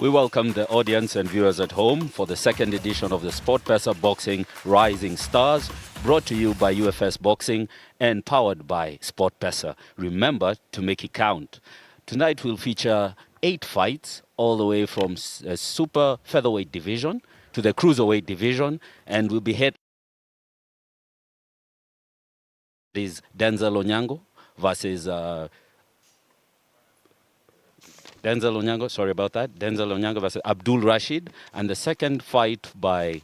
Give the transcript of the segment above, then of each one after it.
We welcome the audience and viewers at home for the second edition of the SportPesa Boxing Rising Stars, brought to you by UFS Boxing and powered by SportPesa. Remember to make it count. Tonight we'll feature 8 fights, all the way from super featherweight division to the cruiserweight division, and we'll be head is Denzel Onyango versus Denzel Onyango, sorry about that. Denzel Onyango versus Abdul Rashid, and the second fight by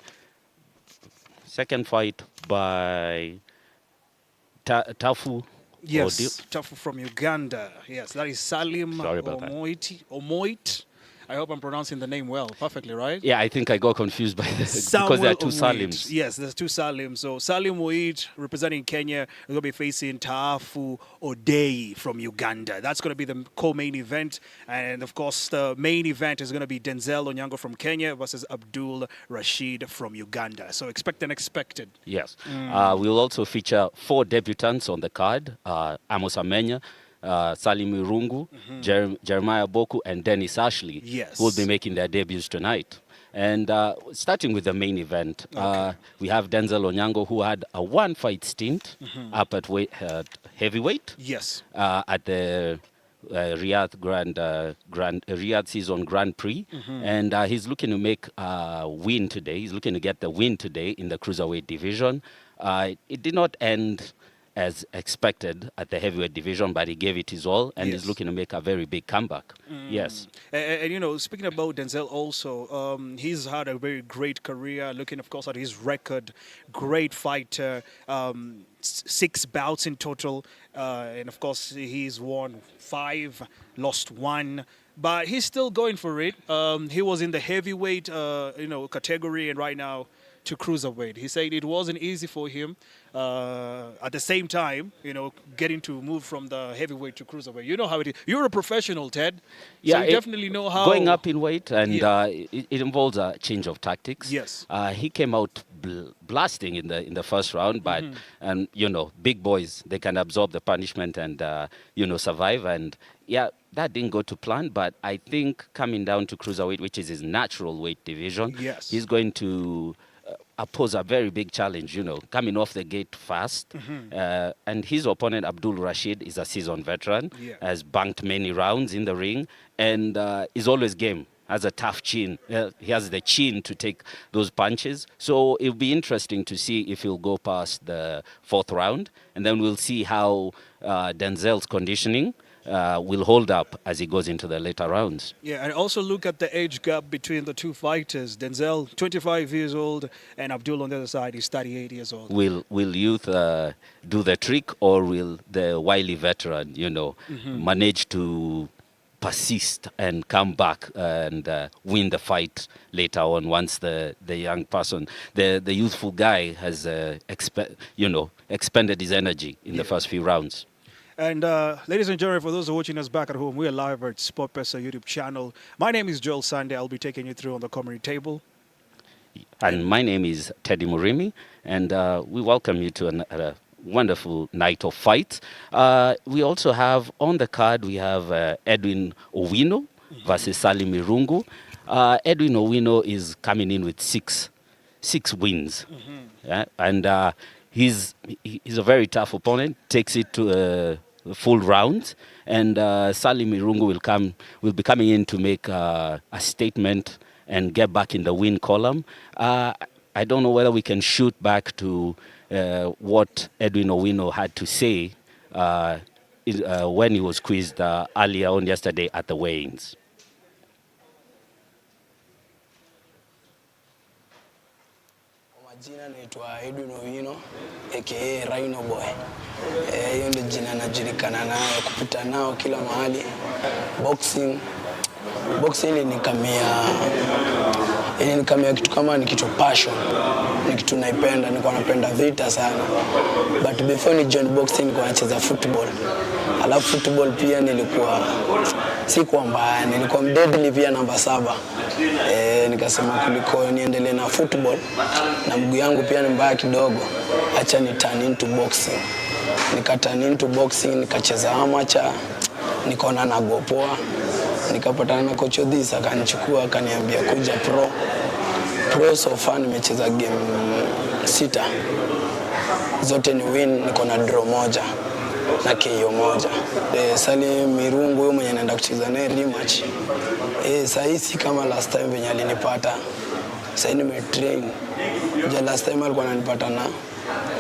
Tafu. Yes, Tafu from Uganda. Yes, that is Salim Omoit. I hope I'm pronouncing the name well, perfectly, right? Yeah, I think I got confused by this because there are two Salims. Yes, there's two Salims. So Salim Muriithi, representing Kenya, is going to be facing Tafu Odoyi from Uganda. That's going to be the co-main event. And, of course, the main event is going to be Denzel Onyango from Kenya versus Abdul Rashid from Uganda. So expect unexpected. Yes. We'll also feature 4 debutants on the card. Amenya, Salim Irungu, Jeremiah Boku, and Dennis Ashley will be making their debuts tonight. And starting with the main event, we have Denzel Onyango, who had a 1-fight stint up at heavyweight. Yes. At the Riyadh Season Grand Prix, and he's looking to make a win today. He's looking to get the win today in the cruiserweight division. It did not end as expected at the heavyweight division, but he gave it his all, and he's looking to make a very big comeback. Yes. And, you know, speaking about Denzel also, he's had a very great career, looking, of course, at his record. Great fighter, 6 bouts in total, and, of course, he's won 5, lost 1. But he's still going for it. He was in the heavyweight, category, and right now to cruiserweight. He said it wasn't easy for him. At the same time, getting to move from the heavyweight to cruiserweight. You know how it is. You're a professional, Ted. Yeah, so you definitely know how. Going up in weight, and it involves a change of tactics. Yes. He came out blasting in the first round, but and big boys, they can absorb the punishment and survive. And yeah, that didn't go to plan, but I think coming down to cruiserweight, which is his natural weight division, he's going to pose a very big challenge, coming off the gate fast. And his opponent, Abdul Rashid, is a seasoned veteran, has banked many rounds in the ring, and is always game, has a tough chin. He has the chin to take those punches. So it'll be interesting to see if he'll go past the 4th round, and then we'll see how Denzel's conditioning will hold up as he goes into the later rounds. Yeah, and also look at the age gap between the two fighters. Denzel, 25 years old, and Abdul on the other side is 38 years old. Will youth do the trick, or will the wily veteran, manage to persist and come back and win the fight later on once the young person, the youthful guy has expended his energy in the first few rounds? And ladies and gentlemen, for those who are watching us back at home, we are live at SportPesa YouTube channel. My name is Joel Sunday. I'll be taking you through on the commentary table. And my name is Teddy Muriithi, and we welcome you to a wonderful night of fights. We also have on the card, we have Edwin Owino versus Salim Irungu. Edwin Owino is coming in with six wins. And he's a very tough opponent, takes it to full rounds, and Salim Irungu will be coming in to make a statement and get back in the win column. I don't know whether we can shoot back to what Edwin Owino had to say when he was quizzed earlier on yesterday at the weigh-ins. Jina naitwa Edwin Owino aka Rhino Boy. Hiyo ndio jina najulikana nayo, kupita nao kila mahali. Boxing ilinikamia kitu kama ni kitu passion, ni kitu naipenda, nilikuwa napenda vita sana. But before ni join boxing nilikuwa nacheza football. Alafu football pia sikuwa mbaya, nilikuwa mdeadly pia namba 7. Nikasema kuliko niendelee na football na mguu yangu pia ni mbaya kidogo, acha ni turn into boxing. Nika turn into boxing, nikacheza amateur, nikaona nagopoa, Nikapatana na coach Odoyi akanichukua akaniambia kuja pro so far nimecheza game 6. Zote ni win, niko na draw moja na KO moja. Salim Mirungu huyo mwenye naenda kucheza naye rematch. Sasa si kama last time venye alinipata. Sasa nimetrain. Last time alikuwa ananipata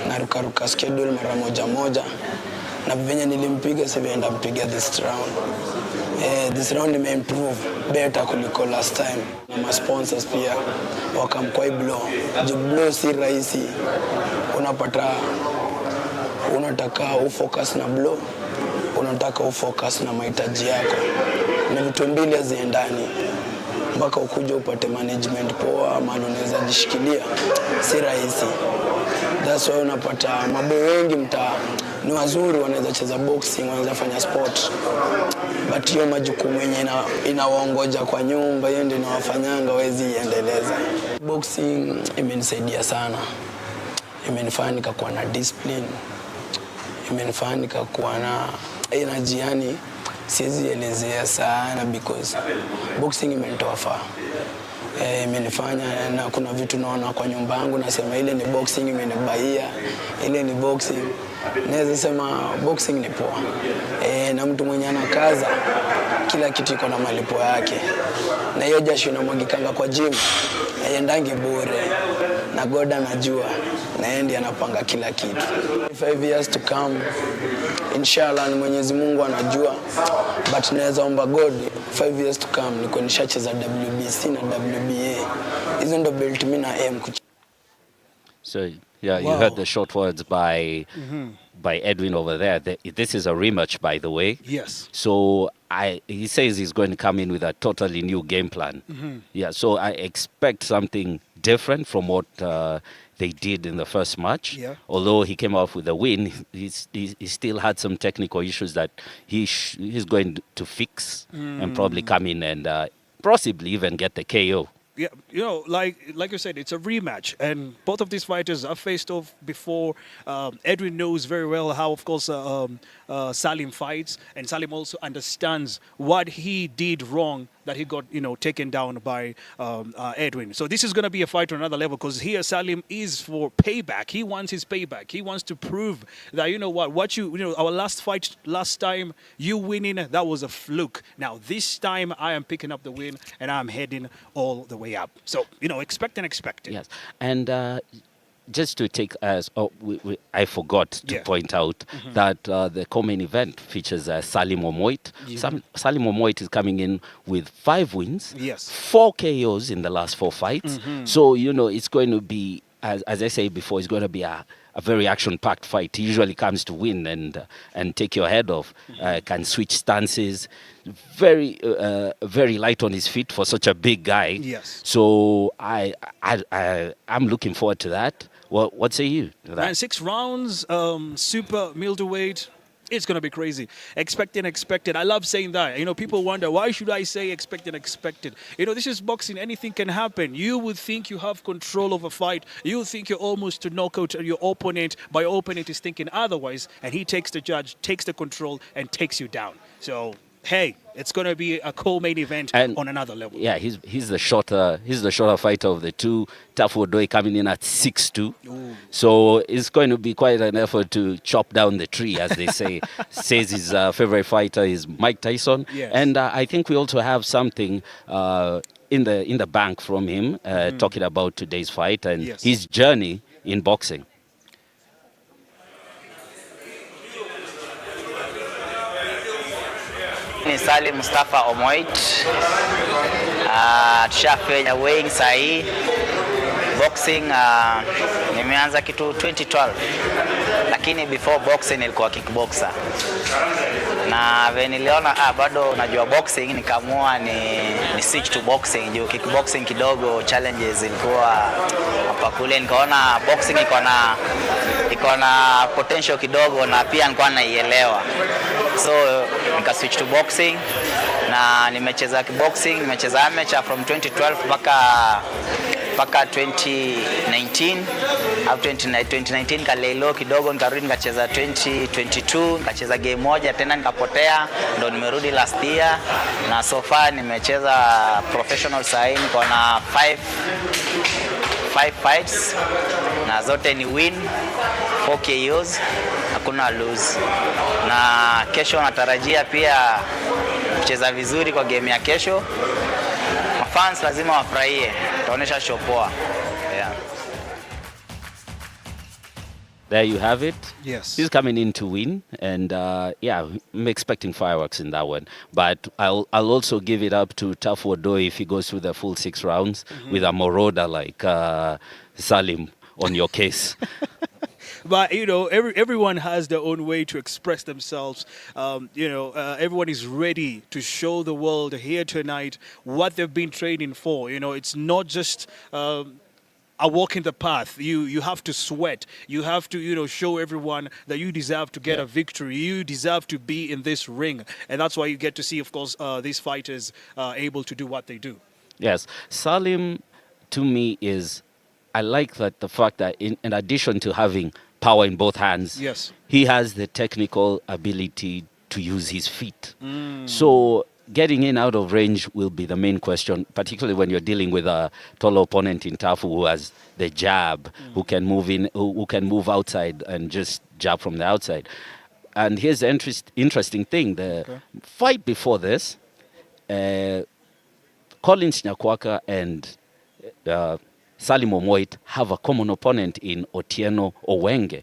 na ruka schedule mara moja. Na venye nilimpiga sasa nienda mpiga this round. This round nimeimprove better kuliko last time. Na ma sponsors pia wakamkwai blow. Blow si rahisi. Unataka ufocus na blow, unataka ufocus na mahitaji yako. Ni vitu mbili haziendani. Mpaka ukuje upate management poa, maana unaweza jishikilia. Si rahisi. That's why unapata maboy wengi ni wazuri, wanaweza cheza boxing, wanaweza fanya sport. But hiyo majukumu yenye inawaongoja kwa nyumba, hiyo ndio inawafanyanga wezi endeleza. Boxing imenisaidia sana. Imenifanya nikakuwa na discipline. Imenifanya nikakuwa na energy, yani siwezi elezea sana because boxing imenitoa far. Imenifanya na kuna vitu naona kwa nyumba yangu nasema ile ni boxing imenibaia, ile ni boxing. Naweza sema boxing ni poa. Na mtu mwenye anakaza kila kitu iko na malipo yake. Na hiyo jasho inamwagikanga kwa gym. Haendangi bure. Na God anajua na yeye ndiye anapanga kila kitu. 5 years to come inshallah ni Mwenyezi Mungu anajua, but naweza omba God 5 years to come niko nishacheza WBC na WBA. Hizo ndo belt mimi na aim. So yeah, wow. You heard the short words by Edwin over there. This is a rematch, by the way. Yes. So he says he's going to come in with a totally new game plan. Yeah. So I expect something different from what they did in the first match. Yeah. Although he came off with a win, he still had some technical issues that he's going to fix and probably come in and possibly even get the KO. Yeah, you know, like you said, it's a rematch, and both of these fighters have faced off before. Edwin knows very well how, of course, Salim fights, and Salim also understands what he did wrong that he got, taken down by Edwin. So this is going to be a fight on another level because here Salim is for payback. He wants his payback. He wants to prove that, our last fight, last time, you winning, that was a fluke. Now, this time, I am picking up the win, and I'm heading all the way up. So, expect and expect it. Yes. And just to take as I forgot to point out that the co-main event features Salim Omoit. Salim Omoit is coming in with 5 wins, 4 KOs in the last 4 fights. So it's going to be, as I say before, it's going to be a very action-packed fight. He usually comes to win and take your head off. Can switch stances. Very light on his feet for such a big guy. Yes. So I'm looking forward to that. What say you? And 6 rounds, super middleweight. It's going to be crazy. Expected. I love saying that. People wonder, why should I say expected? This is boxing. Anything can happen. You would think you have control of a fight. You would think you're almost to knock out your opponent, but your opponent is thinking otherwise, and he takes the judge, takes the control, and takes you down. So, hey, it's going to be a co-main event on another level. Yeah, he's the shorter fighter of the two. Odoyi coming in at 6'2". So it's going to be quite an effort to chop down the tree, as they say. Says his favorite fighter is Mike Tyson. Yes. And I think we also have something in the bank from him, talking about today's fight and his journey in boxing. Ni Salim Mustafa Omoit. Tushafanya weighing sahi. Boxing nimeanza kitu 2012. Lakini before boxing nilikuwa kickboxer. Na niliona bado najua boxing, nikaamua ni switch to boxing. Juu kickboxing kidogo challenges ilikuwa hapa kule, nikaona boxing iko na potential kidogo na pia nilikuwa naielewa. So nika switch to boxing na nimecheza kickboxing, nimecheza amateur from 2012 mpaka mpaka 2019. Hapo 2019 kalelo kidogo, nikarudi nikacheza 2022, nikacheza game moja tena nikapotea, ndo nimerudi last year, na so far nimecheza professional side, niko na 5 fights na zote ni win, 4 KOs, hakuna lose. Na kesho natarajia pia kucheza vizuri kwa game ya kesho. Mafans lazima wafurahie, taonesha show poa. Yeah. There you have it. Yes. He's coming in to win, and yeah, I'm expecting fireworks in that one. But I'll also give it up to tough Odoyi if he goes through the full 6 rounds with a moroder like Salim on your case. But everyone has their own way to express themselves. Everyone is ready to show the world here tonight what they've been training for. It's not just a walk in the path. You have to sweat. You have to show everyone that you deserve to get a victory. You deserve to be in this ring, and that's why you get to see, of course, these fighters able to do what they do. Yes, Salim, to me, I like that the fact that in addition to having power in both hands, yes, he has the technical ability to use his feet. So getting in out of range will be the main question, particularly when you're dealing with a taller opponent in Tafu who has the jab, who can move in, who can move outside and just jab from the outside. And here's the interesting thing: the fight before this, Collins Nyakwaka and Salim Omoit have a common opponent in Otieno Owenge.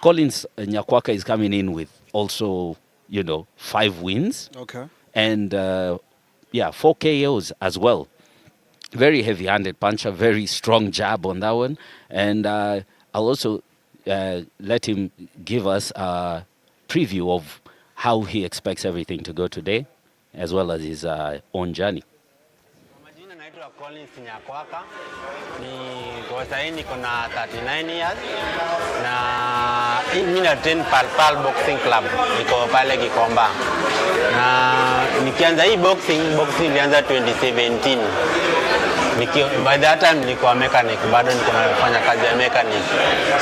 Collins Nyakwaka is coming in with also, 5 wins. Okay. And 4 KOs as well. Very heavy-handed puncher, very strong jab on that one. And I'll also let him give us a preview of how he expects everything to go today, as well as his own journey. Collins Nyakwaka, kwa sasa niko na 39 years na mimi na train Pal Boxing Club, niko pale Kikomba. Na nikianza hii boxing ilianza 2017. By that time nilikuwa mechanic, bado niko nafanya kazi ya mechanic.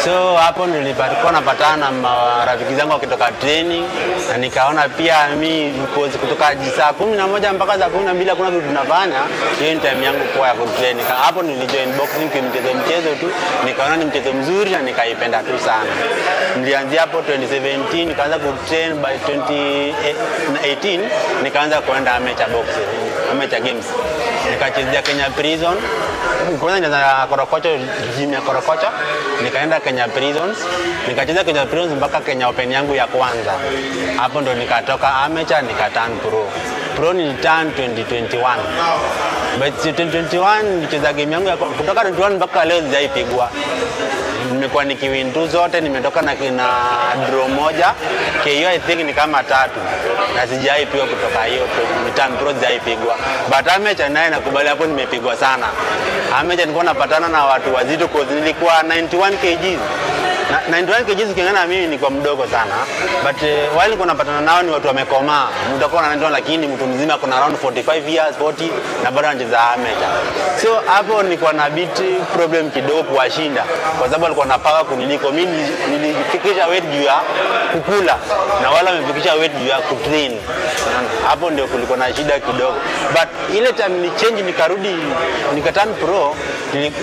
So hapo nilipata napatana na marafiki zangu wakitoka training, na nikaona pia mimi kutoka saa 11 mpaka saa 12 hakuna kitu tunafanya, hiyo ni time yangu kwa kutrain. Hapo nilijoin boxing kwa mchezo tu, nikaona ni mchezo mzuri na nikaipenda tu sana. Nilianzia hapo 2017, nikaanza kutrain by 2018, nikaanza kwenda amateur boxing, amateur games. Nikachezea Kenya Prison. Kwanza nilianza Korokocho, gym ya Korokocho. Nikaenda Kenya Prisons. Nikacheza Kenya Prisons mpaka Kenya Open yangu ya kwanza. Hapo ndo nikatoka amateur nikaturn pro. Pro ni turn 2021. But 2021 nicheza game yangu ya kutoka 2021 mpaka leo sijaipigwa. Nimekuwa nikiwin tu zote, nimetoka na draw moja. KO I think ni kama 3. Na sijaipigwa kutoka hiyo turn pro sijaipigwa. But amateur naye nakubali hapo nimepigwa sana. Amenya nilikuwa napatana na watu wazito kwa nilikuwa 91 kg. 91 kg ukiangana na mimi nilikuwa mdogo sana. But wale nilikuwa napatana nao ni watu wamekomaa. Mtakuwa na 91 lakini mtu mzima kuna around 45 years, 40 na bado anacheza amateur. So hapo nilikuwa na bit problem kidogo kuwashinda kwa sababu walikuwa na power kuniliko. Mimi nilifikisha weight juu ya kukula na wala wamefikisha weight juu ya kutrain. Hapo ndio kulikuwa na shida kidogo. But ile time ni change nikarudi nikaturn pro,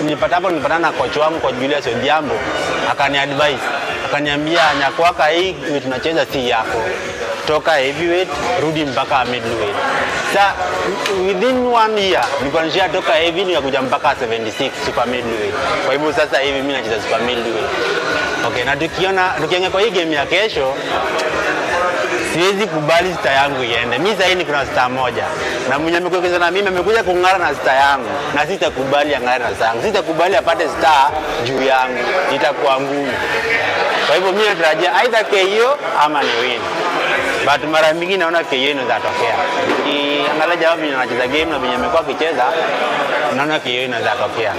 nilipatana na coach wangu kwa Julius Odiambo, akani advice, akaniambia Nyakwaka, hii tunacheza si yako. Toka heavyweight rudi mpaka middleweight. Sa within 1 year nilikuwa toka heavy nikakuja mpaka 76 super middleweight. Kwa hivyo sasa hivi mimi nacheza super middleweight. Okay, na tukiangalia kwa hii game ya kesho, siwezi kubali star yangu iende. Mimi sasa hivi kuna star moja. Na mwenye amekuja na mimi amekuja kung'ara na star yangu. Na sitakubali ang'are na star yangu. Sitakubali apate star juu yangu. Itakuwa ngumu. Kwa hivyo mimi natarajia either KO ama ni win. But mara mingi naona KO inaweza tokea. Angalia jawabu anacheza game na mwenye amekuwa akicheza, naona KO inaweza tokea.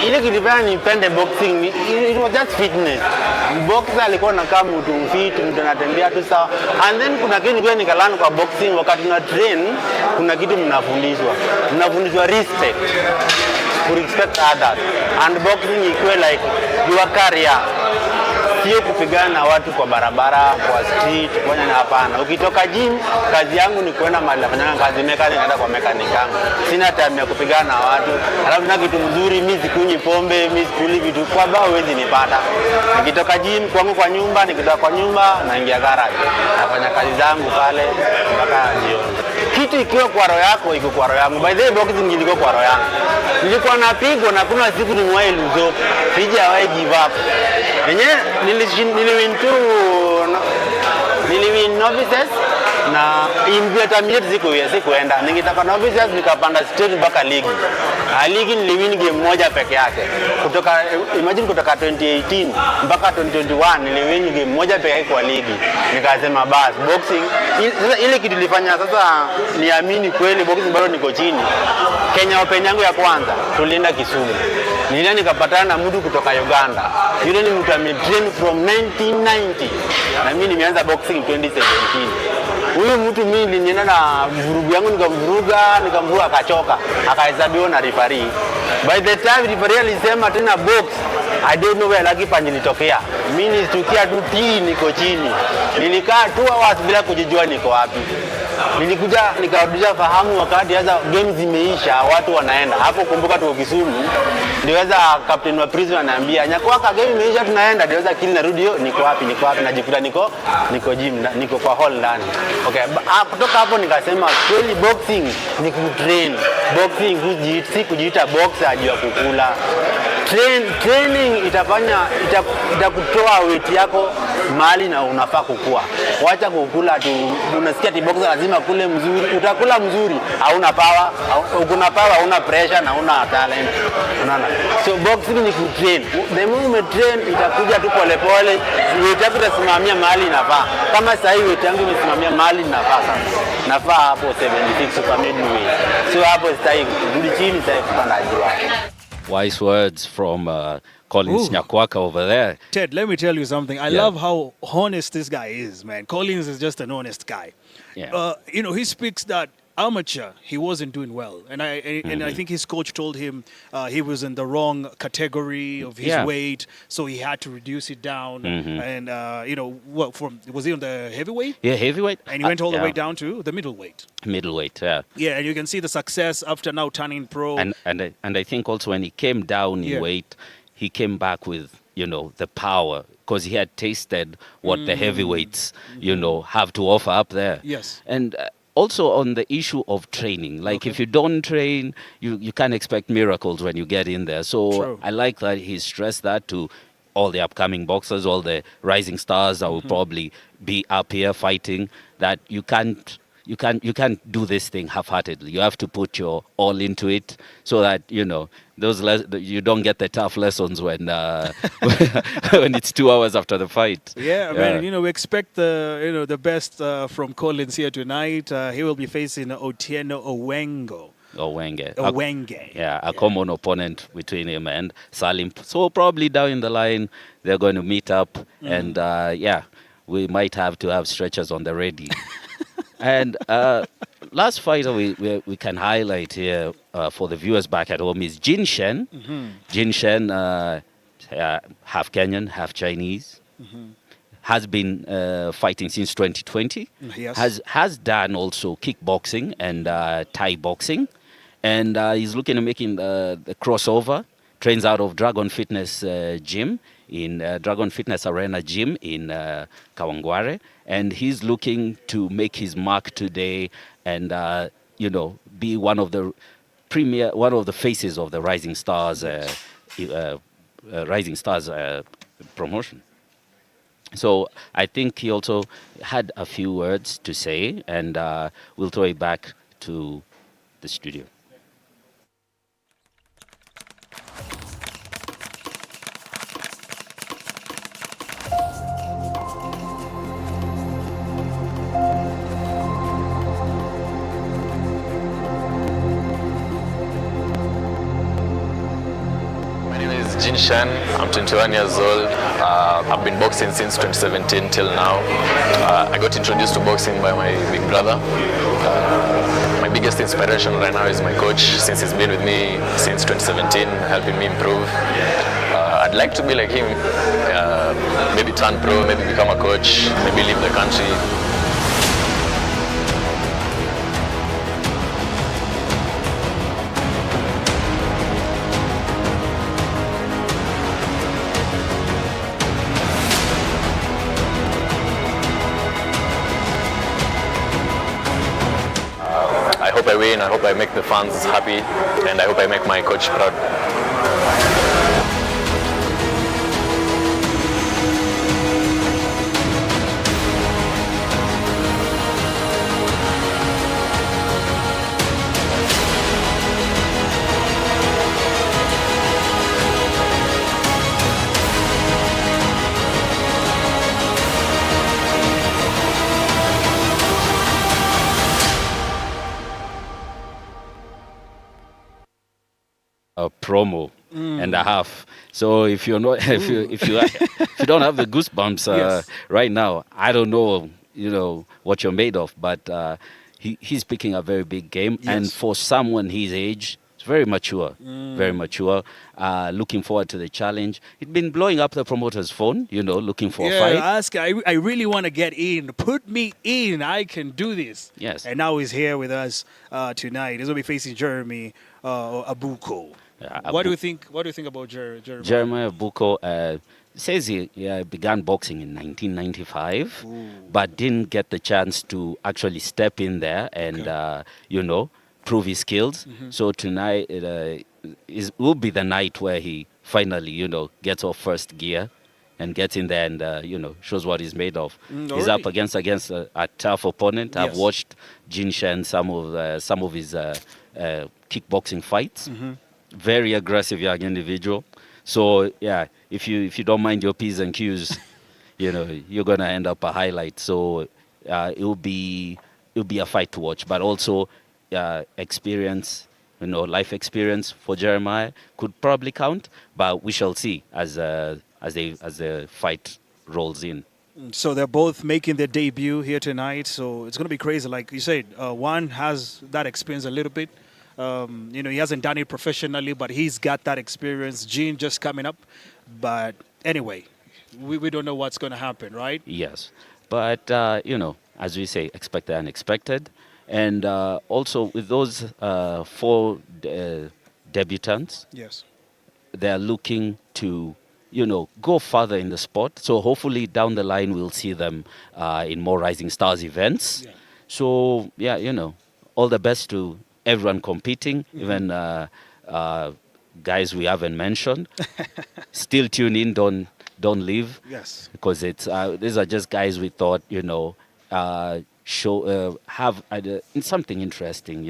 Ile kilifanya nipende boxing, it was just fitness. Boxer alikuwa anakaa mtu fit, mtu anatembea tu sawa. And then kuna kitu kwa nikalana kwa boxing, wakati una train kuna kitu mnafundishwa. Mnafundishwa respect. respect others and boxing ikuwe like your career, sio kupigana na watu kwa barabara, kwa street, kufanya na hapana. Ukitoka gym, kazi yangu ni kwenda mahali nafanya kazi mechanic, naenda kwa mechanic yangu. Sina time ya kupigana na watu. Alafu na kitu mzuri, mimi sikunywi pombe, mimi sikuli vitu kwa bao huwezi nipata. Nikitoka gym kwangu kwa nyumba, nikitoka kwa nyumba naingia garage. Nafanya kazi zangu pale mpaka jioni. Kitu ikiwa kwa roho yako iko kwa roho yangu. By the way, boxing ilikuwa kwa roho yangu. Nilikuwa napigwa na kuna siku nimewahi luzo. Sijawahi give up. Niliwin novices na intermediate sikuenda. Nikitaka novices nikapanda stage mpaka ligi. Ligi niliwin game moja peke yake. Imagine kutoka 2018 mpaka 2021 niliwin game moja peke yake kwa ligi. Nikasema bas boxing ile kitu nilifanya sasa niamini kweli boxing bado niko chini. Kenya Open yangu ya kwanza tulienda Kisumu. Nilienda nikapatana na mtu kutoka Uganda. Yule ni mtu ametrain from 1990 na mimi nimeanza boxing 2017. Huyu mtu mimi nilienda na vurugu yangu nikamvuruga akachoka, akahesabiwa na referee. By the time referee alisema tena box, I don't know where lagi panji nitokea. Mimi nilitukia tu niko chini. Nilikaa 2 hours bila kujijua niko wapi. Nilikuja nikarudisha fahamu wakati hasa games zimeisha, watu wanaenda. Hapo kumbuka tuko Kisumu. Ndiweza captain wa prison ananiambia, "Nyakwaka game imeisha tunaenda." Ndiweza kili narudi niko wapi? Najikuta niko gym, niko kwa hall ndani. Okay, kutoka hapo nikasema kweli boxing ni kutrain. Boxing kujiita boxer ajua kukula. Training itakutoa weight yako mahali na unafaa kukua. Wacha kukula tu, unasikia ati boxer lazima kule mzuri, utakula mzuri, hauna power, ukuna power, hauna pressure na hauna talent. Unaona? So boxing ni kutrain. The moment train itakuja tu pole pole, weight yako itasimamia mahali inafaa. Kama sasa hivi weight yangu imesimamia mahali inafaa sasa. Nafaa hapo 76 super middleweight. So hapo sasa hivi rudi chini sasa kupanda juu. Wise words from Collins Nyakwaka over there. Ted, let me tell you something. I love how honest this guy is, man. Collins is just an honest guy. Yeah. He speaks that amateur, he wasn't doing well. And I think his coach told him he was in the wrong category of his weight, so he had to reduce it down. And, was he on the heavyweight? Yeah, heavyweight. And he went all the way down to the middleweight. Middleweight, yeah. Yeah, and you can see the success after now turning pro. And I think also when he came down in weight, he came back with, the power, because he had tasted what the heavyweights, have to offer up there. Yes. And also on the issue of training, like if you don't train, you can't expect miracles when you get in there. So True. I like that he stressed that to all the upcoming boxers, all the rising stars that will probably be up here fighting, that you can't do this thing half-heartedly. You have to put your all into it, so that you don't get the tough lessons when when it's 2 hours after the fight. Yeah, I mean, we expect the best from Collins here tonight. He will be facing Otieno Owenge. Yeah, a common opponent between him and Salim. So probably down in the line, they're going to meet up, and we might have to have stretchers on the ready. And last fighter we can highlight here for the viewers back at home is Shen. Shen, half Kenyan, half Chinese, has been fighting since 2020. Yes. Has done also kickboxing and Thai boxing, and he's looking at making the crossover. Trains out of Dragon Fitness Gym in Dragon Fitness Arena Gym in Kawangware, and he's looking to make his mark today and be one of the faces of the Rising Stars promotion. So I think he also had a few words to say, and we'll throw it back to the studio. Shen, I'm 21 years old. I've been boxing since 2017 till now. I got introduced to boxing by my big brother. My biggest biggest inspiration right now is my coach, since he's been with me since 2017, helping me improve. I'd like to be like him, maybe turn pro, maybe become a coach, maybe leave the country. I hope I win, I hope I make the fans happy, and I hope I make my coach proud. A promo and a half. So if you're not, if you don't have the goosebumps Yes. right now, I don't know, what you're made of. But he's picking a very big game, and Yes. for someone his age, it's very mature, very mature. Looking forward to the challenge. He'd been blowing up the promoter's phone, looking for a Yeah, fight. ask. I really want to get in. Put me in. I can do this. Yes. And now he's here with us tonight. He's gonna be facing Jeremy Abuko. What do you think? What do you think about Jeremy? Jeremiah Buko says he began boxing in 1995, but didn't get the chance to actually step in there and, prove his skills. So tonight will be the night where he finally, gets off first gear and gets in there and, shows what he's made of. He's up already. against a tough opponent. I've Yes. watched Shen some of his kickboxing fights. Very aggressive young individual. So yeah, if you don't mind your P's and Q's, you're gonna end up a highlight. So it'll be a fight to watch, but also experience, life experience for Jeremiah could probably count, but we shall see as the fight rolls in. So they're both making their debut here tonight. So it's gonna be crazy. Like you said, one has that experience a little bit. He hasn't done it professionally, but he's got that experience. Gene just coming up. But anyway, we don't know what's going to happen, right? Yes, but as we say, expect the unexpected, and also with those four debutants, Yes. they're looking to go further in the sport. So hopefully down the line we'll see them in more Rising Stars events. Yeah. So yeah, all the best to everyone competing, even guys we haven't mentioned. Still tune in, don't leave, Yes. because it's these are just guys we thought show have something interesting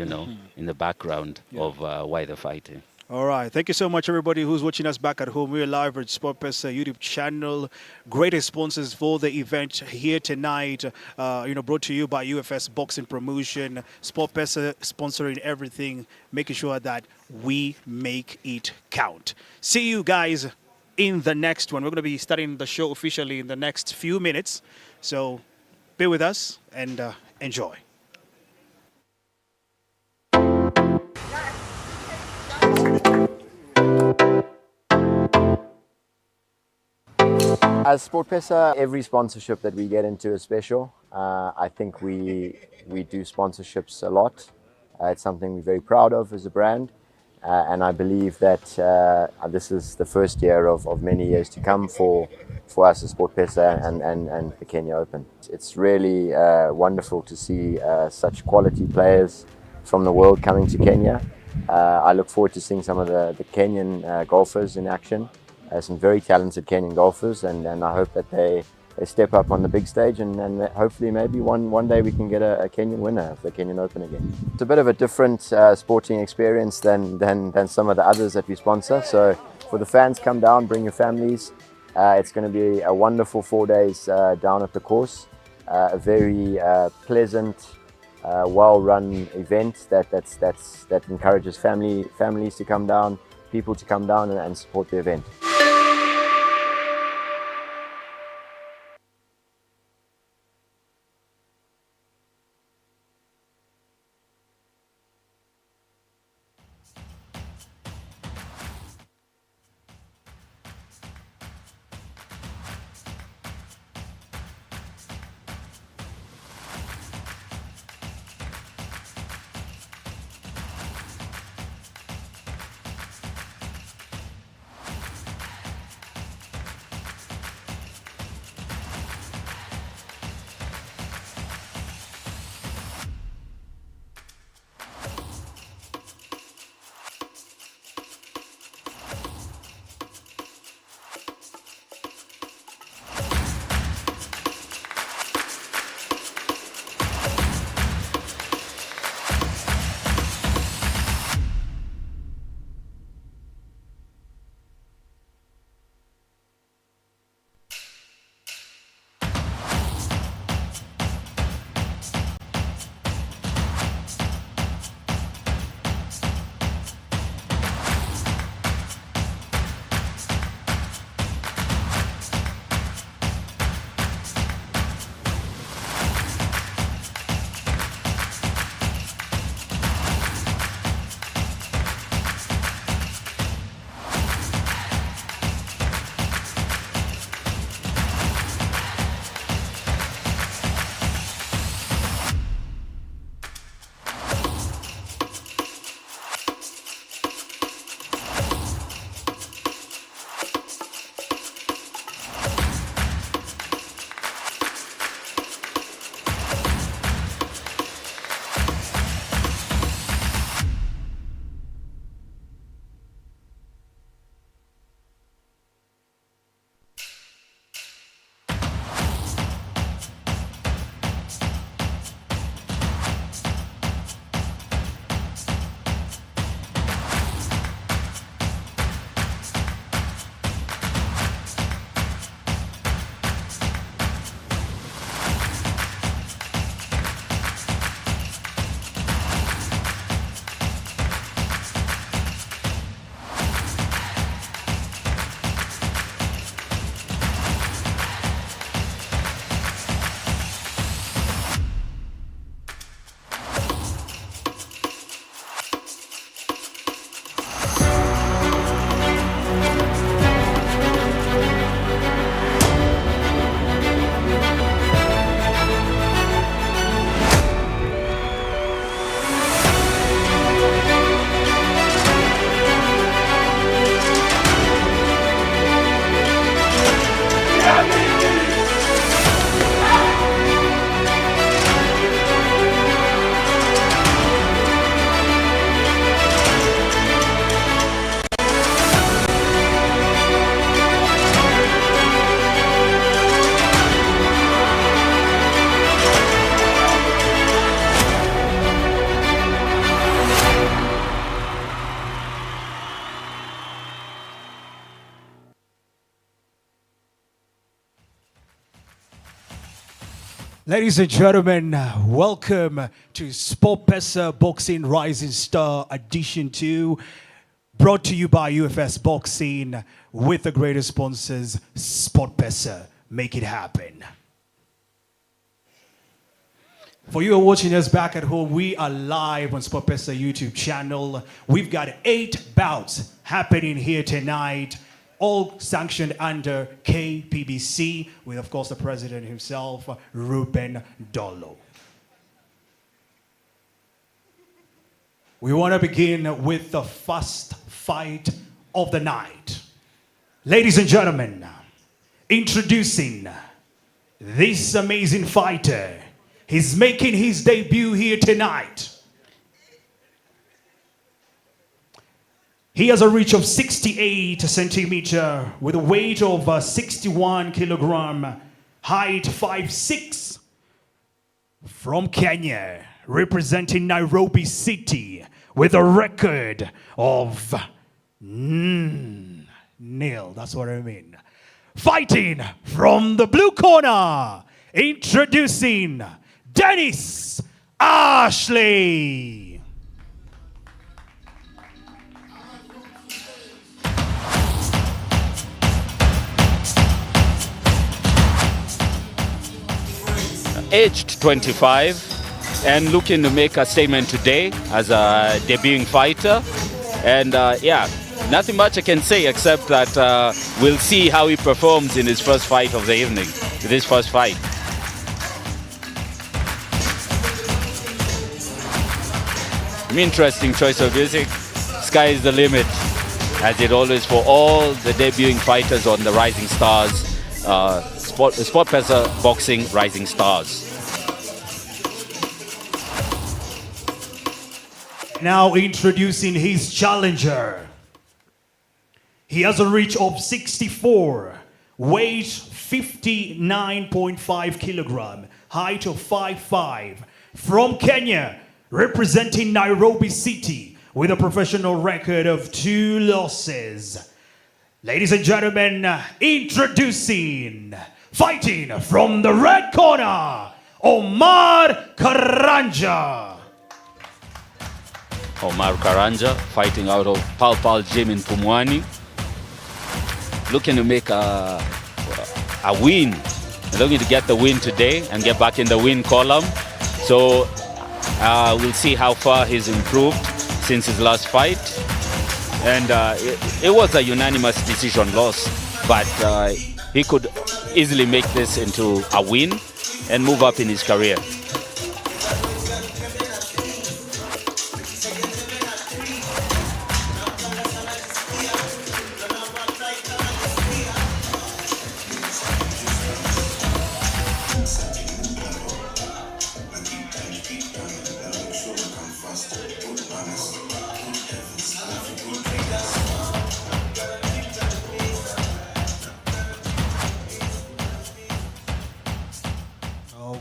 in the background of why they're fighting. All right. Thank you so much, everybody who's watching us back at home. We're live at SportPesa YouTube channel. Great sponsors for the event here tonight. Brought to you by UFS Boxing Promotion. SportPesa sponsoring everything, making sure that we make it count. See you guys in the next one. We're going to be starting the show officially in the next few minutes. So be with us and enjoy. As SportPesa, every sponsorship that we get into is special. I think we do sponsorships a lot. It's something we're very proud of as a brand. And I believe that this is the first year of many years to come for us as SportPesa and the Kenya Open. It's really wonderful to see such quality players from the world coming to Kenya. I look forward to seeing some of the Kenyan golfers in action. Some very talented Kenyan golfers, and I hope that they step up on the big stage, and hopefully maybe one day we can get a Kenyan winner of the Kenyan Open again. It's a bit of a different sporting experience than some of the others that we sponsor. So for the fans, come down, bring your families. It's going to be a wonderful 4 days down at the course. A very pleasant, well-run event that encourages families to come down, people to come down and support the event. Ladies and gentlemen, welcome to SportPesa Boxing Rising Star Edition 2, brought to you by UFS Boxing with the greatest sponsors, SportPesa. Make it happen. For you who are watching us back at home, we are live on SportPesa YouTube channel. We've got 8 bouts happening here tonight, all sanctioned under KPBC, with, of course, the president himself, Ruben Dolo. We want to begin with the first fight of the night. Ladies and gentlemen, introducing this amazing fighter. He's making his debut here tonight. He has a reach of 68 centimeter with a weight of 61 kilogram, height 5'6", from Kenya, representing Nairobi City with a record of nil. That's what I mean. Fighting from the blue corner, introducing Dennis Ashley. Aged 25 and looking to make a statement today as a debuting fighter. And yeah, nothing much I can say except that we'll see how he performs in his first fight of the evening, this first fight. Interesting choice of music. Sky is the limit, as it always for all the debuting fighters on the Rising Stars, SportPesa Boxing Rising Stars. Now introducing his challenger. He has a reach of 64, weight 59.5 kilogram, height of 5'5", from Kenya, representing Nairobi City with a professional record of 2 losses. Ladies and gentlemen, introducing, fighting from the red corner, Omar Karanja. Omar Karanja fighting out of Pal Gym in Pumwani, looking to make a win, looking to get the win today and get back in the win column. So we'll see how far he's improved since his last fight. And it was a unanimous decision loss, but he could easily make this into a win and move up in his career.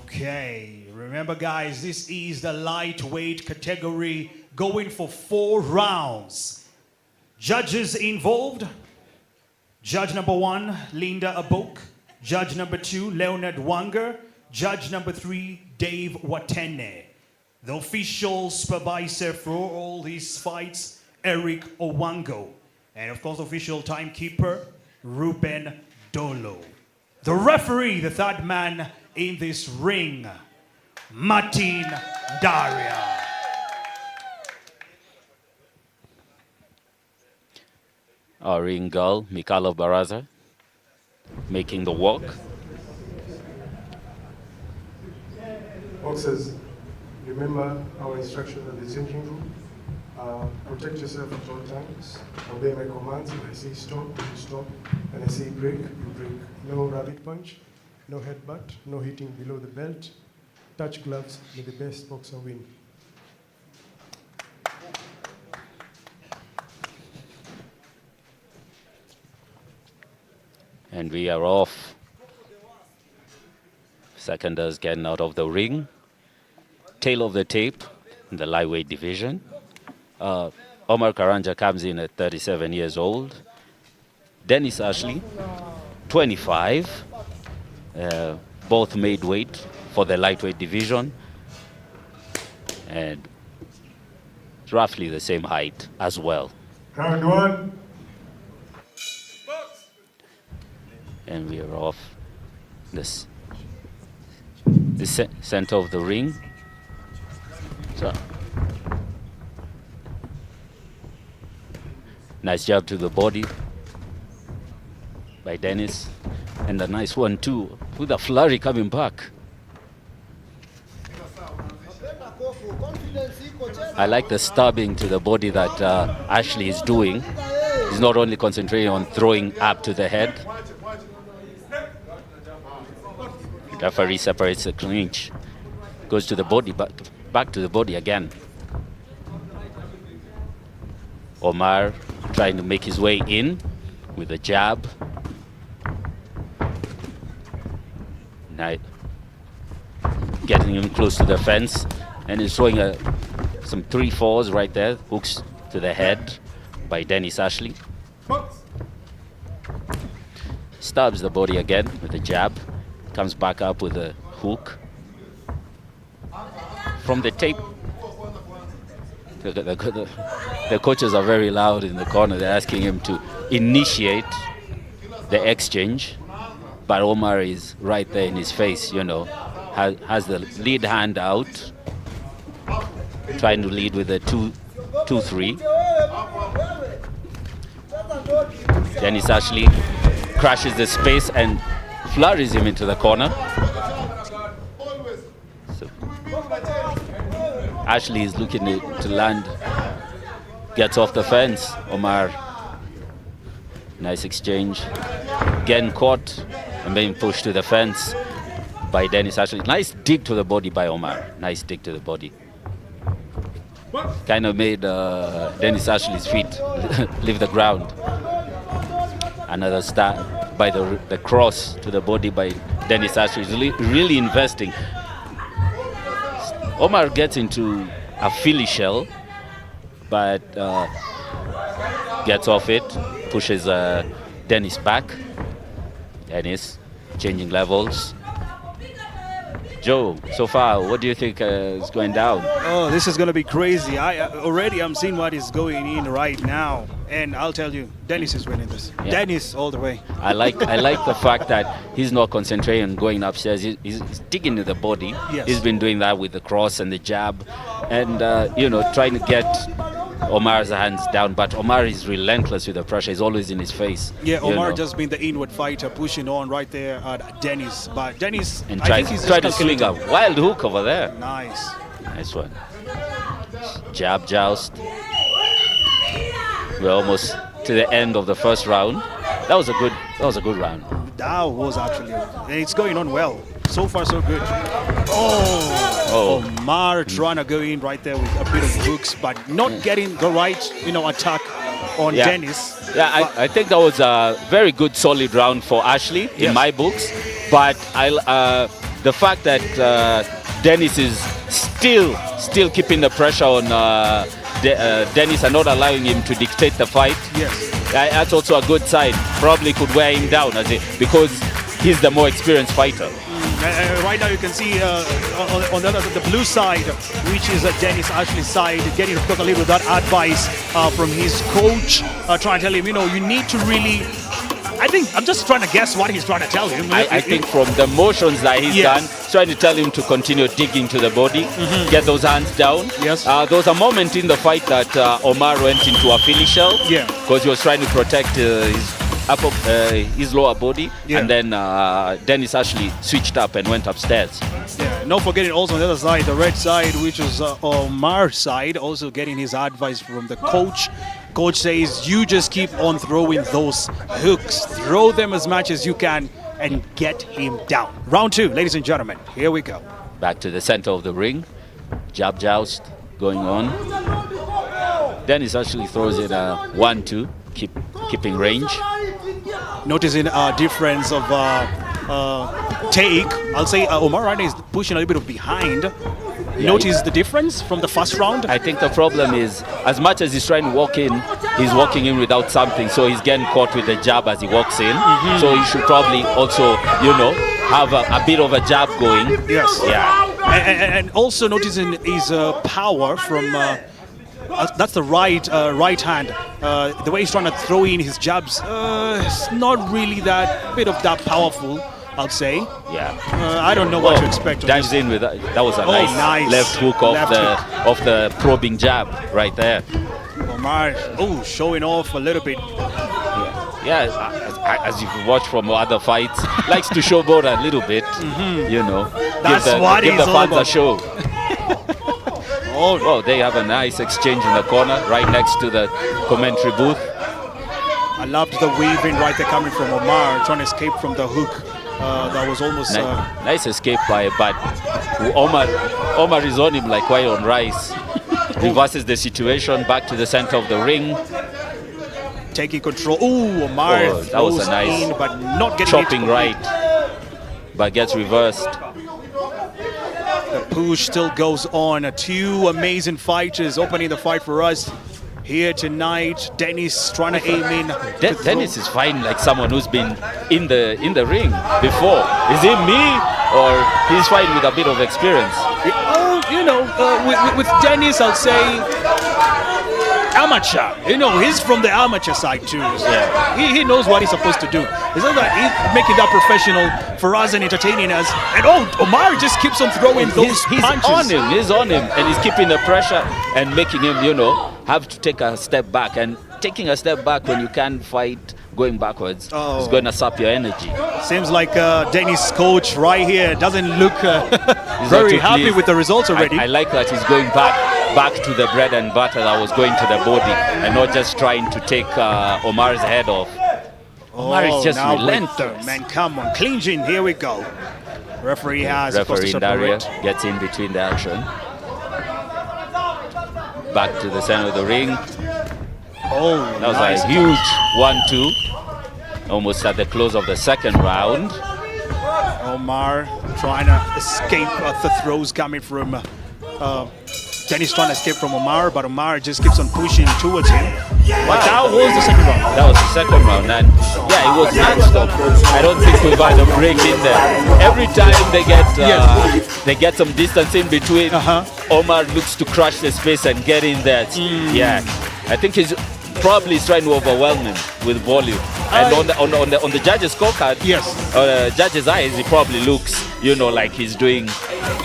Okay, remember guys, this is the lightweight category, going for 4 rounds. Judges involved: Judge number 1, Linda Abok; Judge number 2, Leonard Wanger; Judge number 3, Dave Watene. The official supervisor for all these fights, Eric Owango. And of course, official timekeeper, Ruben Dolo. The referee, the third man in this ring, Martin Daria. Our ring girl, Mikalo Baraza, making the walk. Boxers, remember our instructions at the changing room. Protect yourself at all times. Obey my commands. When I say stop, you stop. When I say break, you break. No rabbit punch, no headbutt, no hitting below the belt. Touch gloves, may the best boxer win. And we are off. Seconders getting out of the ring. Tail of the tape in the lightweight division. Omar Karanja comes in at 37 years old. Dennis Ashley, 25. Both made weight for the lightweight division. And roughly the same height as well. Round one. And we are off this center of the ring. So nice jab to the body by Dennis, and a nice one too with a flurry coming back. I like the stabbing to the body that Ashley is doing. He's not only concentrating on throwing up to the head. The referee separates the clinch, goes to the body, back to the body again. Omar trying to make his way in with a jab. Now getting him close to the fence, and he's throwing some 3-4s right there, hooks to the head by Dennis Ashley. Stabs the body again with a jab, comes back up with a hook. From the tape, the coaches are very loud in the corner. They're asking him to initiate the exchange, but Omar is right there in his face, you know, has the lead hand out, trying to lead with a 2-3. Dennis Ashley crashes the space and flurries him into the corner. So Ashley is looking to land, gets off the fence. Omar, nice exchange, getting caught and being pushed to the fence by Dennis Ashley. Nice dig to the body by Omar, nice dig to the body. Kind of made Dennis Ashley's feet leave the ground. Another stab by the cross to the body by Dennis Ashley. Really investing. Omar gets into a Philly shell, but gets off it, pushes Dennis back. Dennis changing levels. Joe, so far, what do you think is going down? Oh, this is going to be crazy. I'm seeing what is going in right now, and I'll tell you, Dennis is winning this. Yeah. Dennis all the way. I like the fact that he's not concentrating on going upstairs. He's digging to the body. Yes. He's been doing that with the cross and the jab, and trying to get Omar's hands down, but Omar is relentless with the pressure. He's always in his face. Yeah, Omar just been the inward fighter, pushing on right there at Dennis. But Dennis, and try to swing a wild hook over there. Nice one. Jab joust. We're almost to the end of the first round. That was a good round. That was actually, and it's going on well. So far, so good. Omar trying to go in right there with a bit of hooks, but not getting the right, attack on Dennis. Yeah, I think that was a very good, solid round for Ashley in my books. But the fact that Dennis is still keeping the pressure on Dennis and not allowing him to dictate the fight. Yes. That's also a good sign. Probably could wear him down because he's the more experienced fighter. Right now you can see on the blue side, which is Dennis Ashley's side, getting of course a little bit of that advice from his coach, trying to tell him, you need to really, I think, I'm just trying to guess what he's trying to tell him. I think from the motions that he's done, trying to tell him to continue digging to the body, get those hands down. Yes. There was a moment in the fight that Omar went into a Philly shell because he was trying to protect his lower body, and then Dennis Ashley switched up and went upstairs. Yeah, not forgetting also on the other side, the red side, which was Omar's side, also getting his advice from the coach. Coach says, you just keep on throwing those hooks. Throw them as much as you can and get him down. Round 2, ladies and gentlemen, here we go. Back to the center of the ring. Jab joust going on. Dennis actually throws it 1-2, keeping range. Noticing a difference of take. I'll say Omar right now is pushing a little bit of behind. Notice the difference from the first round? I think the problem is, as much as he's trying to walk in, he's walking in without something, so he's getting caught with the jab as he walks in. So he should probably also, have a bit of a jab going. Yes. Yeah. And also noticing his power from that's the right hand. The way he's trying to throw in his jabs, it's not really that bit of that powerful, I'd say. Yeah. I don't know what to expect. Dives in with that was a nice left hook of the probing jab right there. Omar, showing off a little bit. Yeah, as you've watched from other fights, likes to showboat a little bit. You know, That's give the fans about. a show. Oh, they have a nice exchange in the corner, right next to the commentary booth. I loved the weaving right there coming from Omar, trying to escape from the hook. That was almost nice escape but Omar is on him like white on rice. Reverses the situation back to the center of the ring. Taking control. Omar that was a nice in, but not getting chopping it. right, but gets reversed. The push still goes on. Two amazing fighters opening the fight for us here tonight. Dennis trying to aim in. Dennis is fighting like someone who's been in the ring before. Is it me, or he's fighting with a bit of experience? With Dennis, I'll say amateur. He's from the amateur side too. So he knows what he's supposed to do. It's not that he's making that professional for us and entertaining us. And Omar just keeps on throwing those punches. He's on him, and he's keeping the pressure and making him, have to take a step back. And taking a step back when you can't fight going backwards is going to sap your energy. Seems like Dennis' coach right here doesn't look very happy with the results already. I like that he's going back to the bread and butter that was going to the body, and not just trying to take Omar's head off. Omar is just relentless. Man, come on, clinching. Here we go. Referee Daria gets in between the action. Back to the center of the ring. That was nice. A huge 1-2. Almost at the close of the second round. Omar trying to escape the throws coming from Dennis, trying to escape from Omar, but Omar just keeps on pushing towards him. But that was the second round. That was the second round, and it was non-stop. I don't think we've had a break in there. Every time they get some distance in between, Omar looks to crush the space and get in there. Yeah, I think he's probably trying to overwhelm him with volume. And on the judges' scorecard, judges' eyes, he probably looks, like he's doing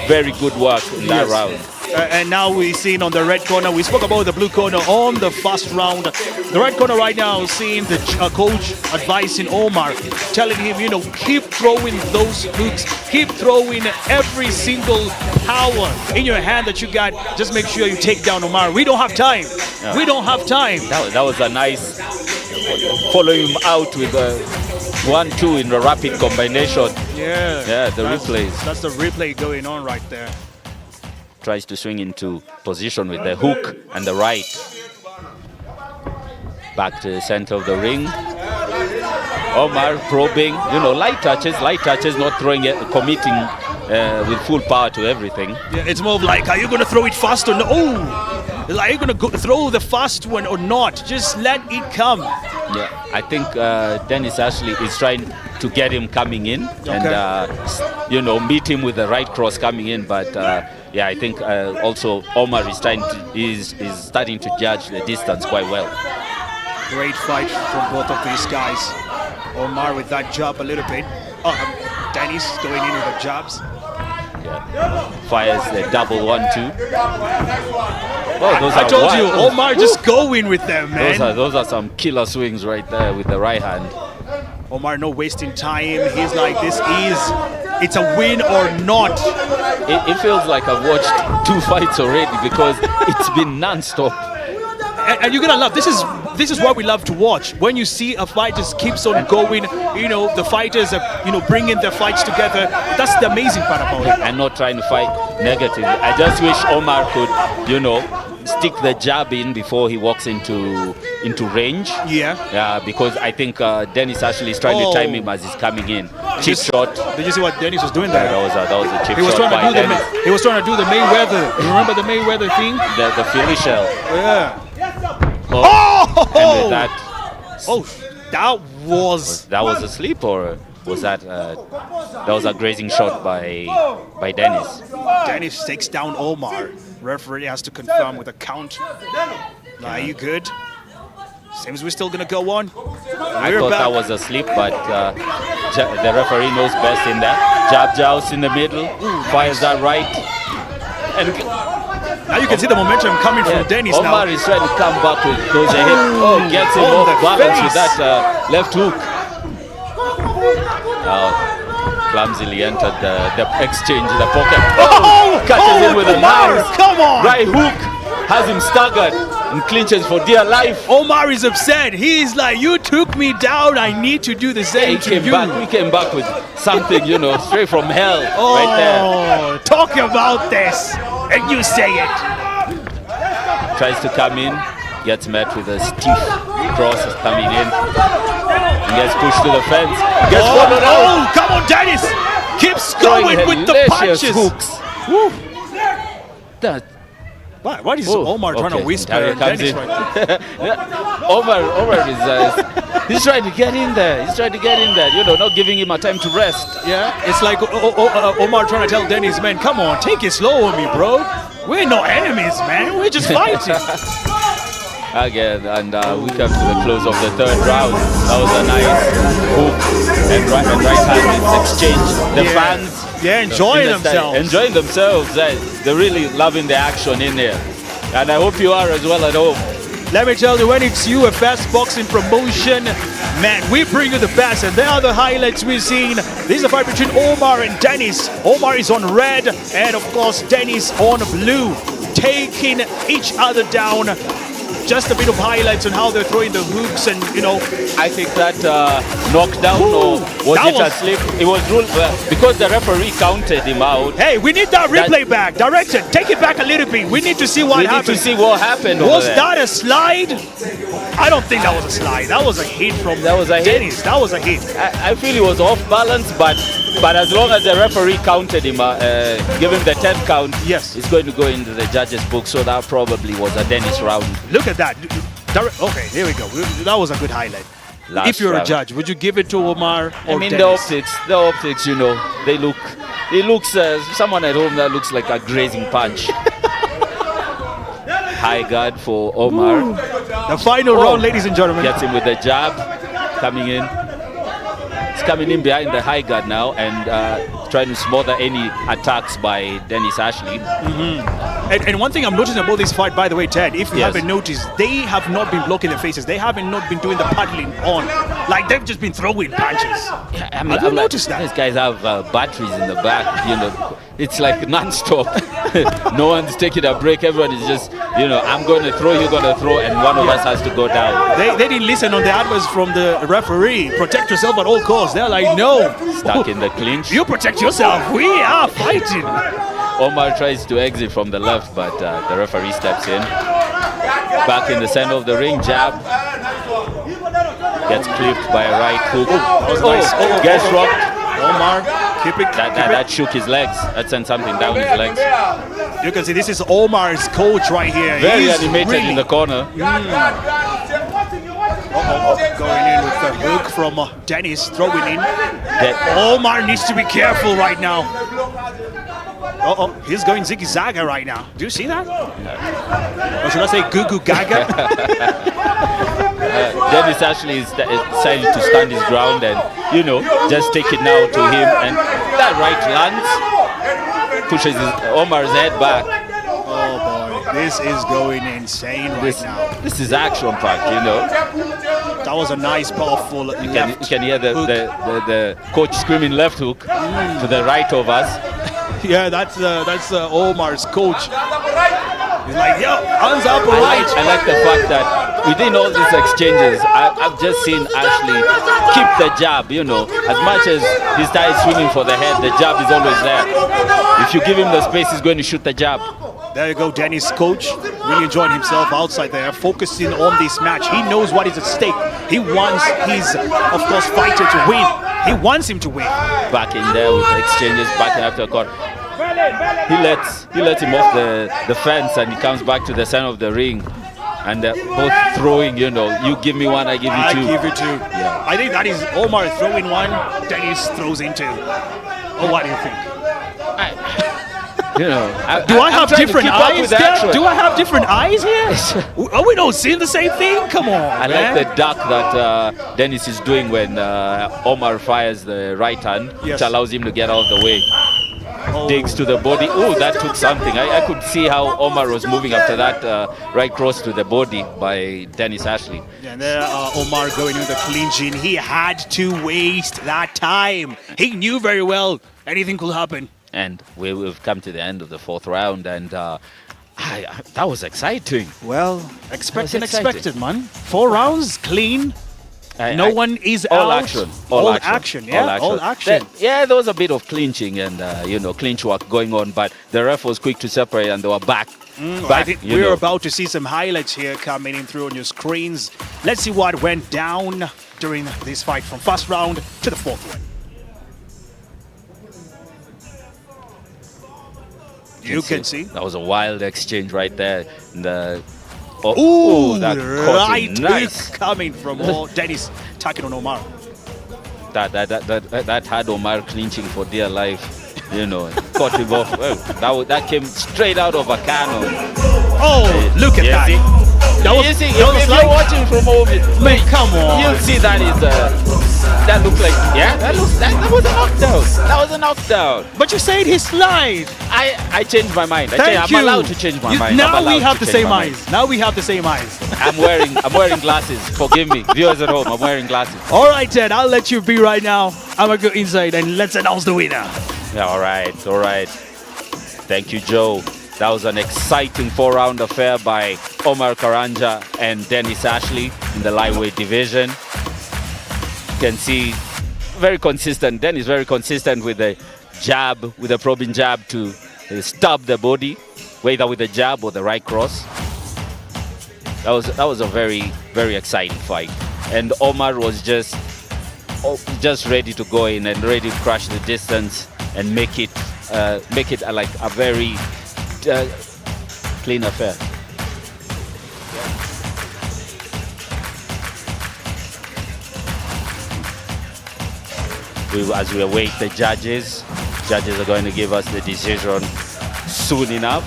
very good work in that round. And now we're seeing on the red corner, we spoke about the blue corner on the first round. The red corner right now, seeing the coach advising Omar, telling him, keep throwing those hooks, keep throwing every single power in your hand that you got. Just make sure you take down Omar. We don't have time. Yeah. We don't have time. That was a nice following him out with a 1-2 in the rapid combination. Yeah, the replays. That's the replay going on right there. Tries to swing into position with the hook and the right. Back to the center of the ring. Omar probing, light touches, not throwing it, committing with full power to everything. Yeah, it's more of like, are you going to throw it fast or no? Are you going to throw the fast one or not? Just let it come. Yeah, I think Dennis Ashley is trying to get him coming in and, meet him with the right cross coming in. But I think also Omar is starting to judge the distance quite well. Great fight from both of these guys. Omar with that jab a little bit. Dennis going in with the jabs. Yeah. Fires the double 1-2. I told you, Omar just going with them, man. Those are some killer swings right there with the right hand. Omar no wasting time. He's like, it's a win or not. It feels like I've watched 2 fights already because it's been non-stop. And you're gonna love this is what we love to watch. When you see a fight just keeps on going, the fighters are bringing their fights together. That's the amazing part about it. And not trying to fight negatively. I just wish Omar could, stick the jab in before he walks into range. Yeah, because I think Dennis actually is trying to time him as he's coming in. Cheap shot. Did you see what Dennis was doing there? That was a cheap shot. He was trying to do the Mayweather. You remember the Mayweather thing? The Philly shell. Yeah. And with that that was a sleep or? was that was a grazing shot by Dennis. Dennis takes down Omar. Referee has to confirm with a count. Are you good? Seems we're still gonna go on. I thought that was a slip, but the referee knows best in that. Jab joust in the middle, fires that right. And now you can see the momentum coming from Dennis now. Omar is trying to come back with those ahead. Oh, gets him off balance with that left hook. Clumsily entered the exchange in the pocket. Oh, catches him with a nice right hook. Has him staggered and clinches for dear life. Omar is upset. He's like, you took me down. I need to do the same to you. We came back with something, you know, straight from hell right there. Talk about this. And you say it. Tries to come in, gets met with a stiff cross coming in. And gets pushed to the fence. Gets followed out. Come on, Dennis. Keeps going with the punches. Hooks. That. What is Omar trying to whisper? Dennis Omar is he's trying to get in there. He's trying to get in there. You know, not giving him a time to rest. Yeah, it's like Omar trying to tell Dennis, man, come on, take it slow on me, bro. We're no enemies, man. We're just fighting. Again, and we come to the close of the third round. That was a nice hook and right-handed exchange. The fans. Yeah, enjoying themselves. Enjoying themselves. They're really loving the action in there. And I hope you are as well at home. Let me tell you, when it's UFS boxing promotion, man, we bring you the best. And there are the highlights we've seen. This is a fight between Omar and Dennis. Omar is on red, and of course, Dennis on blue, taking each other down. Just a bit of highlights on how they're throwing the hooks, and you know, I think that knockdown or was it a slip? It was ruled because the referee counted him out. Hey, we need that replay back. Director, take it back a little bit. We need to see what happened. We need to see what happened. Was that a slide? I don't think that was a slide. That was a hit from Dennis. That was a hit. I feel he was off balance, but as long as the referee counted him, give him the 10 count, yes, it's going to go into the judges' book. So that probably was a Dennis round. Look at that. Okay, there we go. That was a good highlight. If you're a judge, would you give it to Omar or Dennis? The optics, you know, it looks someone at home that looks like a grazing punch. High guard for Omar. The final round, ladies and gentlemen. Gets him with the jab, coming in. He's coming in behind the high guard now and trying to smother any attacks by Dennis Ashley. And one thing I'm noticing about this fight, by the way, Ted, if you haven't noticed, they have not been blocking their faces. They haven't not been doing the paddling on. Like, they've just been throwing punches. Yeah, I mean, I've noticed that. These guys have batteries in the back, you know. It's like non-stop. No one's taking a break. Everyone is just, you know, I'm going to throw, you're going to throw, and one of us has to go down. They didn't listen on the advice from the referee. Protect yourself at all costs. They're like, no. Stuck in the clinch. You protect yourself. We are fighting. Omar tries to exit from the left, but the referee steps in. Back in the center of the ring, jab. Gets clipped by a right hook. Gets rocked. Omar, keep it. That shook his legs. That sent something down his legs. You can see this is Omar's coach right here. Very animated in the corner. Going in with the hook from Dennis, throwing in. Omar needs to be careful right now. He's going ziggy-zagga right now. Do you see that? Or should I say goo-goo-gaga? Dennis Ashley is decided to stand his ground and, you know, just take it now to him. And that right lands, pushes Omar's head back. Oh boy, this is going insane right now. This is action-packed, you know. That was a nice, powerful left hook. You can hear the coach screaming left hook to the right of us. Yeah, that's Omar's coach. He's like, yo, hands up right. I like the fact that within all these exchanges, I've just seen Ashley keep the jab, you know. As much as he started swinging for the head, the jab is always there. If you give him the space, he's going to shoot the jab. There you go, Dennis' coach, really enjoying himself outside there, focusing on this match. He knows what is at stake. He wants his, of course, fighter to win. He wants him to win. Back in there with the exchanges, backing up to the corner. He lets him off the fence and he comes back to the center of the ring. and both throwing, you give me one, I give you two. I give you two. Yeah. I think that is Omar throwing one, Dennis throws in two. Oh, what do you think? Do I have different eyes? Do I have different eyes here? Are we not seeing the same thing? Come on. I like the duck that Dennis is doing when Omar fires the right hand, Yes. which allows him to get out of the way. Digs to the body. Oh, that took something. I could see how Omar was moving after that right cross to the body by Dennis Ashley. And there Omar going with the clinching. He had to waste that time. He knew very well anything could happen. And we've come to the end of the fourth round, and that was exciting. Well, expected, man. 4 rounds, clean. No one is all out. action. All action. There was a bit of clinching and clinch work going on, but the ref was quick to separate, and they were back. I think we're about to see some highlights here coming in through on your screens. Let's see what went down during this fight from first round to the fourth one. You can see. That was a wild exchange right there. That right nice. hook coming from Dennis taking on Omar. That had Omar clinching for dear life. Caught him off. Well, that came straight out of a cannon. Oh, look at that. If you're watching from home, man, come on. You'll see that that looked like, that was a knockdown. That was a knockdown. But you said he slide. I changed my mind. I'm allowed to change my mind. Now we have the same eyes. Now we have the same eyes. I'm wearing glasses. Forgive me, viewers at home. I'm wearing glasses. All right, Ted. I'll let you be right now. I'm gonna go inside and let's announce the winner. Yeah, all right. Thank you, Joe. That was an exciting 4-round affair by Omar Karanja and Dennis Ashley in the lightweight division. You can see very consistent. Dennis very consistent with the jab, with the probing jab to stab the body, whether with the jab or the right cross. That was a very, very exciting fight. And Omar was just ready to go in and ready to crush the distance and make it like a very clean affair. As we await the judges are going to give us the decision soon enough.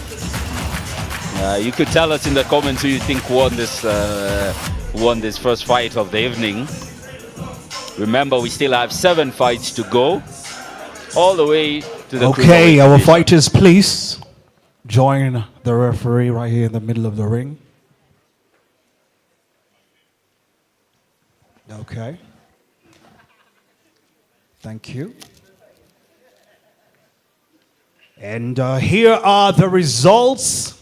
You could tell us in the comments who you think won this first fight of the evening. Remember, we still have 7 fights to go, all the way to the Okay, our fighters, please join the referee right here in the middle of the ring. Okay. Thank you. And here are the results.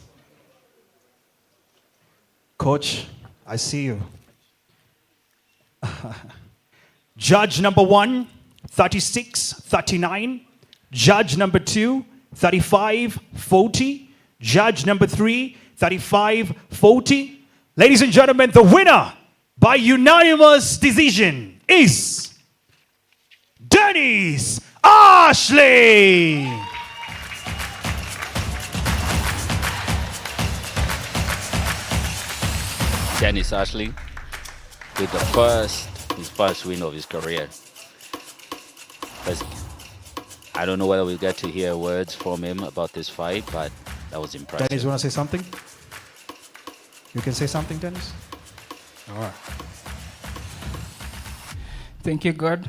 Coach, I see you. Judge number 1, 36-39. Judge number 2, 35-40. Judge number 3, 35-40. Ladies and gentlemen, the winner by unanimous decision is Dennis Ashley. Dennis Ashley with his first win of his career. I don't know whether we'll get to hear words from him about this fight, but that was impressive. Dennis, you want to say something? You can say something, Dennis? All right. Thank you, God.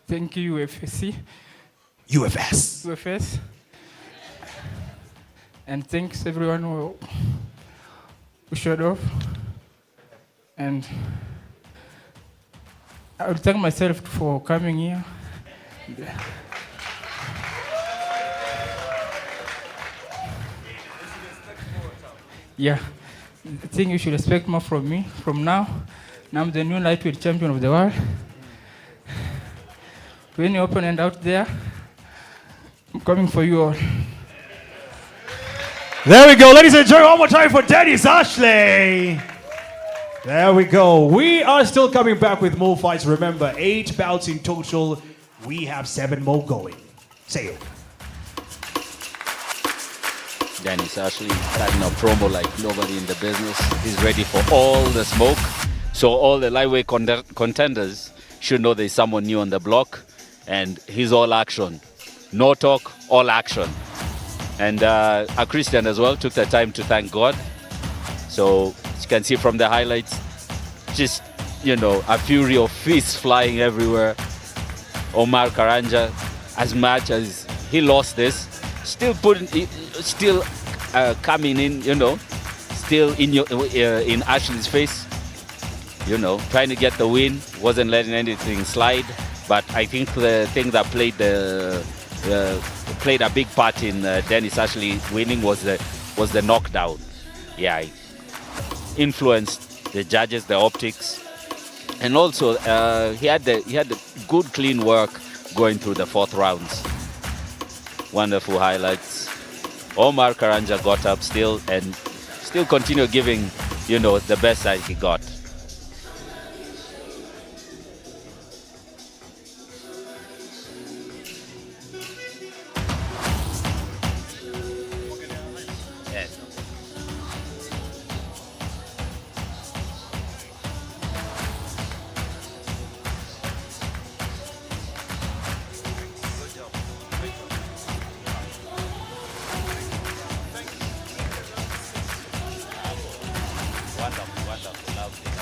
Thank you, UFSC. UFS. And thanks everyone who showed up. And I would thank myself for coming here. Yeah, I think you should expect more from me from now. Now I'm the new lightweight champion of the world. To any opponent out there, I'm coming for you all. There we go, ladies and gentlemen, one more time for Dennis Ashley. There we go. We are still coming back with more fights. Remember, 8 bouts in total. We have 7 more going. Say it. Dennis Ashley starting a promo like nobody in the business. He's ready for all the smoke. So all the lightweight contenders should know there's someone new on the block, and he's all action. No talk, all action. And a Christian as well took the time to thank God. So as you can see from the highlights, just, a fury of fists flying everywhere. Omar Karanja, as much as he lost this, still coming in, still in Ashley's face, trying to get the win, wasn't letting anything slide. But I think the thing that played a big part in Dennis Ashley winning was the knockdown. Yeah, influenced the judges, the optics, and also he had the good clean work going through the fourth rounds. Wonderful highlights. Omar Karanja got up still and still continue giving, the best that he got. Wonderful, lovely.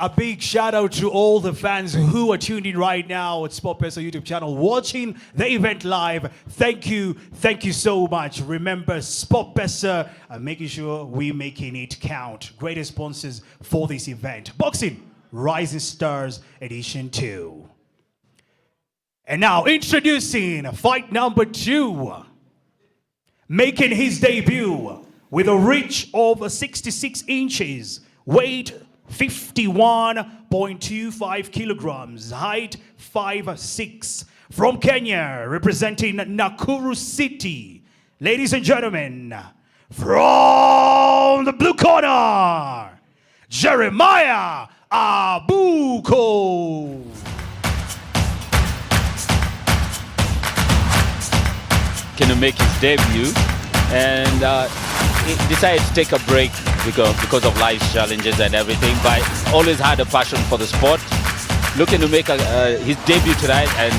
A big shout out to all the fans who are tuned in right now at SportPesa YouTube channel watching the event live. Thank you so much. Remember, SportPesa making sure we're making it count. Greatest sponsors for this event. Boxing Rising Stars Edition 2. And now introducing fight number 2. Making his debut with a reach of 66 inches, weight 51.25 kilograms, height 5'6", from Kenya, representing Nakuru City. Ladies and gentlemen, from the blue corner, Jeremiah Abuko. Can make his debut, and he decided to take a break because of life's challenges and everything, but always had a passion for the sport. Looking to make his debut tonight and,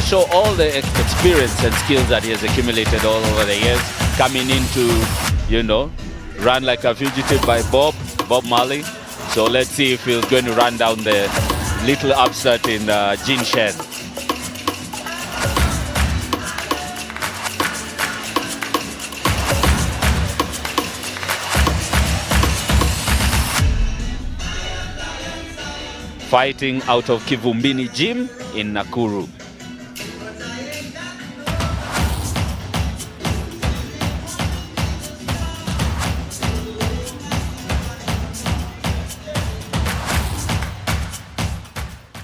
show all the experience and skills that he has accumulated all over the years, coming in to, run like a fugitive by Bob Marley. So let's see if he's going to run down the little upstart in Shen. Fighting out of Kivumbini Gym in Nakuru.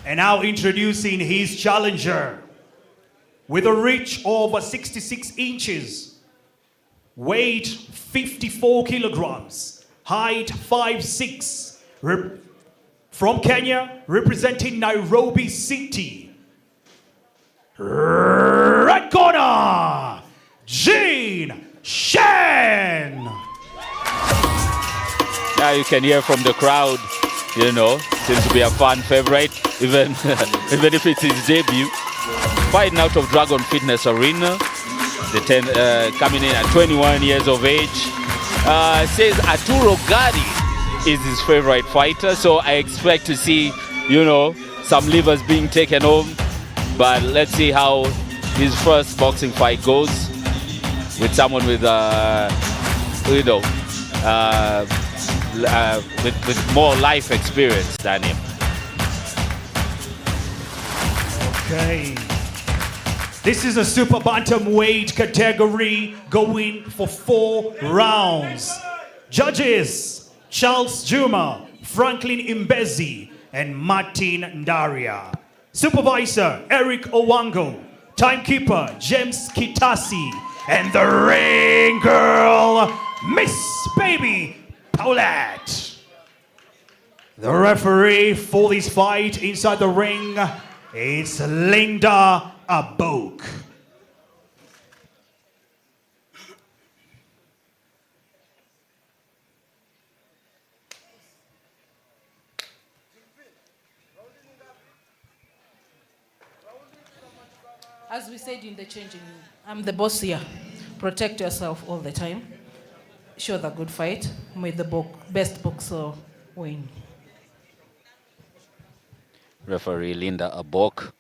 And now introducing his challenger with a reach of 66 inches, weight 54 kilograms, height 5'6", from Kenya, representing Nairobi City. Right corner, Shen. Now you can hear from the crowd, seems to be a fan favorite, even if it's his debut. Fighting out of Dragon Fitness Arena, coming in at 21 years of age. Says Arturo Gatti is his favorite fighter, so I expect to see, some livers being taken home. But let's see how his first boxing fight goes with someone with, with more life experience than him. Okay. This is a super bantamweight category going for 4 rounds. Judges: Charles Juma, Franklin Imbezi, and Martin Ndaria. Supervisor, Eric Owango. Timekeeper, James Kitasi. And the ring girl, Miss Baby Paulette. The referee for this fight inside the ring is Linda Abok. As we said in the changing room, I'm the boss here. Protect yourself all the time. Show the good fight. May the best boxer win. Referee Linda Abok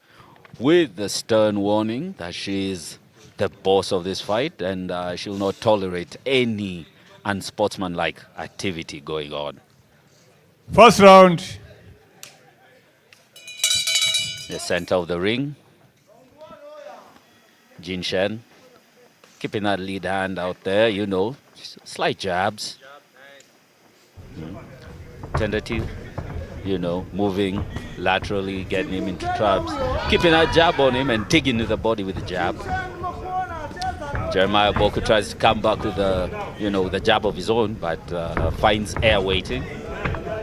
with the stern warning that she is the boss of this fight and she will not tolerate any unsportsmanlike activity going on. First round. The center of the ring. Shen keeping that lead hand out there, slight jabs. Tentative, moving laterally, getting him into traps. Keeping that jab on him and digging into the body with the jab. Jeremiah Boku tries to come back with the jab of his own, but finds air waiting.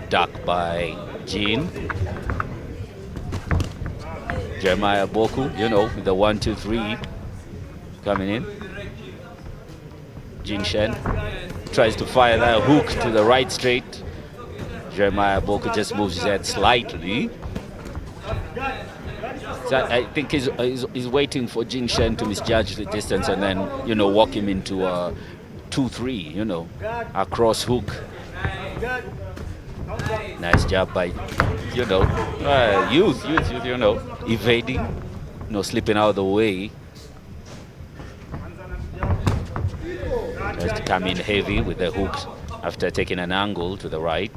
Ducked by Jean. Jeremiah Boku, with the 1-2-3 coming in. Shen tries to fire that hook to the right straight. Jeremiah Boku just moves his head slightly. So I think he's waiting for Shen to misjudge the distance and then, walk him into a 2-3, a cross hook. Nice job by, youth, evading, slipping out of the way. Tries to come in heavy with the hook after taking an angle to the right.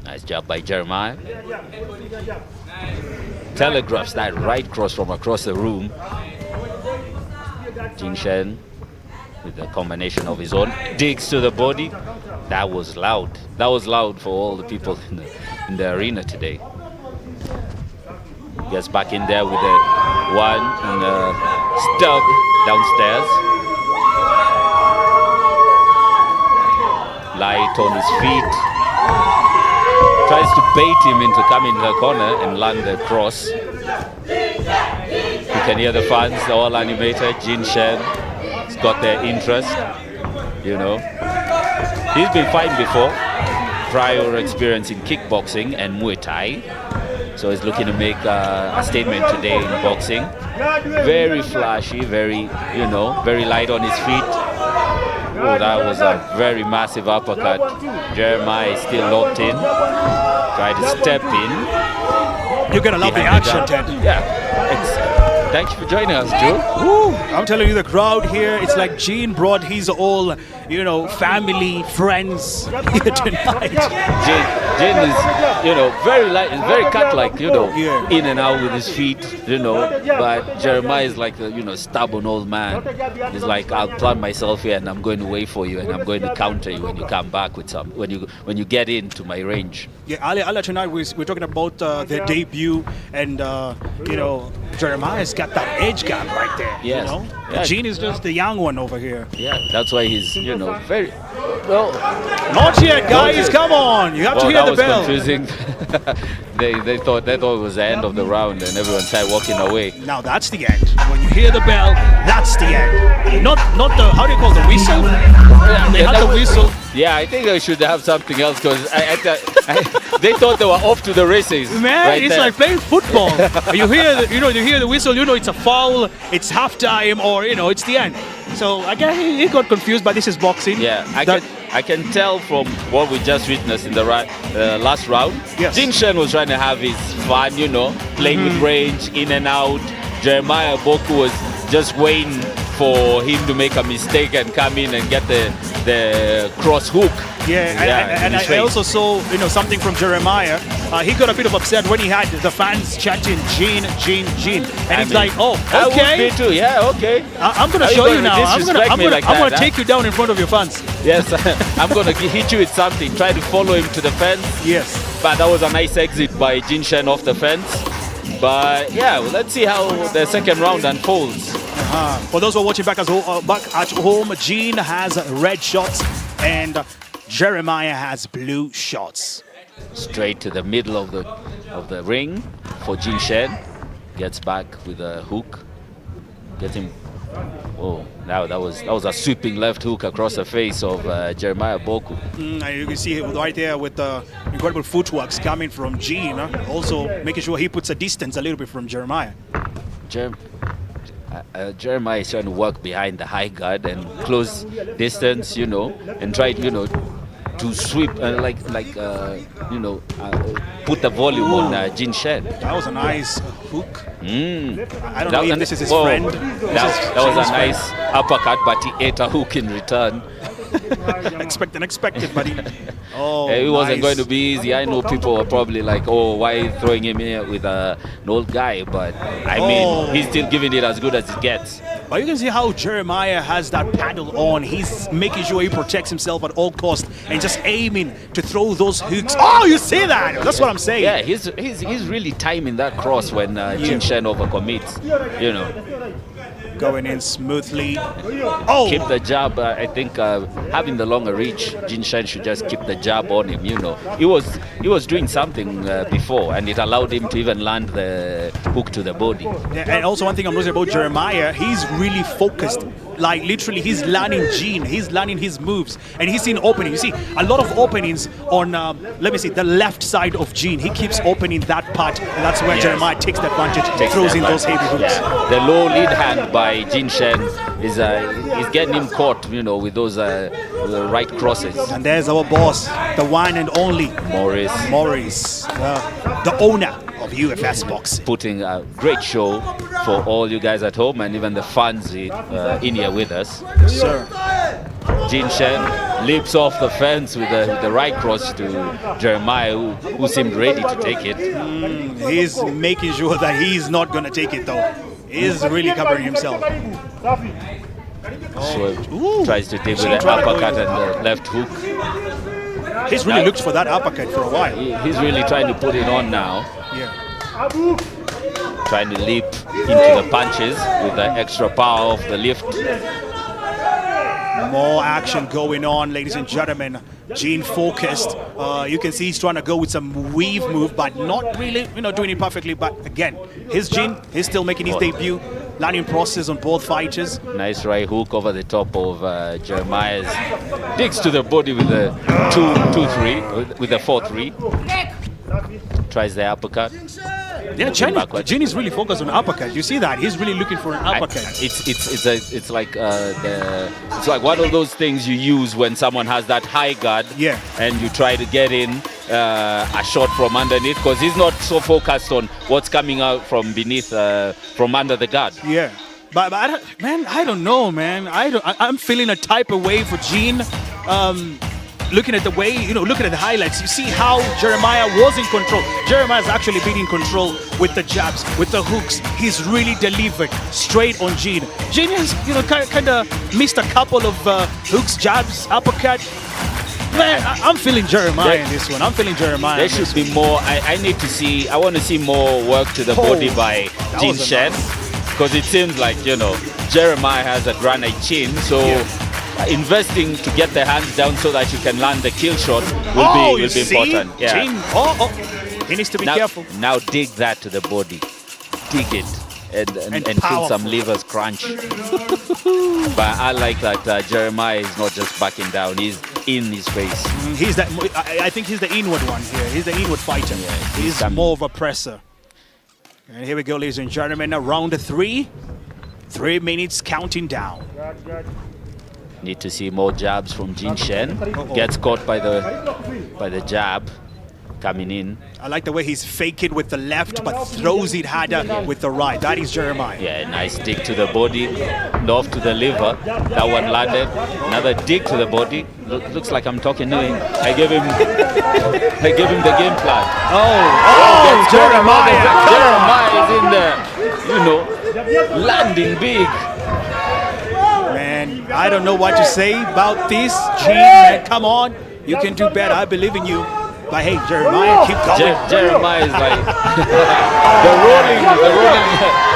Nice job by Jeremiah. Telegraphs that right cross from across the room. Shen with the combination of his own digs to the body. That was loud. That was loud for all the people in the arena today. Gets back in there with the one and a stub downstairs. Light on his feet. Tries to bait him into coming to the corner and land the cross. You can hear the fans, they're all animated. Shen has got their interest, He's been fine before, prior experience in kickboxing and Muay Thai. So he's looking to make a statement today in boxing. Very flashy, very light on his feet. Oh, that was a very massive uppercut. Jeremiah is still locked in. Try to step in. You're going to love the action, Ted. Yeah. Thank you for joining us, Joe. Woo. I'm telling you, the crowd here, it's like Gene brought his all, family, friends here tonight. Gene is, very light, very cut-like, in and out with his feet, But Jeremiah is like a, stubborn old man. He's like, I'll plant myself here and I'm going to wait for you and I'm going to counter you when you come back with some, when you get into my range. Yeah, Ali, tonight we're talking about their debut and, Jeremiah's got that age gap right there. Yes. Yeah. Gene is just the young one over here. Yeah, that's why he's, very well. Not yet, guys. Come on, you have to hear the bell. That was confusing. they thought it was the end of the round, and everyone started walking away. Now that's the end. When you hear the bell, that's the end. Not the how do you call the whistle? They had the whistle. Yeah, I think they should have something else because they thought they were off to the races. Man, right it's there. like playing football. You hear the whistle. It's a foul. It's halftime, or it's the end. So I guess he got confused, but this is boxing. Yeah, I can tell from what we just witnessed in the last round. Yes. Shen was trying to have his fun, playing with range, in and out. Jeremiah Boku was just waiting for him to make a mistake and come in and get the cross hook. And I also saw something from Jeremiah. He got a bit of upset when he had the fans chanting Gene, and he's like, "Oh, okay, I would be too. Yeah, okay. I'm gonna show you now. I'm gonna take you down in front of your fans." Yes, I'm gonna hit you with something. Try to follow him to the fence. Yes, but that was a nice exit by Shen off the fence. But yeah, let's see how the second round unfolds. For those who are watching back at home, Gene has red shots and Jeremiah has blue shots. Straight to the middle of the ring for Shen. Gets back with a hook. Get him. Oh, now that was a sweeping left hook across the face of Jeremiah Boku. You can see right there with the incredible footworks coming from Gene. Also making sure he puts a distance a little bit from Jeremiah. Jeremiah is trying to work behind the high guard and close distance, and try, to sweep, put the volume on Shen. That was a nice hook. I don't know if this is his Whoa. friend. That was a nice uppercut, but he ate a hook in return. Expected, buddy. It wasn't going to be easy. I know people are probably like, oh, why throwing him here with an old guy? But I mean, he's still giving it as good as it gets. But you can see how Jeremiah has that paddle on. He's making sure he protects himself at all costs and just aiming to throw those hooks. Oh, you see that? That's what I'm saying. Yeah, he's really timing that cross when Shen overcommits. Going in smoothly. Keep the jab. I think having the longer reach, Shen should just keep the jab on him. He was doing something before, and it allowed him to even land the hook to the body. And also one thing I'm noticing about Jeremiah, he's really focused. Like literally, he's learning Gene. He's learning his moves, and he's seen opening. You see a lot of openings on, let me see, the left side of Gene. He keeps opening that part, and that's where Jeremiah takes the advantage, throws in those heavy hooks. Yeah. The low lead hand by Jin Shen is getting him caught, you know, with those right crosses. And there's our boss, the one and only Maurice, the owner of UFS Boxing. Putting a great show for all you guys at home and even the fans in here with us. Yes, sir. Jin Shen leaps off the fence with the right cross to Jeremiah, who seemed ready to take it. He's making sure that he's not going to take it, though. He's really covering himself. So tries to take with the uppercut and the left hook. He's really looked for that uppercut for a while. He's really trying to put it on now. Yeah. Trying to leap into the punches with the extra power of the lift. More action going on, ladies and gentlemen. Gene focused. You can see he's trying to go with some weave move, but not really, doing it perfectly. But again, his Gene, he's still making his debut. Learning process on both fighters. Nice right hook over the top of Jeremiah's. Digs to the body with the 2-3, with the 4-3. Tries the uppercut. Yeah, Gene is really focused on uppercut. You see that? He's really looking for an uppercut. It's like one of those things you use when someone has that high guard. Yeah. And you try to get in a shot from underneath because he's not so focused on what's coming out from beneath, from under the guard. Yeah. But I don't know, man. I'm feeling a type of way for Gene. Looking at the way, looking at the highlights, you see how Jeremiah was in control. Jeremiah's actually been in control with the jabs, with the hooks. He's really delivered straight on Gene. Gene has, kind of missed a couple of hooks, jabs, uppercut. Man, I'm feeling Jeremiah in this one. I'm feeling Jeremiah. There should be more. I want to see more work to the body by Jin Shen, because it seems like, Jeremiah has a granite chin, so investing to get the hands down so that you can land the kill shot will be important. Yeah. Gene, he needs to be careful. Now dig that to the body. Dig it and feel some levers crunch. But I like that Jeremiah is not just backing down, he's in his face. I think he's the inward one here. He's the inward fighter. Yeah, he's more of a presser. And here we go, ladies and gentlemen, round 3. 3 minutes counting down. Need to see more jabs from Jin Shen. Gets caught by the jab coming in. I like the way he's faking with the left but throws it harder with the right. That is Jeremiah. Yeah, nice dig to the body, off to the liver. That one landed. Another dig to the body. Looks like I'm talking to him. I gave him the game plan. Jeremiah! Jeremiah is in there, landing big. Man, I don't know what to say about this. Gene, man, come on. You can do better. I believe in you. But hey, Jeremiah, keep going. Jeremiah is like the rolling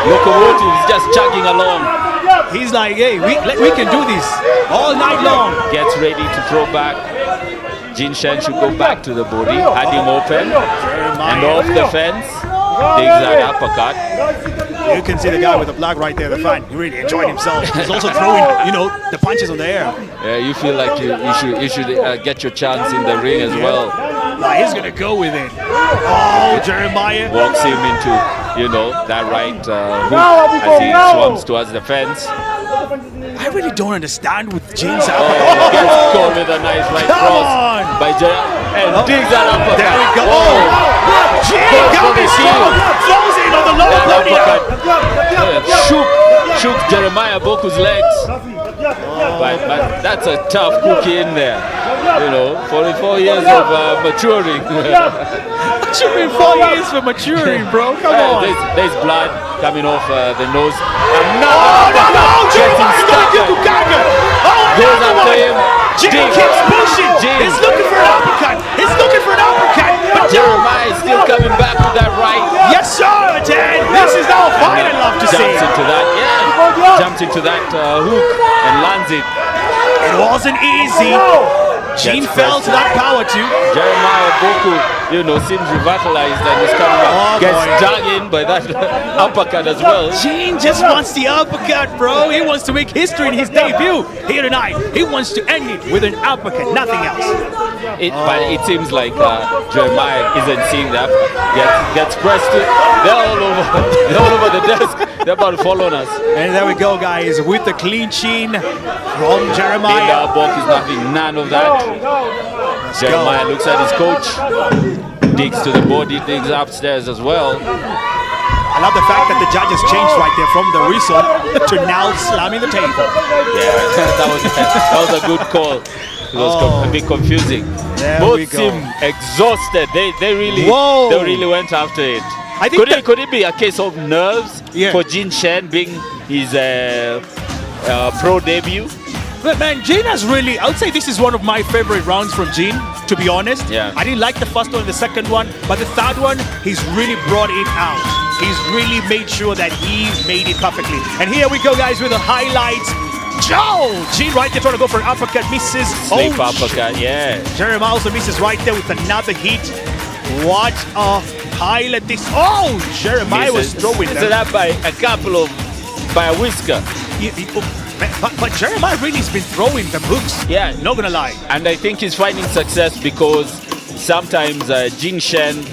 locomotive is just chugging along. He's like, hey, we can do this all night long. Gets ready to throw back. Jin Shen should go back to the body, had him open, and off the fence. Digs that uppercut. You can see the guy with the flag right there, the fan. He really enjoyed himself. He's also throwing, the punches on the air. Yeah, you feel like you should get your chance in the ring as well. He's gonna go with it. Jeremiah walks him into, that right hook as he swams towards the fence. I really don't understand with Gene's uppercut. Gets caught with a nice right cross by and digs that uppercut. There we go. Gene coming strong. Throws it on the lower body. Shook Jeremiah Boku's legs. But that's a tough cookie in there. 44 years of maturing. What you mean 4 years for maturing, bro? Come on. There's blood coming off the nose. Jeremiah's gonna get Gaga. Goes after him. Gene keeps pushing. He's looking for an uppercut. But Jeremiah is still coming back with that right. Yes, sir, Dan. This is our fight I love to see. Jumps into that, jumps into that hook and lands it. It wasn't easy. Gene fell to that power too. Jeremiah Boku seems revitalized and is coming up. Gets dug in by that uppercut as well. Gene just wants the uppercut, bro. He wants to make history in his debut here tonight. He wants to end it with an uppercut, nothing else. But it seems like Jeremiah isn't seeing that. Gets pressed. They're all over the desk. They're about to fall on us. And there we go, guys, with the clean chin from Jeremiah. Boku is having none of that. Jeremiah looks at his coach, digs to the body, digs upstairs as well. I love the fact that the judges changed right there from the whistle to now slamming the table. Yeah, that was a good call. It was a bit confusing. Both seem exhausted. They really went after it. I think could it be a case of nerves for Jin Shen being his pro debut? But man, Jin has really, I would say this is one of my favorite rounds from Jin, to be honest. Yeah. I didn't like the first one and the second one, but the third one, he's really brought it out. He's really made sure that he made it perfectly. And here we go, guys, with the highlights. Jin right there trying to go for an uppercut, misses. Snake uppercut, yeah. Jeremiah also misses right there with another hit. What a highlight this. Oh, Jeremiah was throwing them. That by a whisker. But Jeremiah really has been throwing the hooks. Yeah. Not gonna lie. And I think he's finding success because sometimes Jin Shen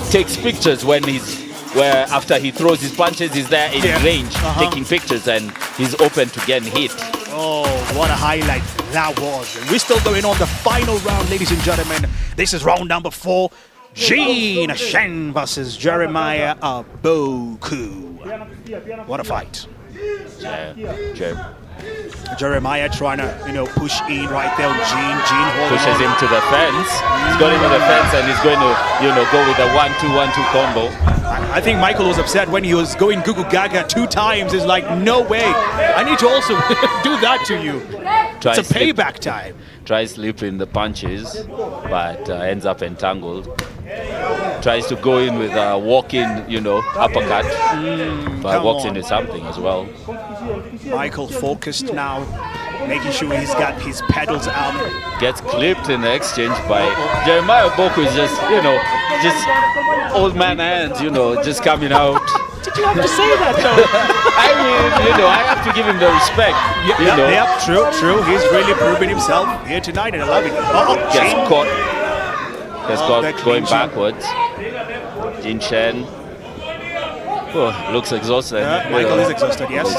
takes pictures where after he throws his punches, he's there in range taking pictures and he's open to getting hit. Oh, what a highlight that was. And we're still going on the final round, ladies and gentlemen. This is round number 4. Jin Shen versus Jeremiah Boku. What a fight. Jeremiah trying to, push in right there. Jin pushes him to the fence. He's got him to the fence and he's going to, go with a 1-2-1-2 combo. I think Michael was upset when he was going Gugu Gaga 2 times. It's like, no way. I need to also do that to you. It's a payback time. Tries slipping the punches, but ends up entangled. Tries to go in with a walk-in, uppercut, but walks into something as well. Michael focused now, making sure he's got his pedals out. Gets clipped in the exchange by Jeremiah. Boku is just, just old man hands, just coming out. Did you have to say that, though? I mean, I have to give him the respect. Yeah, true. He's really proving himself here tonight, and I love it. Gets caught. Gets caught going backwards. Jin Shen. Oh, looks exhausted. Yeah, Michael is exhausted, yes.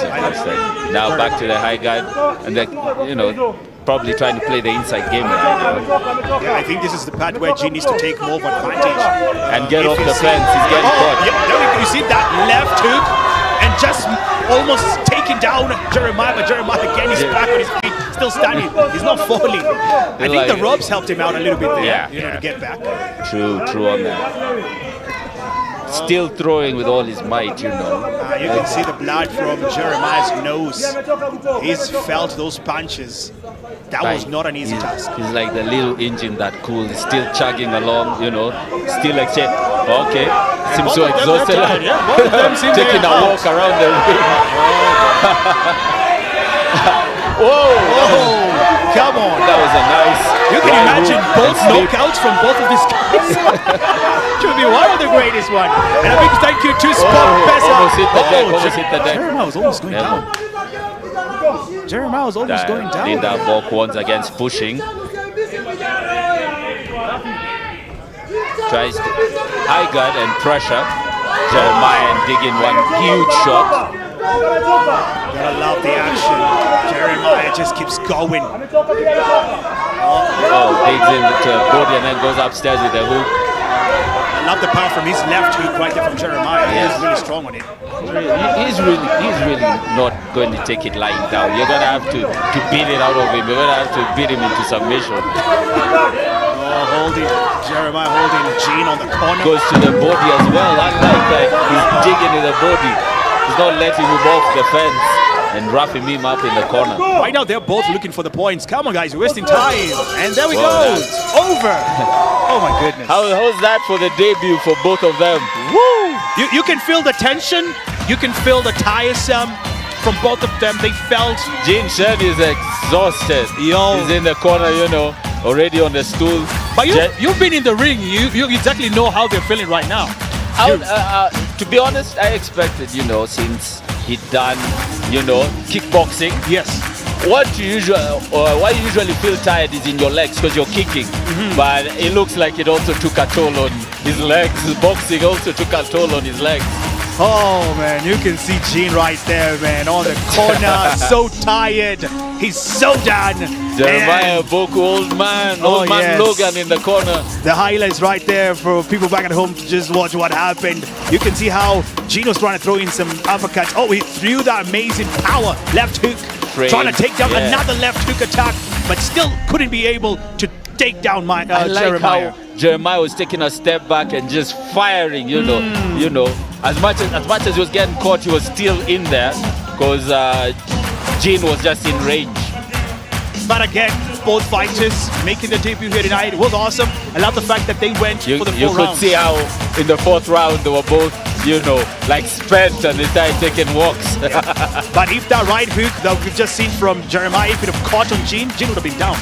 Now back to the high guard. And then, probably trying to play the inside game. Yeah, I think this is the part where Jin needs to take more of advantage. And get off the fence. He's getting caught. Yeah, you see that left hook? And just almost taking down Jeremiah. But Jeremiah again is back on his feet. Still standing. He's not falling. I think the ropes helped him out a little bit there. To get back. True on that. Still throwing with all his might, you can see the blood from Jeremiah's nose. He's felt those punches. That was not an easy task. He's like the little engine that cool. He's still chugging along, still exchange. Okay, seems so exhausted. Taking a walk around the ring. Whoa! Come on. That was a nice. You can imagine both knockouts from both of these guys. Should be one of the greatest one. And a big thank you to SportPesa. Almost hit the deck. Jeremiah was almost going down. Jeremiah was almost going down. Linda Boku once again pushing. Tries to high guard and pressure. Jeremiah and digging one huge shot. Gotta love the action. Jeremiah just keeps going. Digs in the body and then goes upstairs with the hook. I love the power from his left hook right there from Jeremiah. Yes. He's really strong on it. He's really not going to take it lying down. You're gonna have to beat it out of him. You're gonna have to beat him into submission. Holding Jeremiah, holding Jin on the corner. Goes to the body as well. Unlike that, he's digging in the body. He's not letting him off the fence and wrapping him up in the corner. Right now, they're both looking for the points. Come on, guys, we're wasting time. And there we go. Over. Oh, my goodness. How's that for the debut for both of them? Woo! You can feel the tension. You can feel the tiresome from both of them. They felt. Jin Shen is exhausted. He's in the corner, already on the stool. But you've been in the ring. You exactly know how they're feeling right now. To be honest, I expected, since he'd done, kickboxing. Yes. Why you usually feel tired is in your legs because you're kicking. But it looks like it also took a toll on his legs. Boxing also took a toll on his legs. Oh man, you can see Gene right there, man, on the corner, so tired. He's so done. Jeremiah, Boku, old man yes. Logan in the corner. The highlights right there for people back at home to just watch what happened. You can see how Gene was trying to throw in some uppercuts. Oh, he threw that amazing power left hook, trying to take down another left hook attack, but still couldn't be able to take down Jeremiah. How Jeremiah was taking a step back and just firing, as much as he was getting caught, he was still in there because Gene was just in range. But again, both fighters making their debut here tonight. It was awesome. I love the fact that they went for the 4 rounds. You could see how in the 4th round they were both, like spent and they started taking walks. But if that right hook that we've just seen from Jeremiah, if it had caught on Gene would have been down.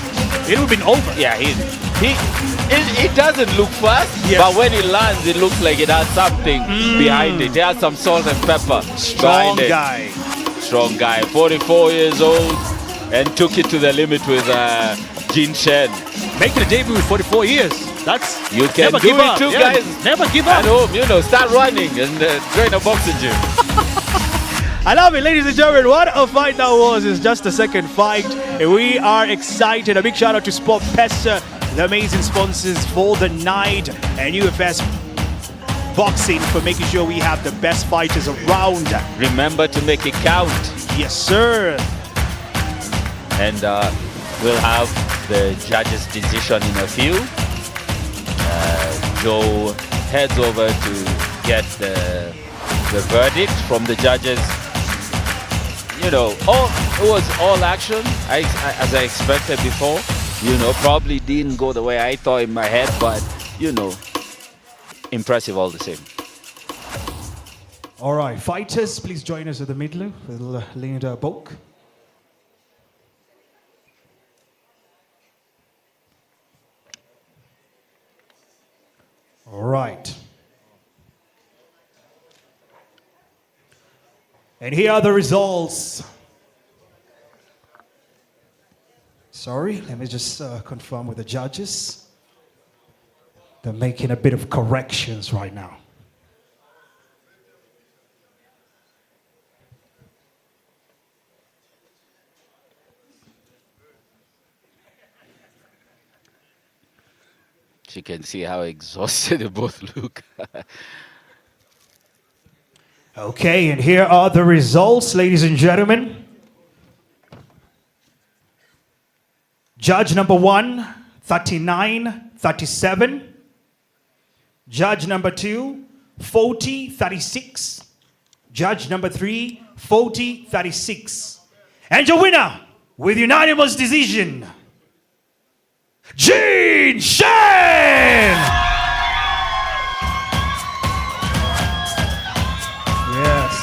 It would have been over. Yeah, it doesn't look fast, but when it lands, it looks like it has something behind it. It has some salt and pepper. Strong guy. Strong guy. 44 years old and took it to the limit with Shen. Making a debut with 44 years. You can do it too, guys. Never give up. At home, start running and join a boxing gym. I love it, ladies and gentlemen. What a fight that was. It's just the second fight. We are excited. A big shout out to SportPesa, the amazing sponsors for the night, and UFS Boxing for making sure we have the best fighters around. Remember to make it count. Yes, sir. And we'll have the judges' decision in a few. Joe heads over to get the verdict from the judges. It was all action, as I expected before. Probably didn't go the way I thought in my head, but, impressive all the same. All right, fighters, please join us at the middle with Linda Boku. All right. And here are the results. Sorry, let me just confirm with the judges. They're making a bit of corrections right now. You can see how exhausted they both look. Okay, and here are the results, ladies and gentlemen. Judge number 1, 39-37. Judge number 2, 40-36. Judge number 3, 40-36. And your winner, with unanimous decision, Shen! Yes.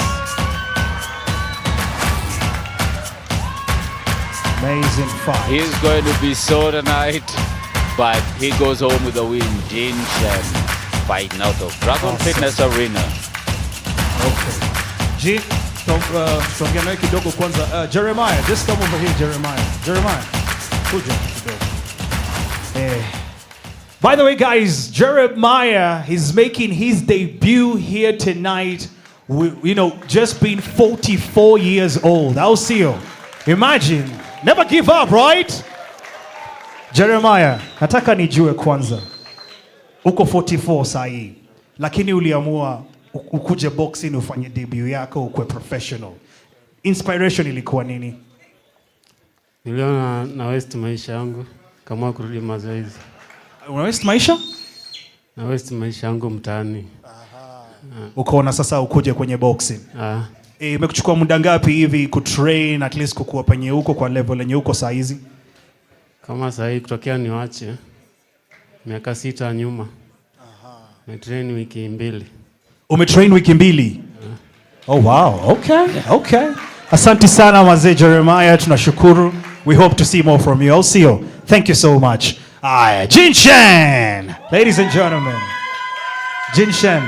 Amazing fight. He's going to be sore tonight, but he goes home with a win. Shen fighting out of Dragon Fitness Arena. Okay. Jeremiah, just come over here, Jeremiah. By the way, guys, Jeremiah is making his debut here tonight, just being 44 years old. I'll see you. Imagine. Never give up, right? Jeremiah, nataka nijue kwanza. Uko 44 sahi, lakini uliamua ukuje boxing ufanye debut yako ukwe professional. Inspiration ilikuwa nini? Niliona na waste maisha yangu kama kurudi mazoezi. Una waste maisha? Na waste maisha yangu mtaani. Ukaona sasa ukuje kwenye boxing. Imekuchukua muda ngapi hivi kutrain at least kukua penye huko kwa level yenye huko saa hizi? Kama saa hii kutokea niwache miaka 6 nyuma. Nimetrain wiki 2. Umetrain wiki 2? Oh wow, okay. Asante sana mzee Jeremiah, tunashukuru. We hope to see more from you. I'll see you. Thank you so much. Aye, Jin Shen! Ladies and gentlemen, Jin Shen,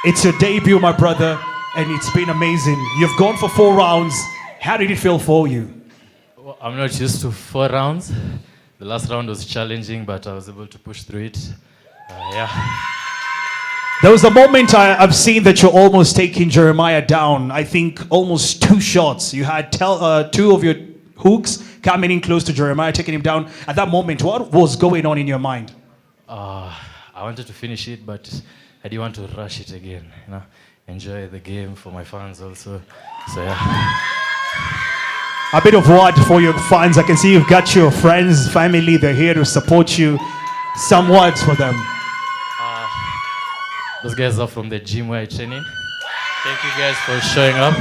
it's your debut, my brother, and it's been amazing. You've gone for 4 rounds. How did it feel for you? Well, I'm not used to 4 rounds. The last round was challenging, but I was able to push through it. Yeah. There was a moment I've seen that you're almost taking Jeremiah down. I think almost 2 shots. You had 2 of your hooks coming in close to Jeremiah, taking him down. At that moment, what was going on in your mind? I wanted to finish it, but I didn't want to rush it again. You know, enjoy the game for my fans also. So yeah. A bit of word for your fans. I can see you've got your friends, family. They're here to support you. Some words for them. Those guys are from the gym where I train in. Thank you guys for showing up.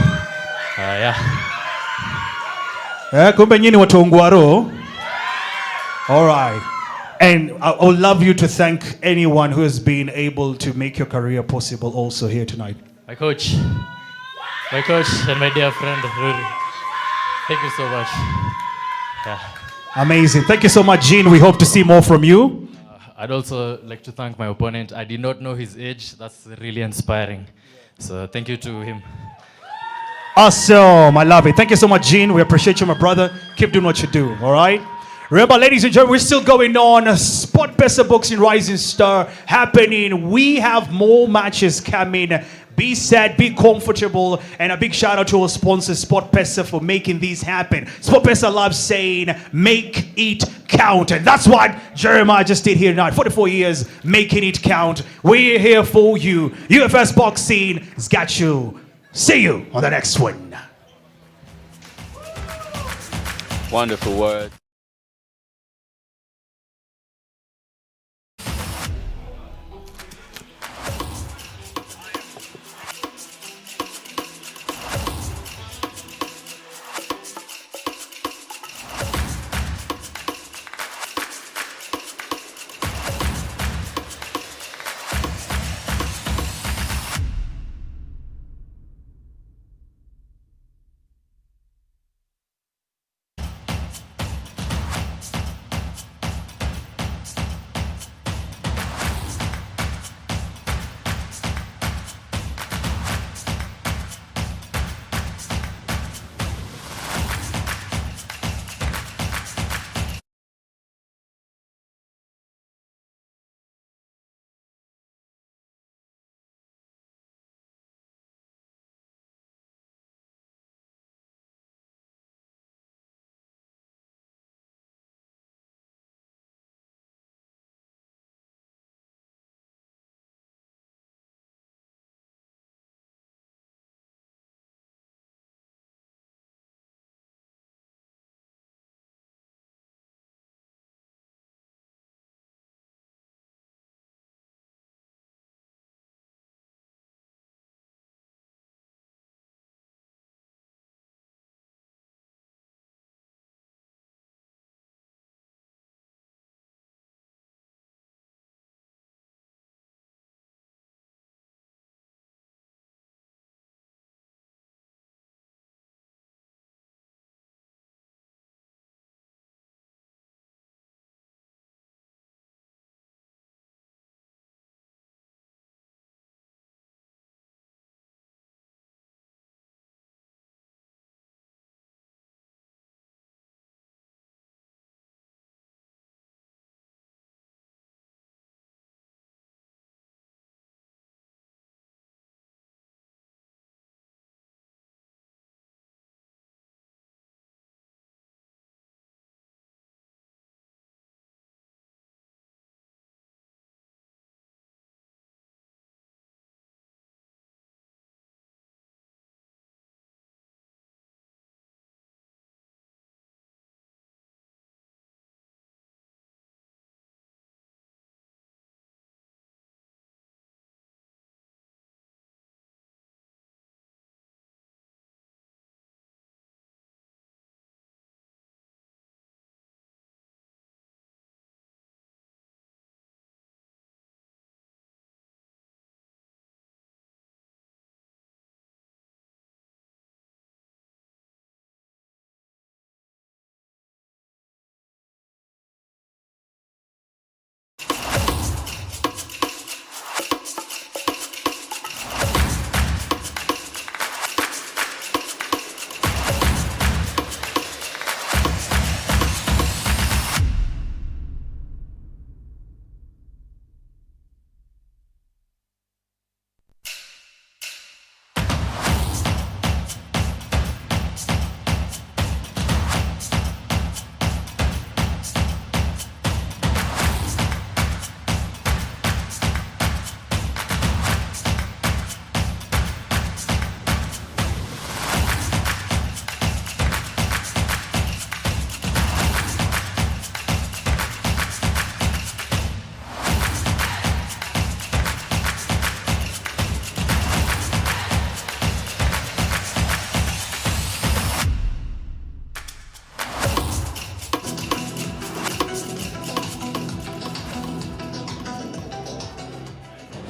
Kumbe nyinyi watu Ongwaro. All right. And I would love you to thank anyone who has been able to make your career possible also here tonight. My coach and my dear friend, Ruri. Thank you so much. Yeah. Amazing. Thank you so much, Gene. We hope to see more from you. I'd also like to thank my opponent. I did not know his age. That's really inspiring. So thank you to him. Awesome. I love it. Thank you so much, Gene. We appreciate you, my brother. Keep doing what you do. All right? Remember, ladies and gentlemen, we're still going on. SportPesa Boxing Rising Star happening. We have more matches coming. Be set, be comfortable, and a big shout out to our sponsor, SportPesa, for making these happen. SportPesa loves saying, make it count. And that's what Jeremiah just did here tonight. 44 years, making it count. We're here for you. UFS Boxing has got you. See you on the next one. Wonderful word.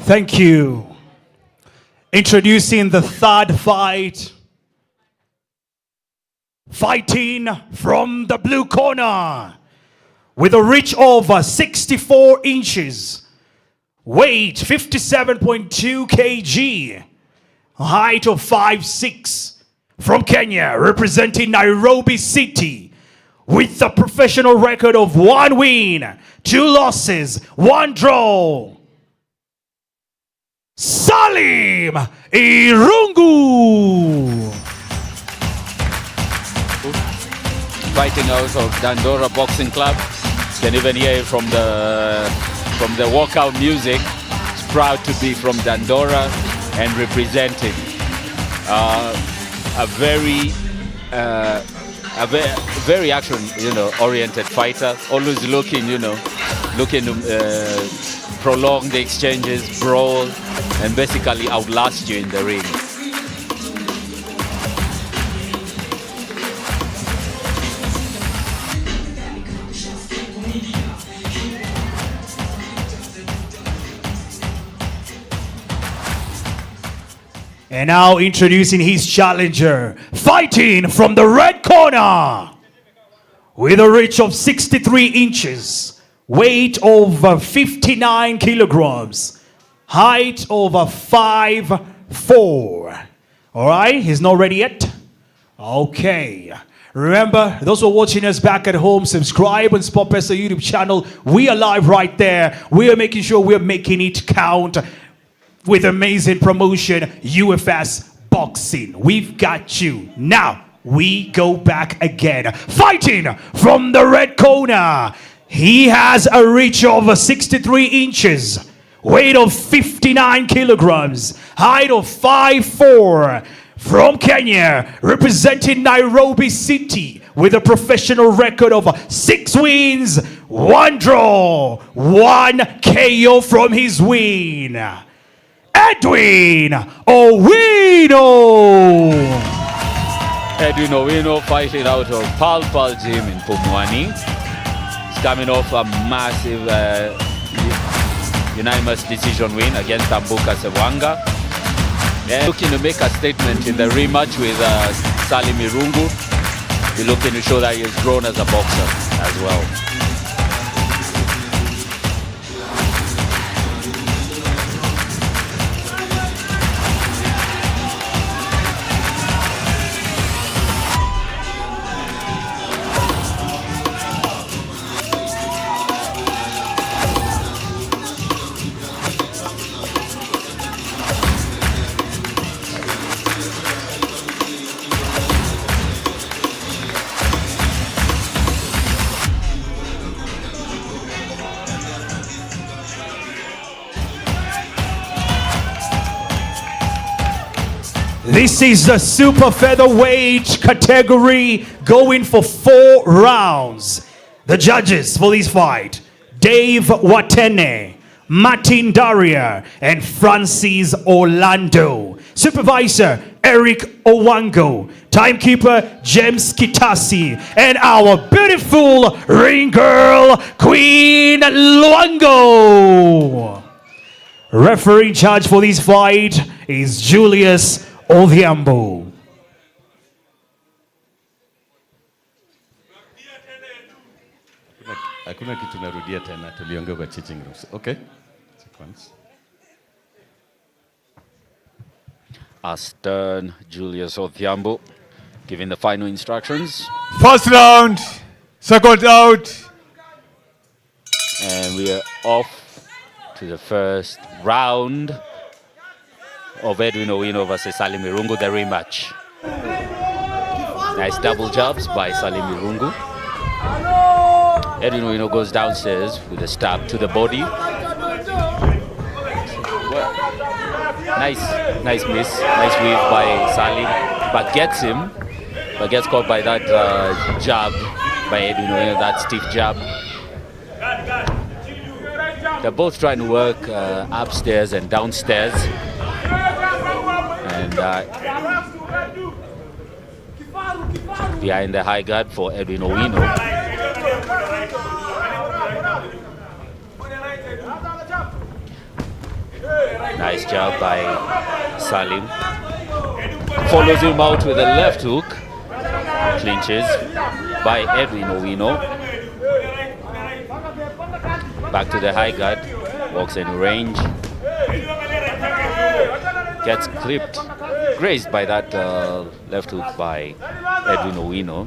Thank you. Introducing the third fight. Fighting from the blue corner with a reach of 64 inches, weight 57.2 kg, height of 5'6", from Kenya, representing Nairobi City, with a professional record of 1 win, 2 losses, 1 draw. Salim Irungu. Fighting out of Dandora Boxing Club. You can even hear it from the walkout music. He's proud to be from Dandora and representing a very action, oriented fighter. Always looking to prolong the exchanges, brawl, and basically outlast you in the ring. And now introducing his challenger, fighting from the red corner, with a reach of 63 inches, weight of 59 kilograms, height of 5'4". All right, he's not ready yet. Okay. Remember, those who are watching us back at home, subscribe on SportPesa YouTube channel. We are live right there. We are making sure we're making it count with amazing promotion, UFS Boxing. We've got you. Now, we go back again. Fighting from the red corner. He has a reach of 63 inches, weight of 59 kilograms, height of 5'4", from Kenya, representing Nairobi City, with a professional record of 6 wins, 1 draw, 1 KO from his win. Edwin Owino. Edwin Owino fighting out of Pal Gym in Pumwani. He's coming off a massive unanimous decision win against Ambuka Sewanga. And looking to make a statement in the rematch with Salim Irungu. He's looking to show that he has grown as a boxer as well. This is the super featherweight category, going for 4 rounds. The judges for this fight: Dave Watene, Martin Daria, and Francis Orlando. Supervisor Eric Owango. Timekeeper James Kitasi. And our beautiful ring girl, Queen Luango. Referee judge for this fight is Julius Odhiambo. Hakuna kitu narudia tena, tuliongea kwa changing rooms. Okay? Sequence. Stern Julius Odhiambo giving the final instructions. First round, second out. And we are off to the first round of Edwin Owino versus Salim Irungu, the rematch. Nice double jabs by Salim Irungu. Edwin Owino goes downstairs with a stab to the body. Well, nice miss, nice weave by Salim, but gets caught by that jab by Edwin Owino, that stiff jab. They're both trying to work upstairs and downstairs. And behind the high guard for Edwin Owino. Nice job by Salim. Follows him out with a left hook. Clinches by Edwin Owino. Back to the high guard. Walks in range. Gets clipped. Grazed by that left hook by Edwin Owino.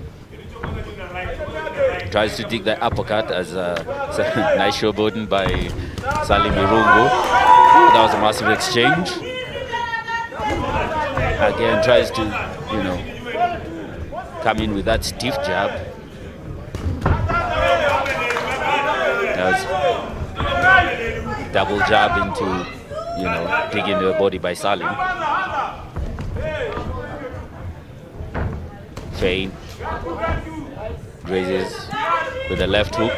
Tries to dig the uppercut as a nice showboating by Salim Irungu. That was a massive exchange. Again, tries to, come in with that stiff jab. Does double jab into, digging the body by Salim. Feint. Grazes with a left hook.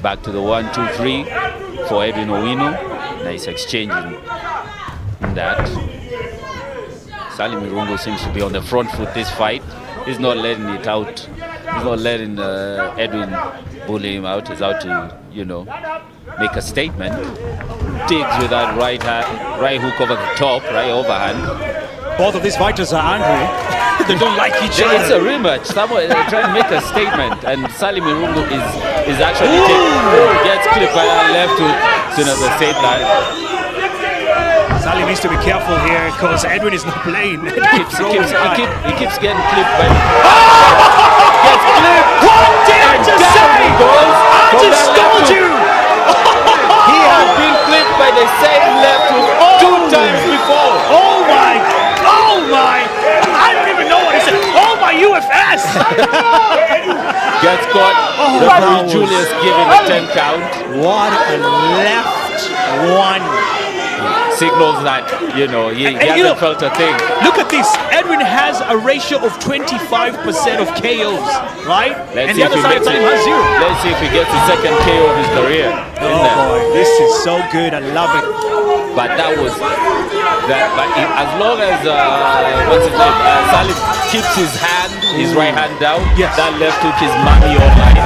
Back to the 1-2-3 for Edwin Owino. Nice exchange in that. Salim Irungu seems to be on the front foot this fight. He's not letting it out. He's not letting Edwin bully him out. He's out to, make a statement. Digs with that right hook over the top, right overhand. Both of these fighters are angry. They don't like each other. It's a rematch. Someone trying to make a statement, and Salim Irungu is actually gets clipped by that left hook as soon as they say that. Salim needs to be careful here because Edwin is not playing. He keeps getting clipped by. Gets clipped. What did I just say? I just told you. He has been clipped by the same left hook 2 times before. Oh my! I don't even know what he said. Oh my UFS! Gets caught. Referee Julius giving a 10 count. What a left one. Signals that, he hasn't felt a thing. Look at this. Edwin has a ratio of 25% of KOs, right? Let's and the other side has 0. Let's see if he gets the second KO of his career. Boy, this is so good. I love it. But that was that. But as long as Salim keeps his right hand down, that left hook is money online.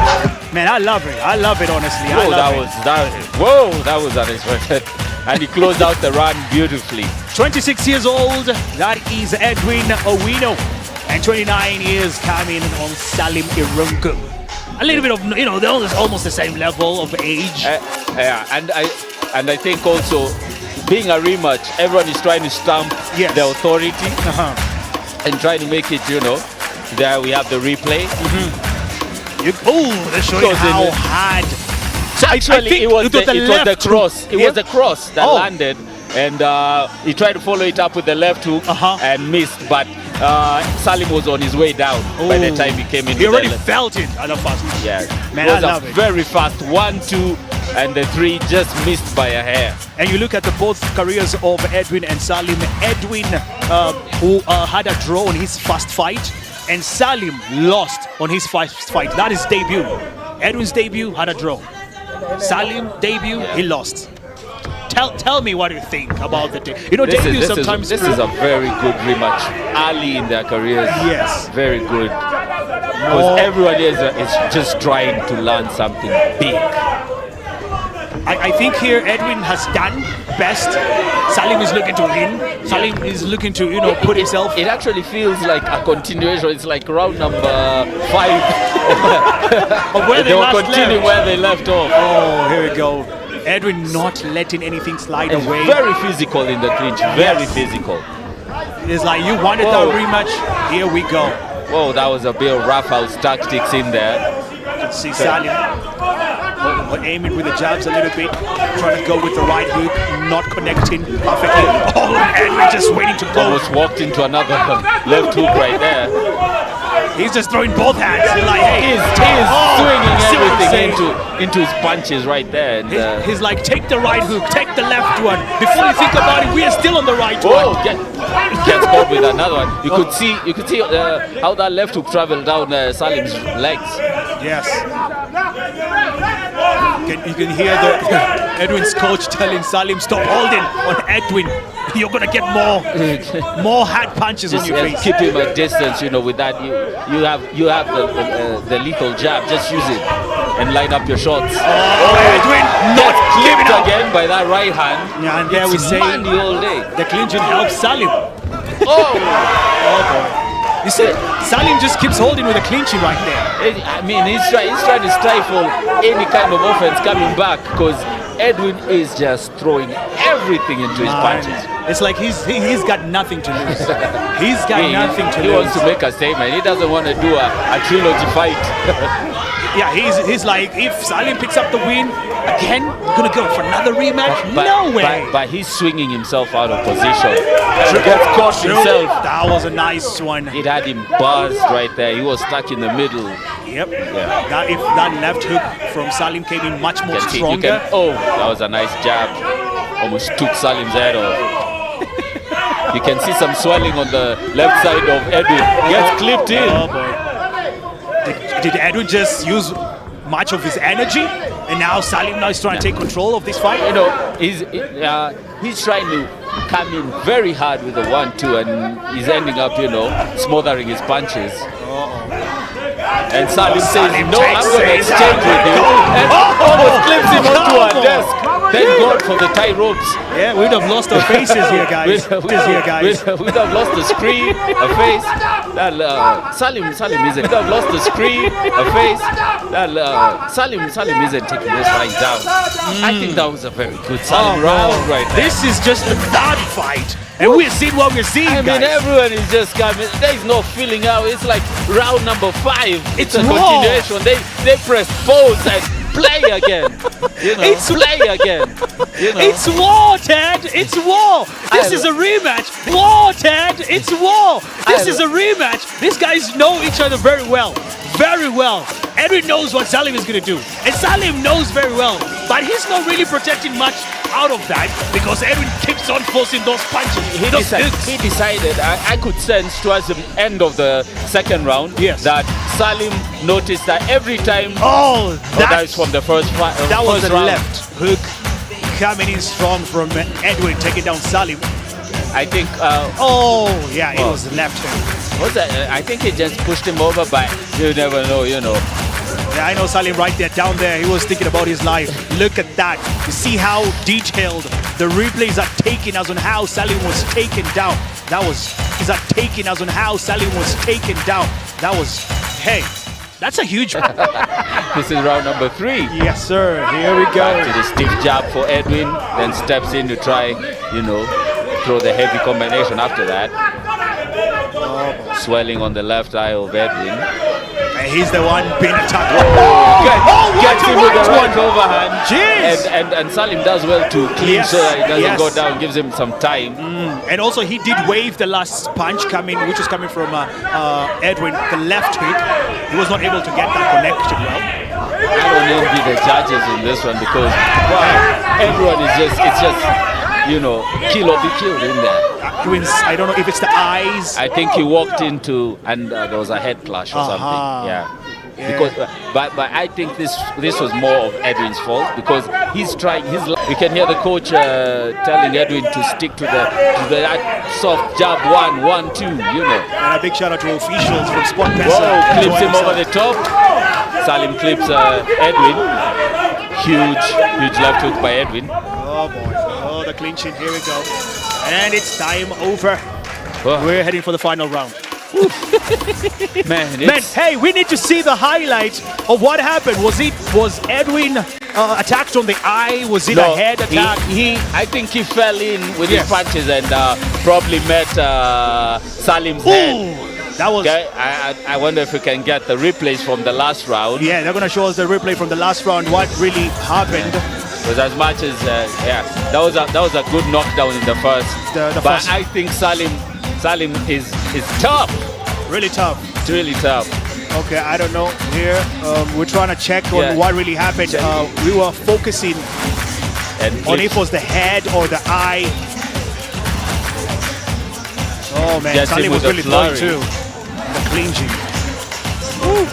Man, I love it. I love it, honestly. That was unexpected. And he closed out the run beautifully. 26 years old, that is Edwin Owino. And 29 years coming on Salim Irungu. A little bit of, they're almost the same level of age. And I think also, being a rematch, everyone is trying to stamp the authority and trying to make it, there we have the replay. They're showing how hard. So actually, it was the cross. It was the cross that landed, and he tried to follow it up with the left hook and missed. But Salim was on his way down by the time he came in. He already felt it at a fast. Yeah, man, it was I love it. Very fast 1-2, and the 3 just missed by a hair. And you look at the both careers of Edwin and Salim. Edwin, who had a draw on his first fight, and Salim lost on his first fight. That is debut. Edwin's debut had a draw. Salim debut, he lost. Tell me what you think about the debut sometimes. This is a very good rematch early in their careers. Yes, very good. Because everyone is just trying to learn something big. I think here Edwin has done best. Salim is looking to win. Salim is looking to, put himself. It actually feels like a continuation. It's like round number 5 of where they were continuing where they left off. Oh, here we go. Edwin not letting anything slide away. Very physical in the clinch. Very physical. It's like you wanted that rematch. Here we go. Whoa, that was a bit of roughhouse tactics in there. You can see Salim aiming with the jabs a little bit, trying to go with the right hook, not connecting perfectly. Oh, and we're just waiting to go. Almost walked into another left hook right there. He's just throwing both hands. He's like, hey, he's swinging everything into his punches right there. And, he's like, take the right hook, take the left one. Before you think about it, we are still on the right one. Gets caught with another one. You could see how that left hook traveled down Salim's legs. Yes. You can hear Edwin's coach telling Salim, stop holding on Edwin. You're gonna get more hard punches on your face. Keep him at distance, with that you have the lethal jab. Just use it and line up your shots. Edwin not giving up again by that right hand. Yeah, and there we say all day. The clinching helps Salim. Oh boy. You see, Salim just keeps holding with the clinching right there. I mean, he's trying to stifle any kind of offense coming back because Edwin is just throwing everything into his punches. It's like he's got nothing to lose. He's got nothing to lose. He wants to make a statement. He doesn't want to do a trilogy fight. Yeah, he's like, if Salim picks up the win again, we're gonna go for another rematch. No way. But he's swinging himself out of position. Gets caught himself. That was a nice one. It had him buzzed right there. He was stuck in the middle. Yep. Yeah. If that left hook from Salim came in much more stronger. That was a nice jab. Almost took Salim's head off. You can see some swelling on the left side of Edwin. Gets clipped in. Oh boy. Did Edwin just use much of his energy? And now Salim is trying to take control of this fight? He's trying to come in very hard with the 1-2 and he's ending up, smothering his punches. And Salim says, no, I'm going to exchange with you. And almost clips him onto our desk. Thank God for the tie ropes. Yeah, we'd have lost our faces here, guys. We'd have lost the screen, a face. Salim isn't. We'd have lost the screen, a face. Salim isn't taking this fight down. I think that was a very good Salim round right there. This is just the third fight. And we're seeing what we're seeing, I mean, everyone is just coming. There's no feeling out. It's like round number 5. It's a continuation. They press pause and play again. Play again. It's war, Ted. It's war. This is a rematch. War, Ted. It's war. This is a rematch. These guys know each other very well. Very well. Edwin knows what Salim is going to do. And Salim knows very well. But he's not really protecting much out of that because Edwin keeps on forcing those punches. He decided, I could sense towards the end of the second round that Salim noticed that every time that's from the first round. That was the left hook coming in strong from Edwin, taking down Salim. I think it was the left hook. I think he just pushed him over, but you never know, Yeah, I know Salim right there, down there, he was thinking about his life. Look at that. You see how detailed the replays are taking us on how Salim was taken down. Taking us on how Salim was taken down. That's a huge one. This is round number 3. Yes, sir. Here we go. Back to the stiff jab for Edwin, then steps in to try, throw the heavy combination after that. Swelling on the left eye of Edwin. And he's the one being attacked. Gets him with the right overhand. Jeez. And Salim does well to clean so that he doesn't go down, gives him some time. And also he did wave the last punch which was coming from Edwin, the left hook. He was not able to get that connected well. I don't envy the judges in this one because everyone is kill or be killed in there. I don't know if it's the eyes. I think he walked into and there was a head clash or something. Yeah. Because, but I think this was more of Edwin's fault because he's trying. You can hear the coach telling Edwin to stick to that soft jab 1-1-2. And a big shout out to officials from SportPesa. Whoa! Clips him over the top. Salim clips Edwin. Huge left hook by Edwin. Oh boy! Oh, the clinching. Here we go. And it's time over. We're heading for the final round. Man, hey, we need to see the highlight of what happened. Was Edwin attacked on the eye? Was it a head attack? I think he fell in with his punches and probably met Salim's head. That was. Okay, I wonder if we can get the replays from the last round. Yeah, they're gonna show us the replay from the last round. What really happened? Because as much as that was a good knockdown in the first. But I think Salim is tough. Really tough. It's really tough. Okay, I don't know. Here, we're trying to check on what really happened. We were focusing on if it was the head or the eye. Oh man, Salim was really blowing too. The clinching.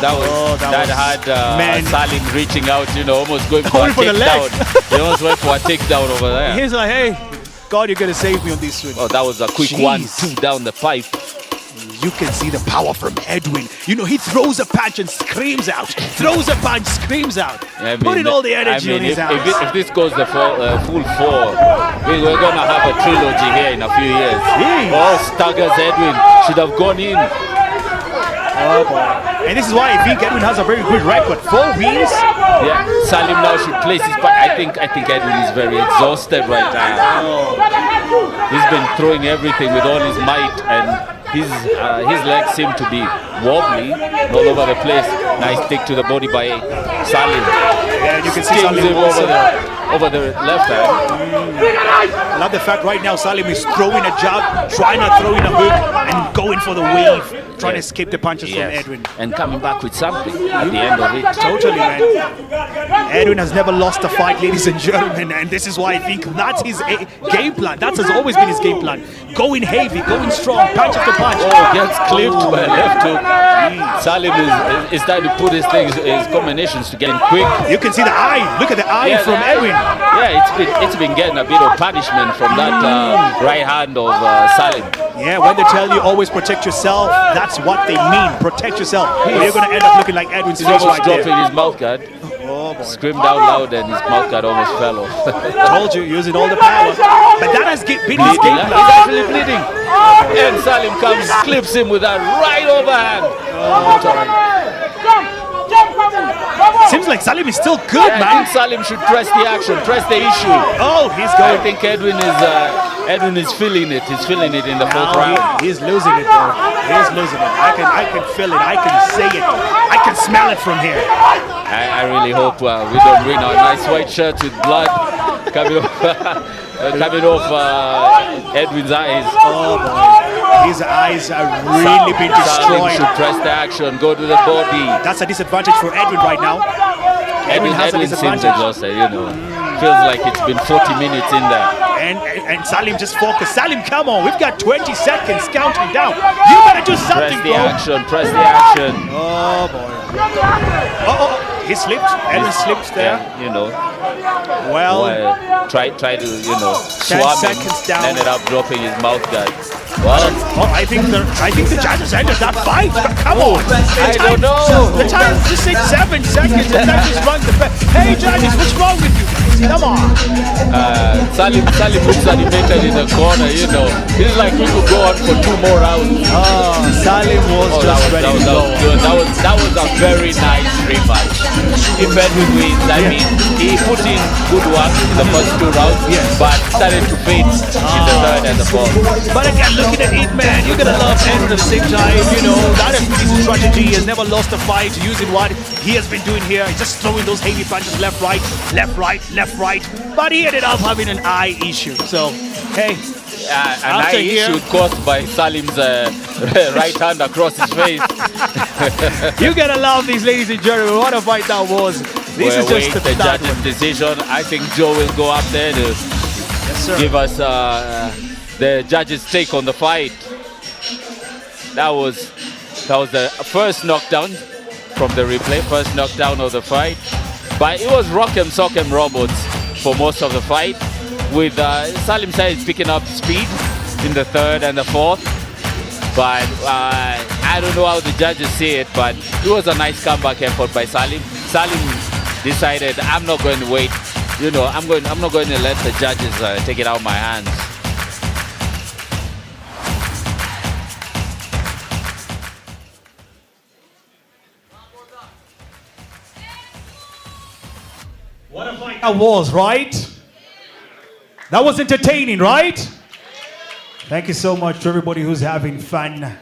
That had Salim reaching out, almost going for a for the leg. takedown. He almost went for a takedown over there. He's like, hey, God, you're going to save me on this swing. Oh, that was a quick 1-2 down the pipe. You can see the power from Edwin. He throws a punch and screams out. Throws a punch, screams out. Putting all the energy in his hands. If this goes the full 4, we're going to have a trilogy here in a few years. Oh, staggers Edwin. Should have gone in. Oh, boy. And this is why I think Edwin has a very good record. 4 wins. Yeah, Salim now should place his back. I think Edwin is very exhausted right now. He's been throwing everything with all his might, and his legs seem to be wobbly all over the place. Nice stick to the body by Salim. Yeah, you can see Salim over the left hand. I love the fact right now Salim is throwing a jab, trying to throw in a hook, and going for the wave. Trying to escape the punches from Edwin. And coming back with something at the end of it. Totally, man. Edwin has never lost a fight, ladies and gentlemen, and this is why I think that's his game plan. That has always been his game plan. Going heavy, going strong, punch after punch. Oh, gets clipped by a left hook. Salim is trying to put his combinations together quick. You can see the eye. Look at the eye from Edwin. Yeah, it's been getting a bit of punishment from that right hand of Salim. Yeah, when they tell you always protect yourself, that's what they mean. Protect yourself. Or you're going to end up looking like Edwin's He's face almost right dropping there. his mouth guard. Oh, boy. Screamed out loud and his mouth guard almost fell off. Told you, using all the power. But that has been his game plan. He's actually bleeding. And Salim comes, clips him with that right overhand. Seems like Salim is still good, man. I think Salim should press the action, press the issue. Oh, he's going. I think Edwin is feeling it. He's feeling it in the 4th round. He's losing it, bro. He's losing it. I can feel it. I can say it. I can smell it from here. I really hope we don't win our nice white shirts with blood coming off Edwin's eyes. Oh, boy. His eyes are really been destroyed. Salim should press the action, go to the body. That's a disadvantage for Edwin right now. Edwin has a disadvantage. Seems exhausted, Feels like it's been 40 minutes in there. And Salim just focused. Salim, come on. We've got 20 seconds counting down. You gotta do something, Press the action. Oh, boy. Oh, he slipped. Edwin slipped there. Yeah, Well, try to, 10 swab seconds down. Ended up dropping his mouth guard. I think the judges ended that fight. Come on. I don't know. The time just said 7 seconds. The time just runs the best. Hey, judges, what's wrong with you? Come on. Salim looks animated in the corner, It's like we could go on for 2 more rounds. Salim was just ready to go. That was a very nice rematch. If Edwin wins, I mean, he put in good work in the first 2 rounds, but started to fade in the 3rd and the 4th. But again, looking at it, man, you're gonna love Edwin at the same time. That is his strategy. He has never lost a fight using what he has been doing here. He's just throwing those heavy punches left, right, left, right, left, right. But he ended up having an eye issue. So, hey. An eye issue caused by Salim's right hand across his face. You gotta love these, ladies and gentlemen. What a fight that was. This is just the judge's decision. I think Joe will go up there to give us the judge's take on the fight. That was the first knockdown from the replay, first knockdown of the fight. But it was rock'em sock'em robots for most of the fight, with Salim Said picking up speed in the 3rd and the 4th. But I don't know how the judges see it, but it was a nice comeback effort by Salim. Salim decided, I'm not going to wait. I'm not going to let the judges take it out of my hands. What a fight that was, right? That was entertaining, right? Thank you so much to everybody who's having fun.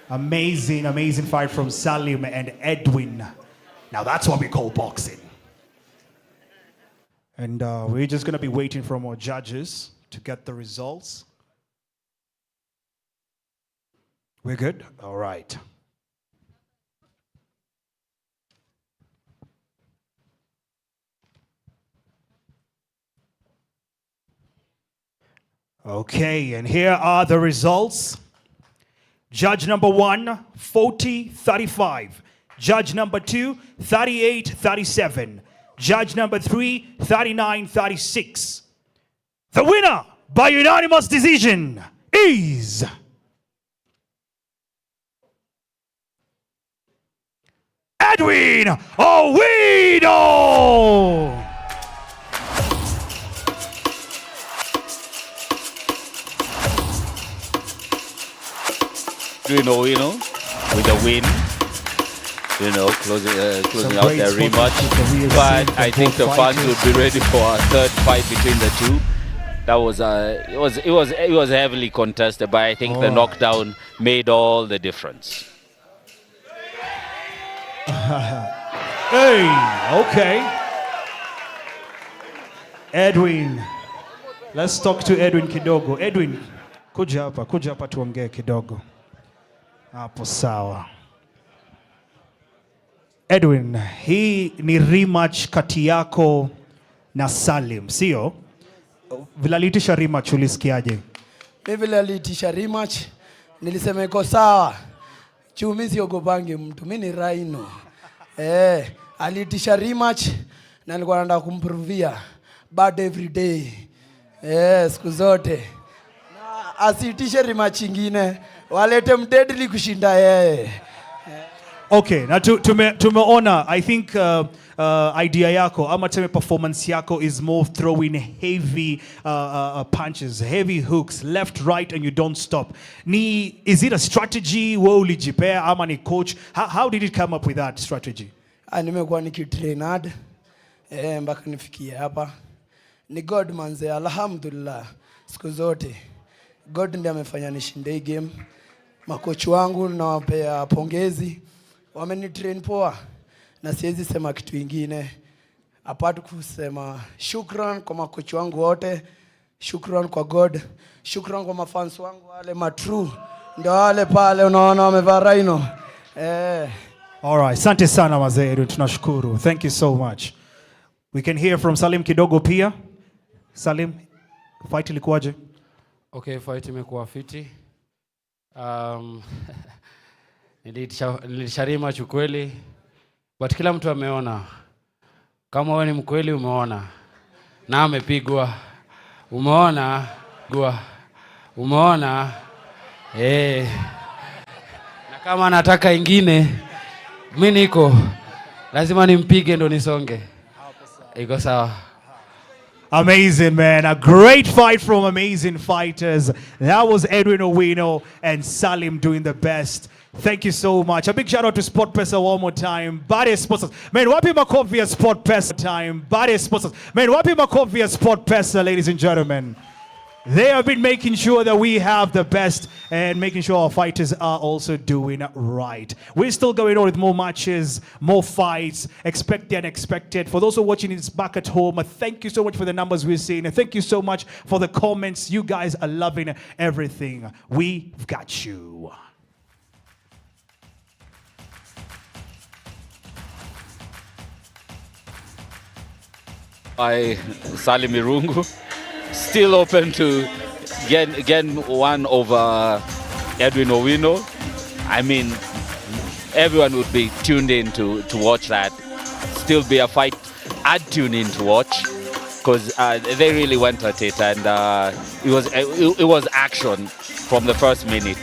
Amazing, amazing fight from Salim and Edwin. Now that's what we call boxing. And we're just going to be waiting for more judges to get the results. We're good? All right. Okay, and here are the results. Judge number 1, 40-35. Judge number 2, 38-37. Judge number 3, 39-36. The winner by unanimous decision is Edwin Owino. Owino with a win, closing out their rematch. But I think the fans would be ready for a third fight between the two. That was it was heavily contested, but I think the knockdown made all the difference. Hey, okay. Edwin, let's talk to Edwin kidogo. Edwin, kuja hapa tuongee kidogo. Hapo sawa. Edwin, hii ni rematch kati yako na Salim, sio? Vile aliitisha rematch ulisikiaje? Mimi vile aliitisha rematch nilisema iko sawa. Chumi siogopangi mtu, mimi ni Rhino. Aliitisha rematch na nilikuwa nataka kumprovia bad every day. Siku zote. Na asiitishe rematch nyingine, walete mdeadly kushinda yeye. Okay, na tumeona, I think idea yako ama teme performance yako is more throwing heavy punches, heavy hooks, left, right, and you don't stop. Is it a strategy wewe ulijipea ama ni coach? How did it come up with that strategy? Nimekuwa nikitrain hard mpaka nifikie hapa. Ni God manze, alhamdulillah. Siku zote God ndiye amefanya nishinde game. Makochi wangu nawapea pongezi. Wamenitrain poa na siwezi sema kitu kingine apart kusema shukran kwa makochi wangu wote, shukran kwa God, shukran kwa mafans wangu wale matrue ndio wale pale unaona wamevaa Rhino. All right, asante sana wazee, tunashukuru. Thank you so much. We can hear from Salim kidogo pia. Salim, fight ilikuwaje? Okay, fight imekuwa fiti. Nilisharima chukweli, but kila mtu ameona. Kama wewe ni mkweli umeona. Na amepigwa. Umeona? Umeona? Na kama anataka ingine, mimi niko lazima nimpige ndo nisonge. Iko sawa. Amazing, man. A great fight from amazing fighters. That was Edwin Owino and Salim doing the best. Thank you so much. A big shout out to SportPesa one more time. Body sponsors. Man, wapi makofi ya SportPesa time. Body sponsors. Man, wapi makofi ya SportPesa, ladies and gentlemen. They have been making sure that we have the best and making sure our fighters are also doing right. We're still going on with more matches, more fights, expect the unexpected. For those who are watching this back at home, thank you so much for the numbers we're seeing. Thank you so much for the comments. You guys are loving everything. We've got you. By Salim Irungu, still open to get one over Edwin Owino. I mean, everyone would be tuned in to watch that. Still be a fight I'd tune in to watch because they really went at it, and it was action from the first minute.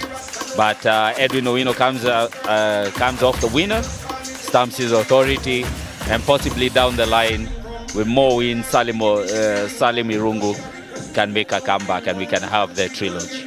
But Edwin Owino comes off the winner, stamps his authority, and possibly down the line, with more wins, Salim Irungu can make a comeback and we can have the trilogy.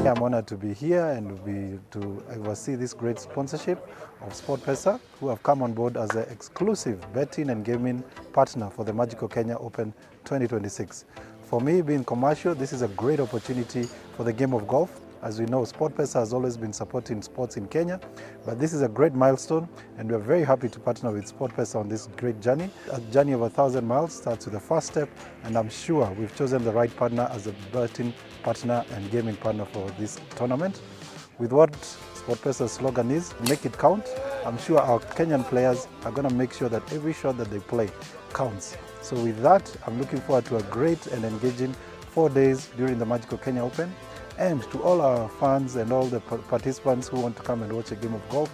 I'm honored to be here and to oversee this great sponsorship of SportPesa, who have come on board as an exclusive betting and gaming partner for the Magical Kenya Open 2026. For me, being commercial, this is a great opportunity for the game of golf. As we know, SportPesa has always been supporting sports in Kenya, but this is a great milestone, and we're very happy to partner with SportPesa on this great journey. A journey of 1,000 miles starts with the first step, and I'm sure we've chosen the right partner as a betting partner and gaming partner for this tournament. With what SportPesa's slogan is, make it count, I'm sure our Kenyan players are going to make sure that every shot that they play counts. So with that, I'm looking forward to a great and engaging 4 days during the Magical Kenya Open. And to all our fans and all the participants who want to come and watch a game of golf,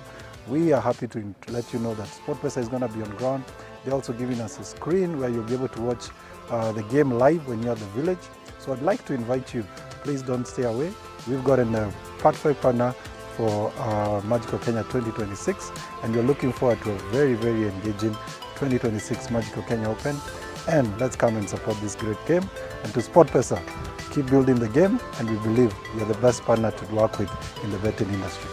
we are happy to let you know that SportPesa is going to be on ground. They're also giving us a screen where you'll be able to watch the game live when you're at the village. So I'd like to invite you, please don't stay away. We've got a Part 5 partner for Magical Kenya 2026, and we're looking forward to a very, very engaging 2026 Magical Kenya Open. And let's come and support this great game. And to SportPesa, keep building the game, and we believe we are the best partner to work with in the betting industry.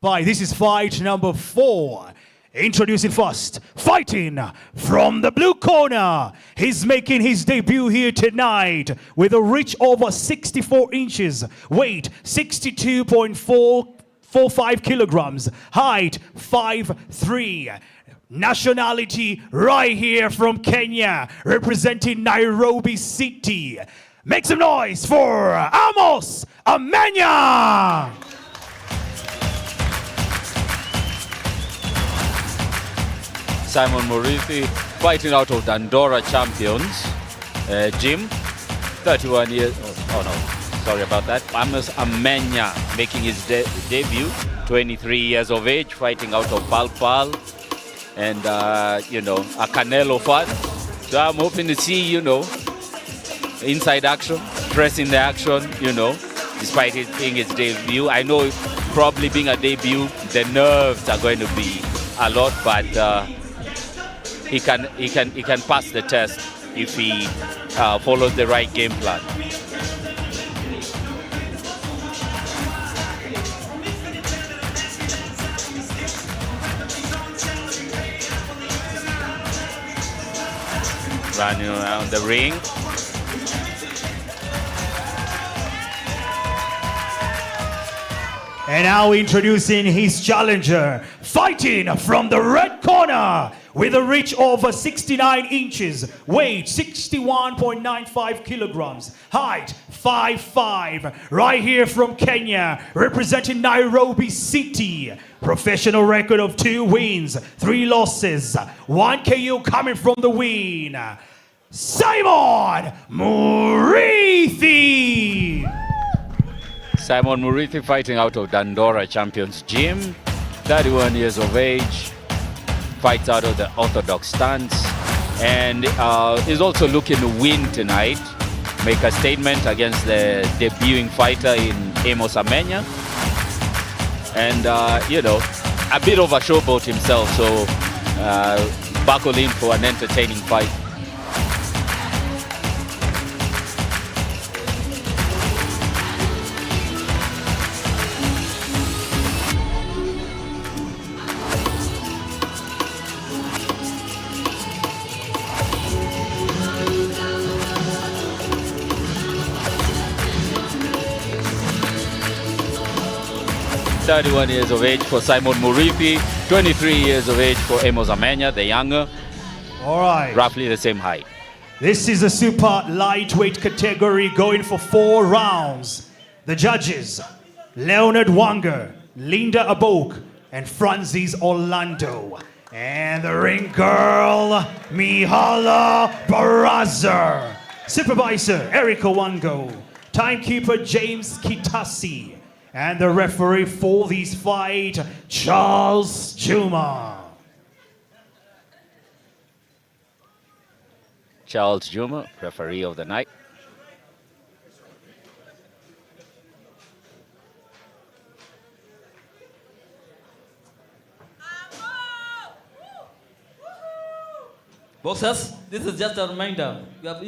fight. This is fight number 4. Introducing first, fighting from the blue corner. He's making his debut here tonight with a reach over 64 inches, weight 62.445 kilograms, height 5'3". Nationality right here from Kenya, representing Nairobi City. Make some noise for Amenya! Simon Muriithi fighting out of Dandora Champions gym. 31 years. Oh no, sorry about that. Amenya making his debut. 23 years of age, fighting out of Palpal. And, you know, a Canelo fan. So I'm hoping to see, you know, inside action, pressing the action, you know, despite it being his debut. I know probably being a debut, the nerves are going to be a lot, but he can pass the test if he follows the right game plan. Running around the ring. And now introducing his challenger, fighting from the red corner with a reach over 69 inches, weight 61.95 kilograms, height 5'5", right here from Kenya, representing Nairobi City. Professional record of 2 wins, 3 losses, 1 KO coming from the win. Simon Muriithi! Simon Muriithi fighting out of Dandora Champions Gym, 31 years of age, fights out of the orthodox stance, and is also looking to win tonight, make a statement against the debuting fighter in Amos Amenya, and you know, a bit of a showboat himself, so buckle in for an entertaining fight. ...31 years of age for Simon Muriithi, 23 years of age for Amos Amenya, the younger. All right. Roughly the same height. This is a super lightweight category going for 4 rounds. The judges, Leonard Wanger, Linda Abok, and Francis Orlando. And the ring girl, Mihala Baraza. Supervisor, Erica Wango. Timekeeper, James Kitasi. And the referee for this fight, Charles Juma. Charles Juma, referee of the night. Boxers, this is just a reminder. We have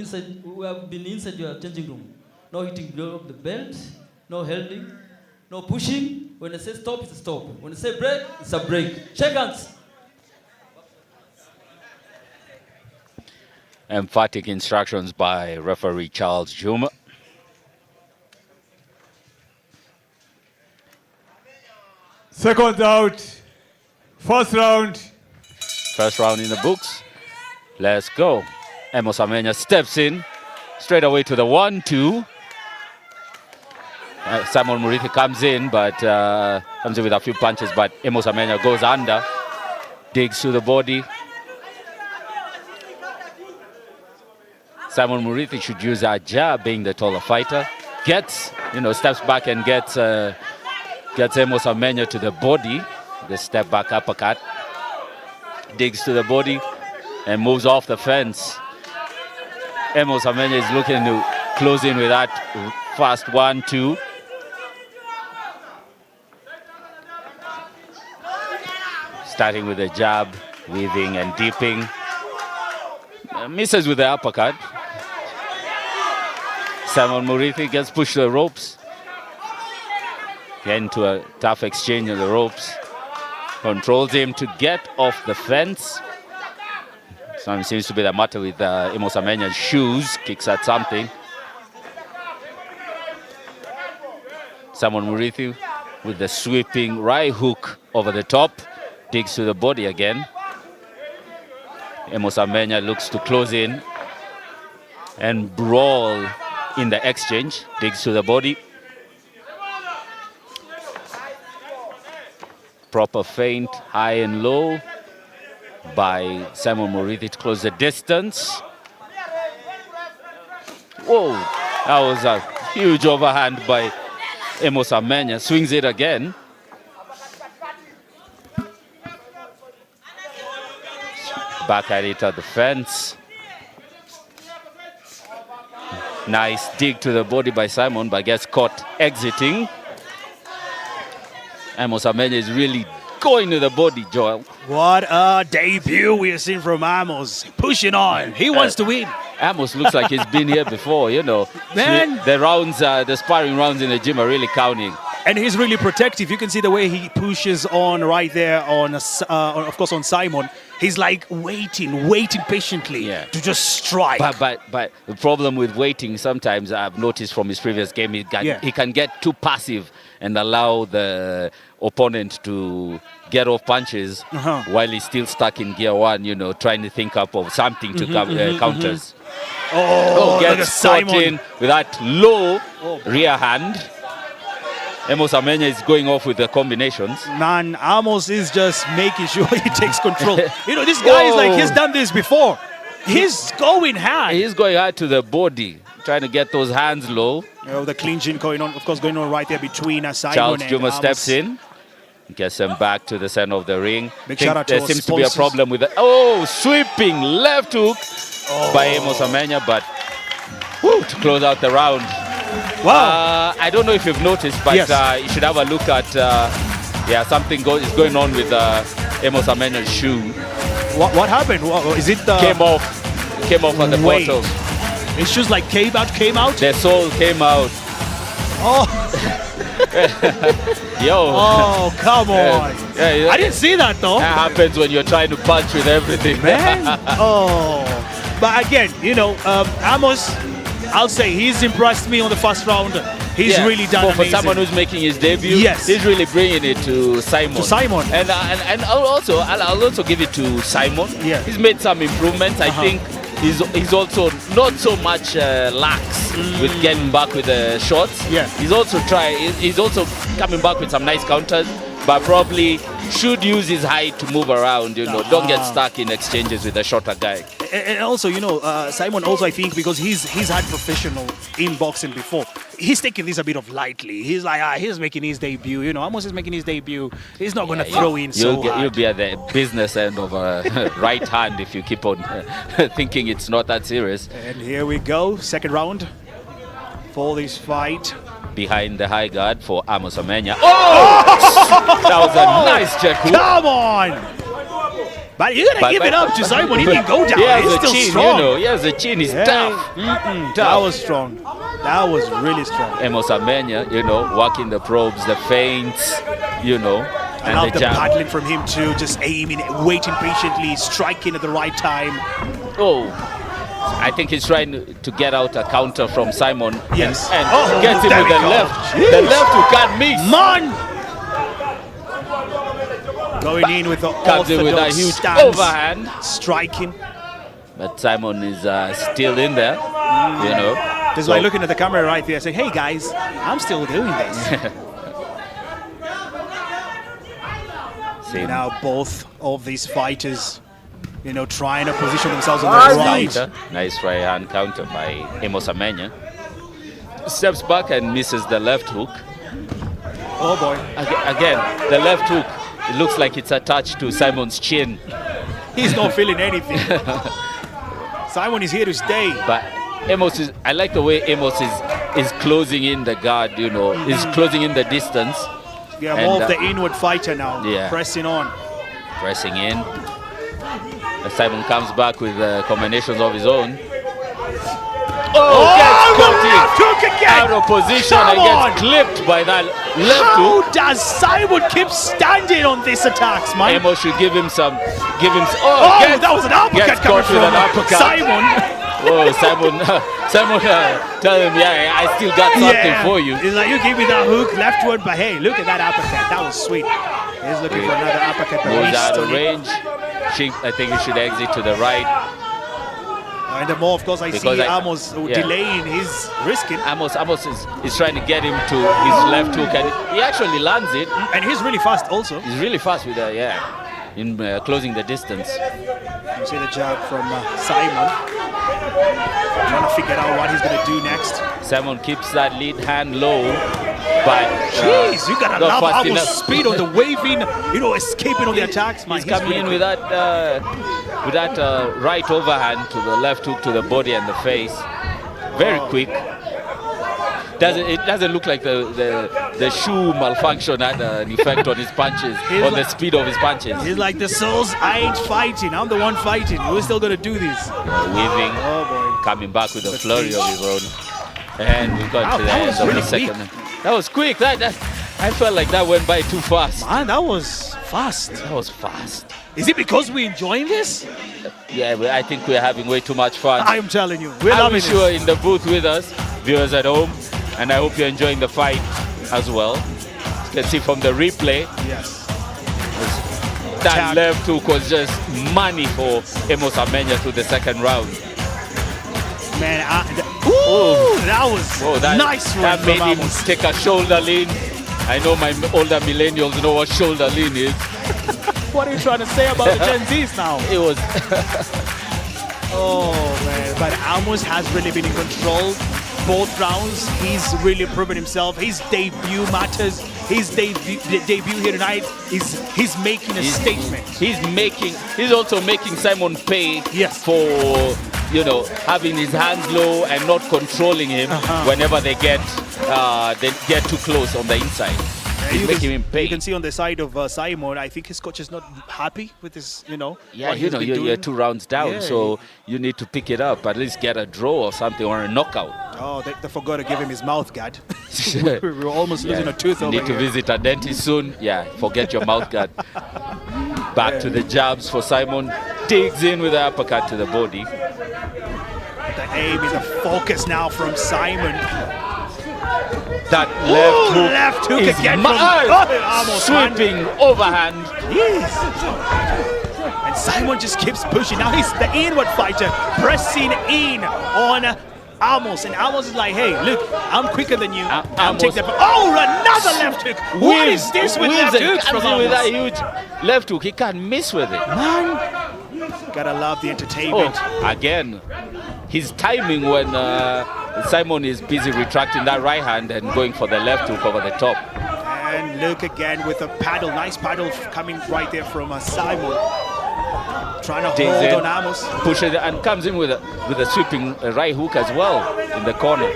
been inside your changing room. No hitting below the belt, no holding, no pushing. When I say stop, it's a stop. When I say break, it's a break. Shake hands. Emphatic instructions by referee Charles Juma. Second out. First round. First round in the books. Let's go. Amos Amenya steps in straight away to the 1-2. Simon Muriithi comes in, but comes in with a few punches, but Amos Amenya goes under, digs to the body. Simon Muriithi should use a jab, being the taller fighter. Gets, steps back and gets Amos Amenya to the body. The step back uppercut. Digs to the body and moves off the fence. Amos Amenya is looking to close in with that fast 1-2. Starting with a jab, weaving and deeping. Misses with the uppercut. Simon Muriithi gets pushed to the ropes. Get into a tough exchange on the ropes. Controls him to get off the fence. Something seems to be the matter with Amos Amenya's shoes. Kicks at something. Simon Muriithi with the sweeping right hook over the top. Digs to the body again. Amos Amenya looks to close in and brawl in the exchange. Digs to the body. Proper feint, high and low by Simon Muriithi to close the distance. Whoa, that was a huge overhand by Amos Amenya. Swings it again. Back at it at the fence. Nice dig to the body by Simon, but gets caught exiting. Amos Amenya is really going to the body, Joel. What a debut we are seeing from Amos. Pushing on. He wants to win. Amos looks like he's been here before, you know. Man. The rounds, the sparring rounds in the gym are really counting. And he's really protective. You can see the way he pushes on right there on, of course, on Simon. He's like waiting patiently to just strike. But the problem with waiting, sometimes I've noticed from his previous game, he can get too passive and allow the opponent to get off punches while he's still stuck in gear one, you know, trying to think up of something to counters. Gets caught in with that low rear hand. Amos Amenya is going off with the combinations. Man, Amos is just making sure he takes control. You know, this guy is like, he's done this before. He's going hard. He's going hard to the body, trying to get those hands low. You know, the clinching going on, of course, going on right there between Simon Charles and Juma Amos. steps in, gets him back to the center of the ring. Big shout out to there our seems to be a sponsors. problem with the sweeping left hook by Amos Amenya, but to close out the round. Wow. I don't know if you've noticed, but you should have a look at something is going on with Amos Amenya's shoe. What happened? Is it came off at the bottom? His shoes like came out? The sole came out. Oh. Yo. Oh, come on. I didn't see that though. That happens when you're trying to punch with everything. Man. But again, you know, Amos, I'll say he's impressed me on the first round. He's really done for amazing. someone who's making his debut. Yes. He's really bringing it to Simon. And I'll also give it to Simon. Yeah. He's made some improvements. I think he's also not so much lax with getting back with the shots. Yeah. He's also coming back with some nice counters, but probably should use his height to move around, you know. Don't get stuck in exchanges with a shorter guy. And also, you know, Simon also, I think, because he's had professional in boxing before, he's taking this a bit of lightly. He's like, he's making his debut. You know, Amos is making his debut. He's not going to throw in so hard. You'll be at the business end of a right hand if you keep on thinking it's not that serious. And here we go, second round for this fight. Behind the high guard for Amos Amenya. Oh! That was a nice check hook. Come on! But you gotta give it up to Simon. He didn't go down. He has He's a still chin, strong. you know. He has a chin. He's tough. That was strong. That was really strong. Amos Amenya, you know, working the probes, the feints, you know. I love the paddling from him too, just aiming, waiting patiently, striking at the right time. I think he's trying to get out a counter from Simon. Yes. And gets him with the left. The left who can't miss. Man! Going in with the comes in with a huge stance, overhand. Striking. But Simon is still in there, you know. Just like looking at the camera right there, saying, hey guys, I'm still doing this. Now both of these fighters, you know, trying to position themselves on the right. Nice right hand counter by Amos Amenya. Steps back and misses the left hook. Oh boy. Again, the left hook, it looks like it's attached to Simon's chin. He's not feeling anything. Simon is here to stay. But Amos is, I like the way Amos is closing in the guard, you know, is closing in the distance. Yeah, more of the inward fighter now, pressing on. Pressing in. As Simon comes back with combinations of his own. gets caught left hook again. out of position Come and on. gets clipped by that left How hook. does Simon keep standing on these attacks, man? Amos should give him some. That was an uppercut coming from Simon. Oh, Simon, tell him, yeah, I still got something for you. He's like, you give me that hook, left one, but hey, look at that uppercut. That was sweet. He's looking for another uppercut. But Moves he's out of still- range. I think he should exit to the right. And the more, of course, I see Amos yeah. delaying his risking. Amos is trying to get him to his left hook, and he actually lands it. And he's really fast also. He's really fast with that, in closing the distance. You see the jab from Simon. Trying to figure out what he's going to do next. Simon keeps that lead hand low, but jeez, you gotta not love fast Amos' enough. speed on the waving, escaping on the attacks. Man, He's coming in with that right overhand to the left hook to the body and the face. Very quick. It doesn't look like the shoe malfunction had an effect on his punches, on the speed of his punches. He's like, the souls, I ain't fighting. I'm the one fighting. We're still gonna do this. Weaving, coming back with a flurry of his own. And we got to the end of the second. That was quick. I felt like that went by too fast. Man, that was fast. That was fast. Is it because we're enjoying this? Yeah, I think we're having way too much fun. I'm telling you, we're I'm loving sure it. in the booth with us, viewers at home, and I hope you're enjoying the fight as well. You can see from the replay. Yes. That left hook was just money for Amos Amenya through the second round. Man, that was nice run That from made him Amos. take a shoulder lean. I know my older millennials know what shoulder lean is. What are you trying to say about the Gen Zs now? It was. Oh man, but Amos has really been in control. Both rounds, he's really proven himself. His debut matters. His debut here tonight he's making a statement. He's also making Simon pay for having his hands low and not controlling him whenever they get too close on the inside. He's making him pay. You can see on the side of Simon, I think his coach is not happy with his, Yeah, what he's been you're doing. 2 rounds down, Yeah. so you need to pick it up, at least get a draw or something, or a knockout. Oh, they forgot to give him his mouth guard. we were almost losing a tooth You over need to here. visit a dentist soon. Yeah, forget your mouth guard. Back to the jabs for Simon. Digs in with the uppercut to the body. The aim is a focus now from Simon. That left hook is again from Amos, sweeping overhand. Yes. And Simon just keeps pushing. Now he's the inward fighter, pressing in on Amos. And Amos is like, hey, look, I'm quicker than you. I'm taking that. Oh, another left hook. What is this with left hooks from Comes in with that Amos? huge left hook. He can't miss with it. Man, gotta love the entertainment. Again, his timing when Simon is busy retracting that right hand and going for the left hook over the top. And look again with a paddle. Nice paddle coming right there from Simon. Trying to Digs hold in, on Amos. pushes it, and comes in with a sweeping right hook as well in the corner.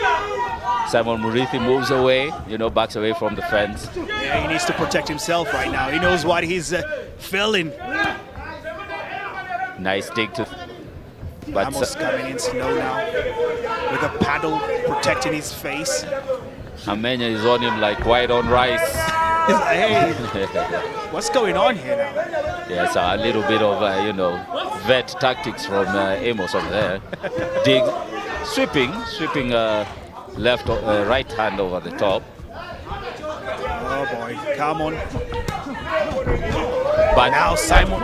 Simon Muriithi moves away, backs away from the fence. Yeah, he needs to protect himself right now. He knows what he's feeling. Nice dig to... But Amos coming in slow now with a paddle protecting his face. Amenya is on him like white on rice. He's like, hey, what's going on here now? Yes, a little bit of, vet tactics from Amos over there. Dig, sweeping right hand over the top. Oh boy, come on. But now Simon...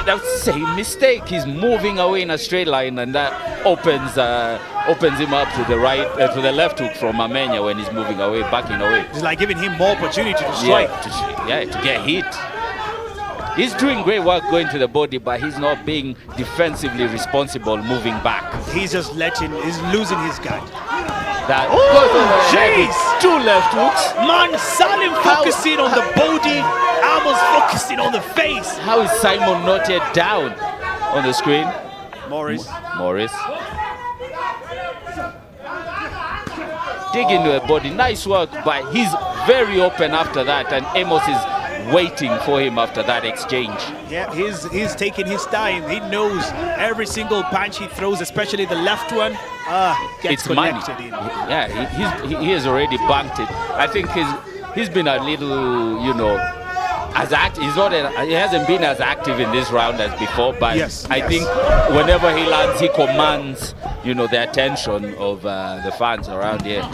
That's the same mistake. He's moving away in a straight line, and that opens him up to the right, to the left hook from Amenya when he's moving away, backing away. It's like giving him more opportunity to strike. To get hit. He's doing great work going to the body, but he's not being defensively responsible moving back. He's just he's losing his guard. That jeez! 2 left hooks. Man, Salim focusing on the body, Amos focusing on the face. How is Simon not yet down on the screen? Morris. Dig into the body, nice work, but he's very open after that, and Amos is waiting for him after that exchange. Yeah, he's taking his time. He knows every single punch he throws, especially the left one, gets It's money. connected in. Yeah, he has already banked it. I think he's been a little, as active. He hasn't been as active in this round as before, but I think whenever he lands, he commands, the attention of the fans around here.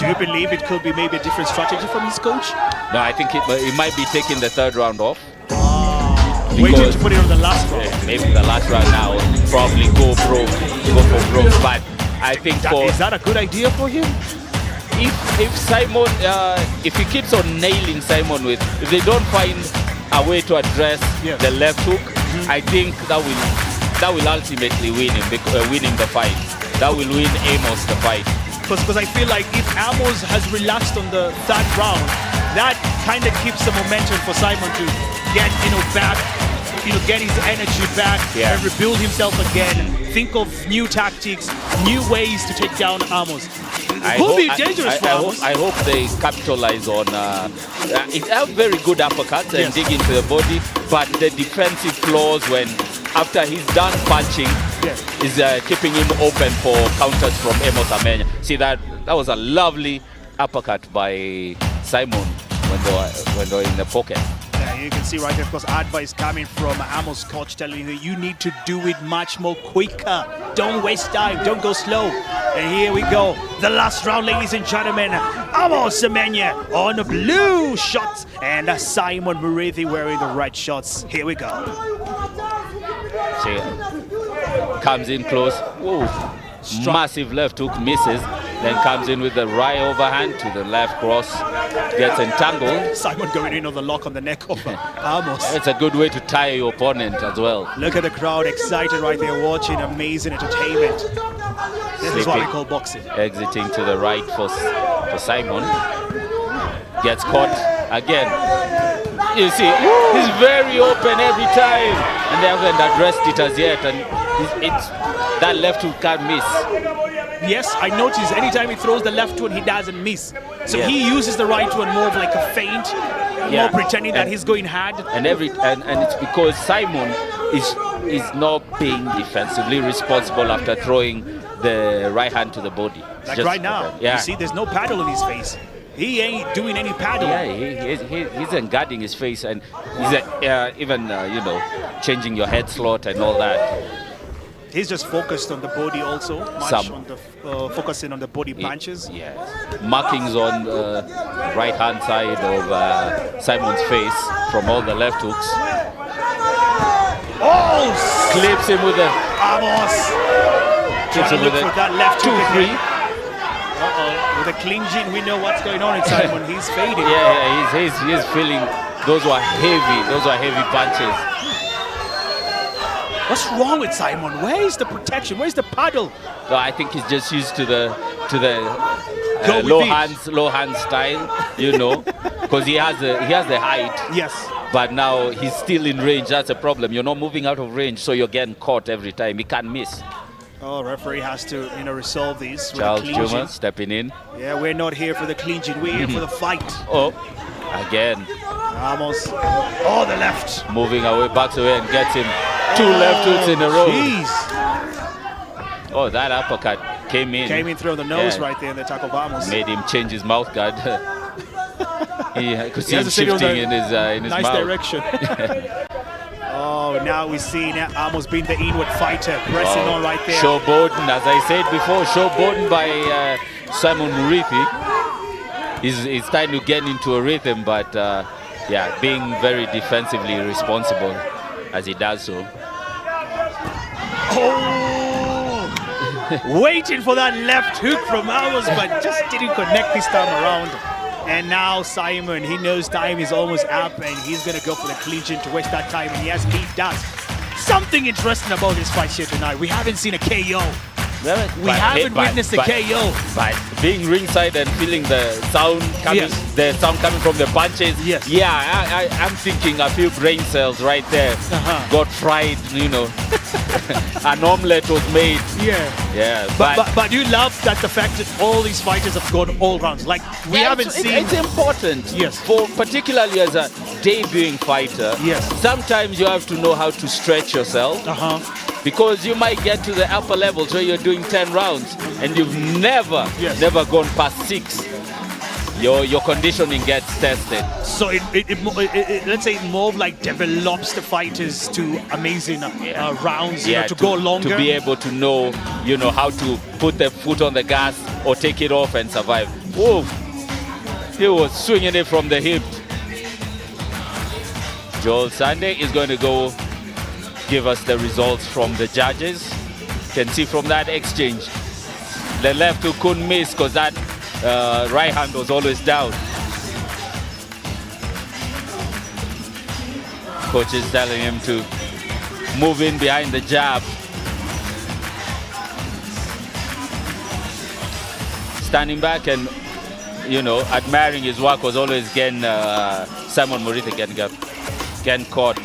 Do you believe it could be maybe a different strategy from his coach? No, I think it might be taking the third round off. Waiting to put it on the last round. Maybe the last round now, probably go for broke. But I think is that a good idea for him? If Simon, if he keeps on nailing Simon if they don't find a way to address the left hook, I think that will ultimately win him the fight. That will win Amos the fight. Because I feel like if Amos has relaxed on the third round, that kind of keeps the momentum for Simon to get back, get his energy back and rebuild himself again. Think of new tactics, new ways to take down Amos. It could be dangerous for Amos. I hope they capitalize on it. Have very good uppercuts and dig into the body, but the defensive flaws when after he's done punching is keeping him open for counters from Amos Amenya. See that was a lovely uppercut by Simon when they were in the pocket. Yeah, you can see right there, of course, advice coming from Amos' coach telling you need to do it much more quicker. Don't waste time, don't go slow. And here we go, the last round, ladies and gentlemen. Amos Amenya on the blue shots and Simon Muriithi wearing the red shots. Here we go. See, comes in close. Whoa. Massive left hook, misses. Then comes in with the right overhand to the left cross. Gets entangled. Simon going in on the lock on the neck of Amos. It's a good way to tire your opponent as well. Look at the crowd excited right there watching amazing entertainment. This is what we call boxing. Exiting to the right for Simon. Gets caught again. You see, he's very open every time. And they haven't addressed it as yet. And that left hook can't miss. Yes, I noticed anytime he throws the left one, he doesn't miss. So he uses the right one more of like a feint, more pretending that he's going hard. And it's because Simon is not being defensively responsible after throwing the right hand to the body. Like right now, you see there's no paddle on his face. He ain't doing any paddle. Yeah, he isn't guarding his face, and he's even changing your head slot and all that. He's just focused on the body also, focusing on the body punches. Yes. Markings on the right-hand side of Simon's face from all the left hooks. Oh! Clips him with a... Amos! Trying to look for that left hook again. With a clean chin, we know what's going on in Simon. He's fading. Yeah, he's feeling those were heavy punches. What's wrong with Simon? Where is the protection? Where's the paddle? No, I think he's just used to the low hand style, because he has the height. Yes. But now he's still in range. That's a problem. You're not moving out of range, so you're getting caught every time. He can't miss. Oh, referee has to, resolve these. Charles Juma stepping in. Yeah, we're not here for the clean sheet. We're here for the fight. Oh, again. Amos. Oh, the left. Moving away, backs away and gets him 2 left hooks in a row. Jeez. Oh, that uppercut came in. Came in through the nose right there in the attack of Amos. Made him change his mouth guard. He could see him shifting in his nice mouth. Direction. Oh, now we're seeing Amos being the inward fighter, pressing on right there. Showboating, as I said before, showboating by Simon Muriithi. He's starting to get into a rhythm, but being very defensively responsible as he does so. Oh! Waiting for that left hook from Amos, but just didn't connect this time around. And now Simon, he knows time is almost up and he's going to go for the clinching to waste that time. And yes, he does. Something interesting about this fight here tonight. We haven't seen a KO. We haven't witnessed a KO. But being ringside and feeling the sound coming, from the punches. Yes. Yeah, I'm thinking a few brain cells right there got fried. An omelette was made. Yeah. But you love that the fact that all these fighters have gone all rounds. Like we haven't seen. It's important. Yes. For particularly as debuting fighter, sometimes you have to know how to stretch yourself. Because you might get to the upper levels where you're doing 10 rounds and you've never gone past 6. Your conditioning gets tested. So let's say it more like develops the fighters to amazing rounds, to go longer. To be able to know, how to put their foot on the gas or take it off and survive. Oh, he was swinging it from the hip. Joel Sunday is going to go give us the results from the judges. You can see from that exchange, the left hook couldn't miss because that right hand was always down. Coach is telling him to move in behind the jab. Standing back and, admiring his work was always Simon Muriithi getting caught.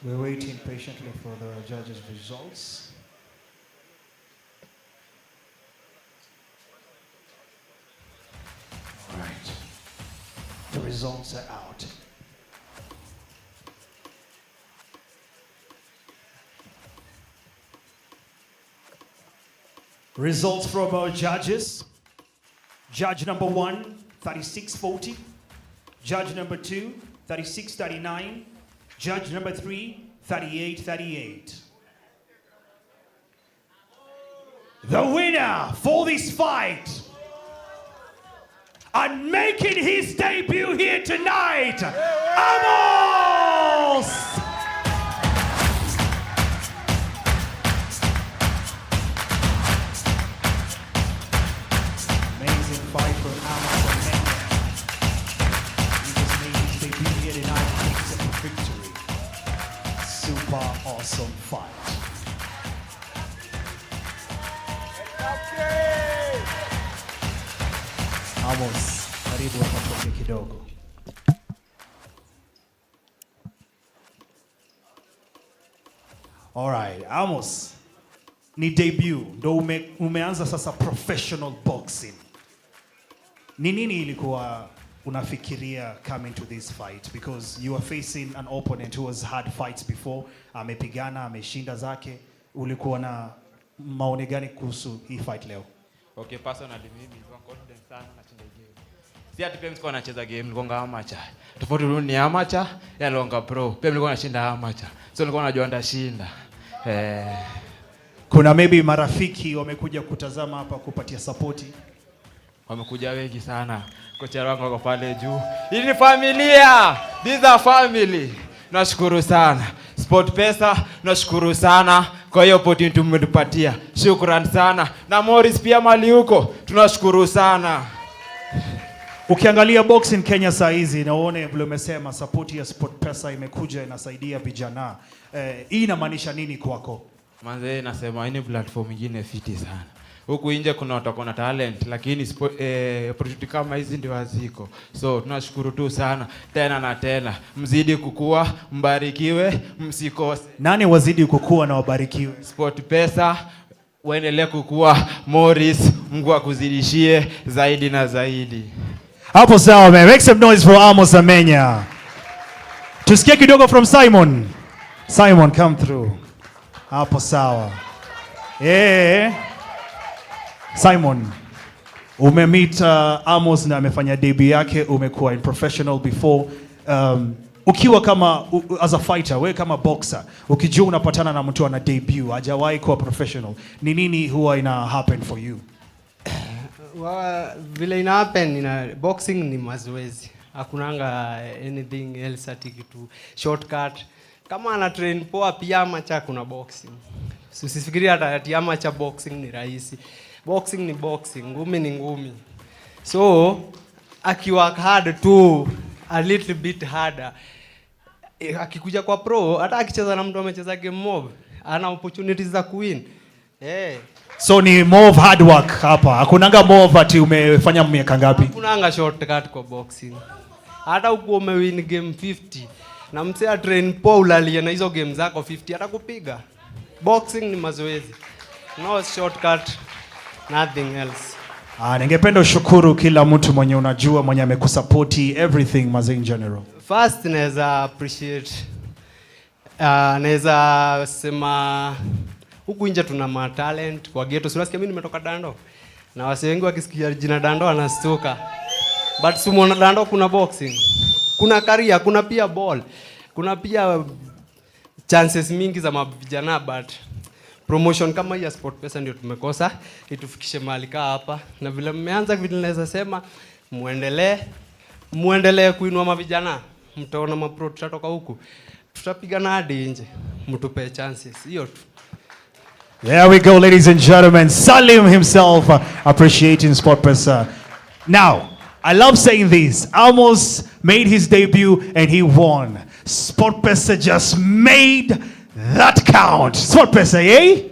We're waiting patiently for the judges' results. All right. The results are out. Results from our judges. Judge number 1, 36-40. Judge number 2, 36-39. Judge number 3, 38-38. The winner for this fight and making his debut here tonight, Amos! Amazing fight from Amos Amenya. He just made his debut here tonight and takes it for victory. Super awesome fight. Amos, karibu hapa tuongee kidogo. All right, Amos, ni debut, ndo umeanza sasa professional boxing. Ni nini ilikuwa unafikiria coming to this fight, because you are facing an opponent who has had fights before, amepigana, ameshinda zake. Ulikuwa na maoni gani kuhusu hii fight leo? Okay, personally mimi nilikuwa confident sana nashinda game. Si ati pia nilikuwa nacheza game, nilikuwa amateur. Tofauti ni amateur, ya longa pro. Pia nilikuwa nashinda amateur. So nilikuwa najua ndashinda. Kuna maybe marafiki wamekuja kutazama hapa kupatia support. Wamekuja wengi sana. Kocha wangu wako pale juu. Hii ni familia. These are family. Nashukuru sana. SportPesa, nashukuru sana kwa hiyo opportunity mmetupatia. Shukrani sana. Na Morris pia mali huko. Tunashukuru sana. Ukiangalia boxing Kenya saa hizi na uone vile umesema support ya SportPesa imekuja inasaidia vijana. Hii inamaanisha nini kwako? Manze nasema hii platform nyingine fiti sana. Huku nje kuna watu wana talent lakini opportunity kama hizi ndio haziko. So tunashukuru tu sana tena na tena. Mzidi kukua, mbarikiwe, msikose. Nani wazidi kukua na wabarikiwe? SportPesa waendelee kukua. Morris, Mungu akuzidishie zaidi na zaidi. Hapo sawa man. Make some noise for Amos Amenya. Tusikie kidogo from Simon. Simon, come through. Hapo sawa. Simon, umemeet Amos na amefanya debut yake, umekuwa in professional before. Ukiwa kama as a fighter, wewe kama boxer, ukijua unapatana na mtu ana debut, hajawahi kuwa professional, ni nini huwa ina happen for you? Vile ina happen in boxing ni mazoezi. Hakunanga anything else ati kitu shortcut. Kama ana train poa pia amacha kuna boxing. Usifikiria ati amacha boxing ni rahisi. Boxing ni boxing, ngumi ni ngumi. So akiwork hard too, a little bit harder, akikuja kwa pro, hata akicheza na mtu amecheza game mob, ana opportunities za kuwin. So ni more of hard work hapa. Hakunanga more of ati umefanya miaka ngapi? Hakunanga shortcut kwa boxing. Hata uko umewin game 50 na msea train poa ulalie na hizo game zako 50 atakupiga. Boxing ni mazoezi. No shortcut, nothing else. Ningependa ushukuru kila mtu mwenye unajua mwenye amekusupporti everything mazee in general. First naweza appreciate naweza sema huku nje tuna talent kwa ghetto. Unasikia mimi nimetoka Dando. Na wase wengi wakisikia jina Dando wanastuka. But sumo Dando kuna boxing. Kuna career, kuna pia ball. Kuna pia chances mingi za mavijana but promotion kama hii ya SportPesa ndio tumekosa itufikishe mahali kaa hapa. Na vile mmeanza vile naweza sema muendelee kuinua mavijana. Mtaona mapro tutatoka huku. Tutapigana hadi nje. Mtupe chances. Hiyo tu. There we go, ladies and gentlemen. Salim himself appreciating SportPesa. Now, I love saying this. Almost made his debut and he won. SportPesa just made that count. SportPesa, eh?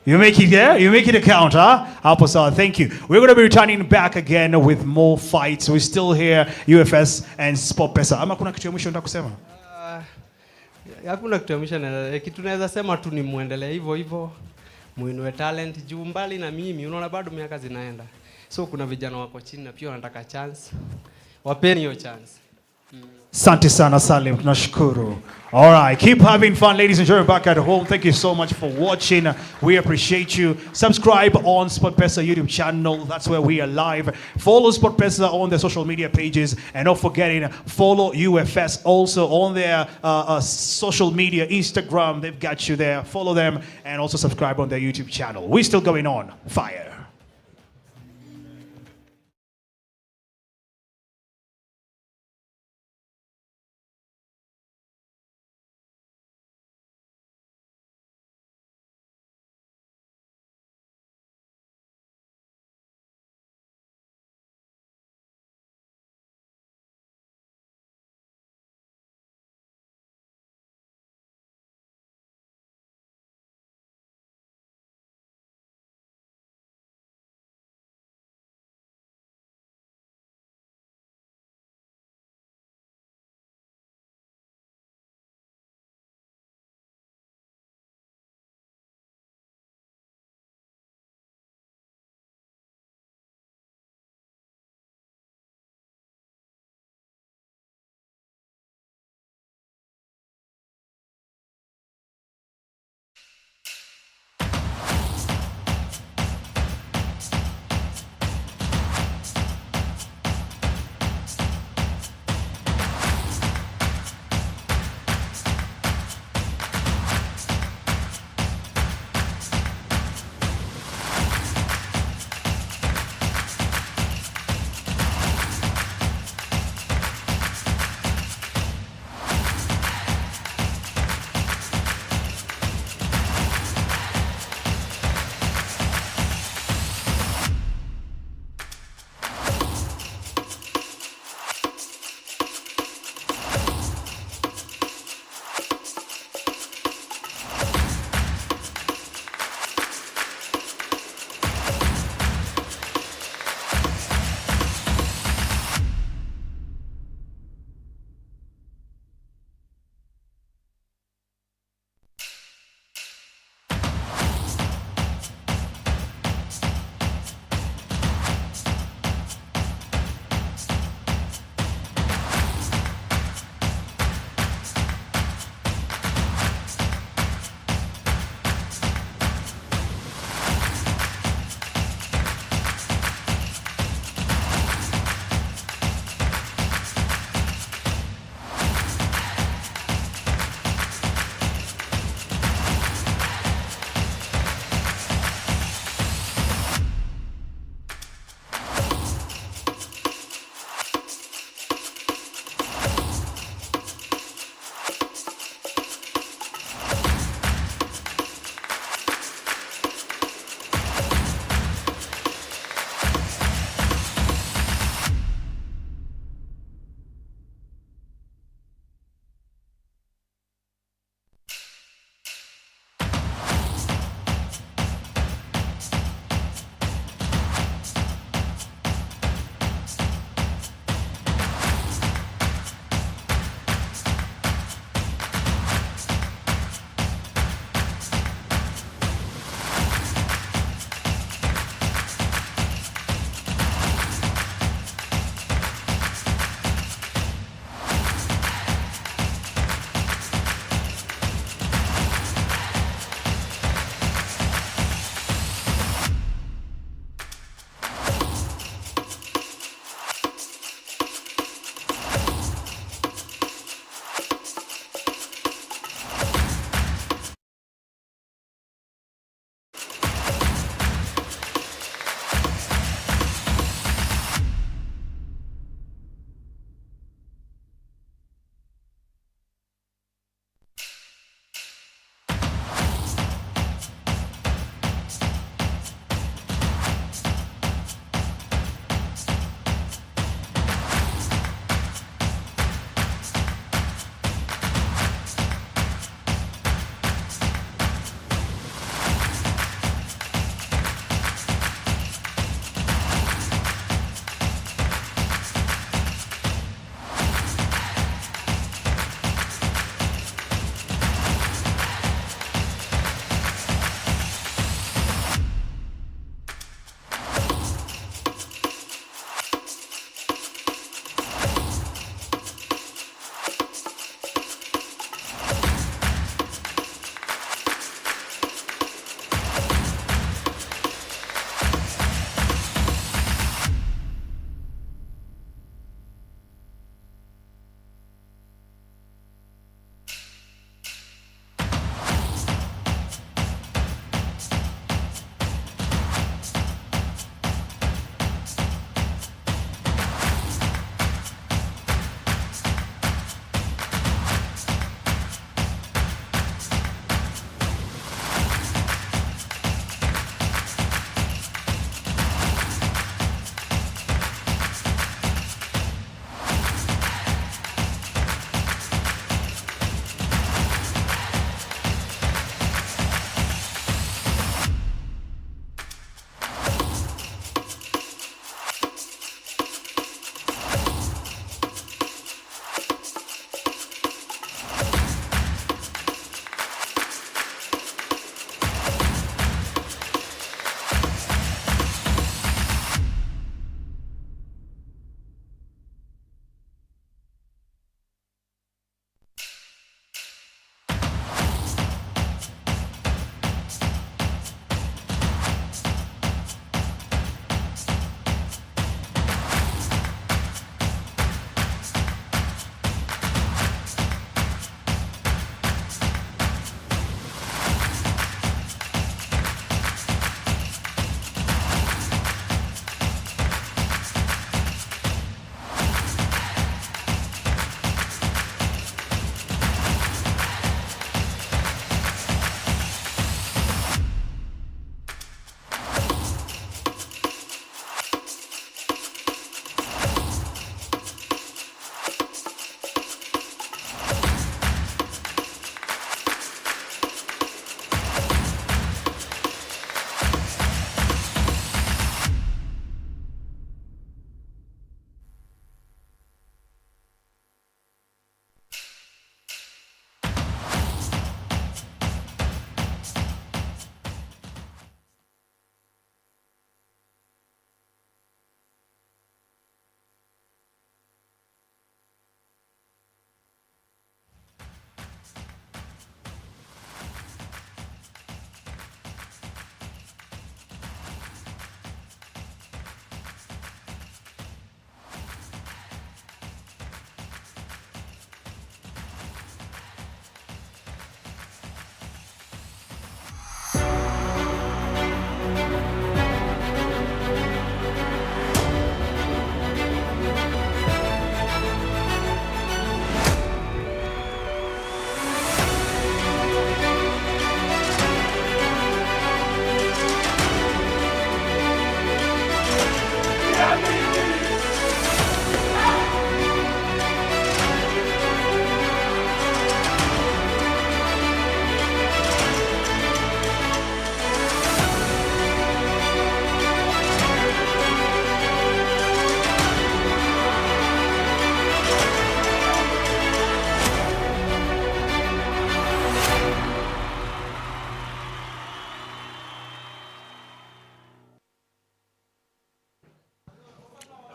You make it, yeah? You make it a count, huh? Hapo sawa, thank you. We're going to be returning back again with more fights. We're still here, UFS and SportPesa. Ama kuna kitu ya mwisho nataka kusema? Hakuna kitu ya mwisho na kitu naweza sema tu ni muendelee hivyo hivyo. Muinue talent juu mbali na mimi, unaona bado miaka zinaenda. So kuna vijana wako chini na pia wanataka chance. Wapeni hiyo chance. Asante sana Salim, tunashukuru. All right, keep having fun, ladies and gentlemen, back at home. Thank you so much for watching. We appreciate you. Subscribe on SportPesa YouTube channel. That's where we are live. Follow SportPesa on their social media pages. And not forgetting, follow UFS also on their social media, Instagram. They've got you there. Follow them and also subscribe on their YouTube channel. We're still going on. Fire.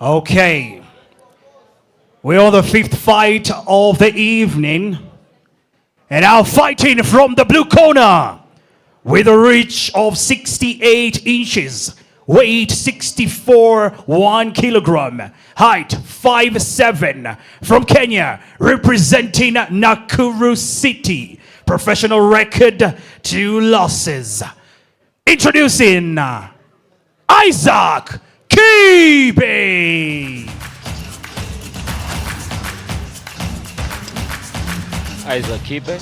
Okay. We're on the 5th fight of the evening. And now fighting from the blue corner with a reach of 68 inches, weight 64.1 kilogram, height 5'7", from Kenya, representing Nakuru City. Professional record, 2 losses. Introducing Isaac Kibe. Isaac Kibe,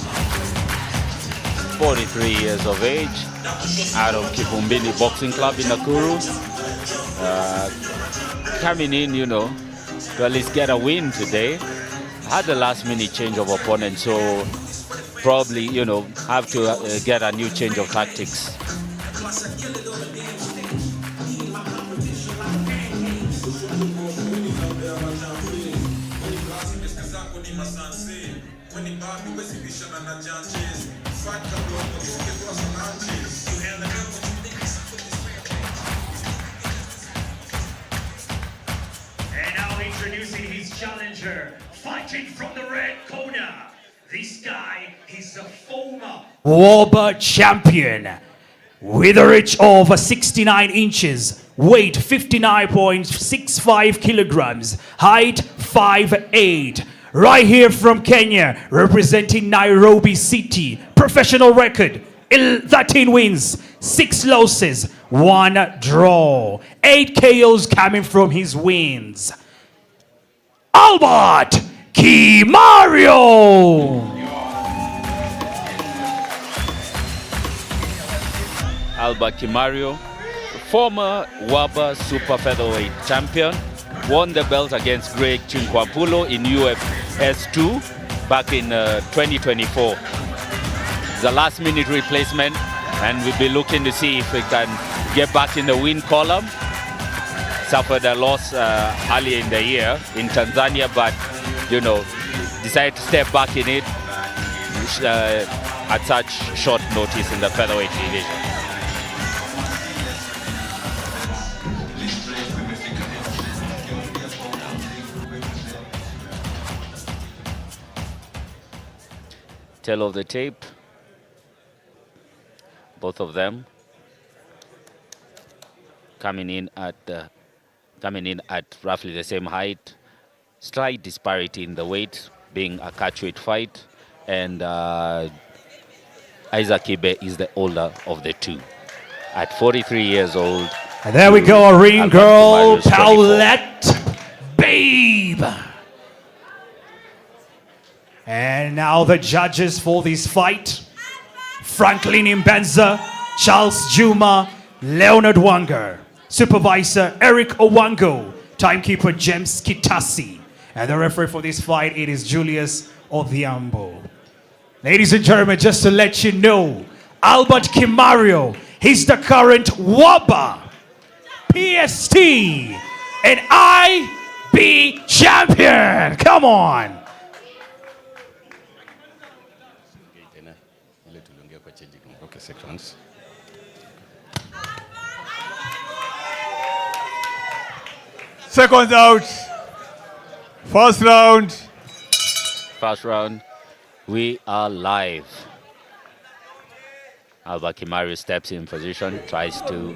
43 years of age, out of Kivumbini Boxing Club in Nakuru. Coming in, to at least get a win today. Had a last-minute change of opponent, so probably, have to get a new change of tactics. And now introducing his challenger, fighting from the red corner. This guy is a former World champion with a reach of 69 inches, weight 59.65 kilograms, height 5'8". Right here from Kenya, representing Nairobi City. Professional record, 13 wins, 6 losses, 1 draw. 8 KOs coming from his wins. Albert Kimario. Albert Kimario, former WABA Super Featherweight champion, won the belt against Greg Chinkwampulo in UFS 2 back in 2024. It's a last-minute replacement, and we'll be looking to see if we can get back in the win column. Suffered a loss earlier in the year in Tanzania, but decided to step back in it at such short notice in the featherweight division. Tail of the tape, both of them coming in at roughly the same height. Slight disparity in the weight, being a catchweight fight, and Isaac Kibe is the older of the two, at 43 years old. And there we go, a ring girl, Paulette Babe. And now the judges for this fight: Franklin Imbenza, Charles Juma, Leonard Wanger. Supervisor Eric Owango, timekeeper James Kitasi. And the referee for this fight, it is Julius Odhiambo. Ladies and gentlemen, just to let you know, Albert Kimario, he's the current WABA, PST, and IB champion. Come on. Okay, seconds. Seconds out. First round. First round. We are live. Albert Kimario steps in position, tries to,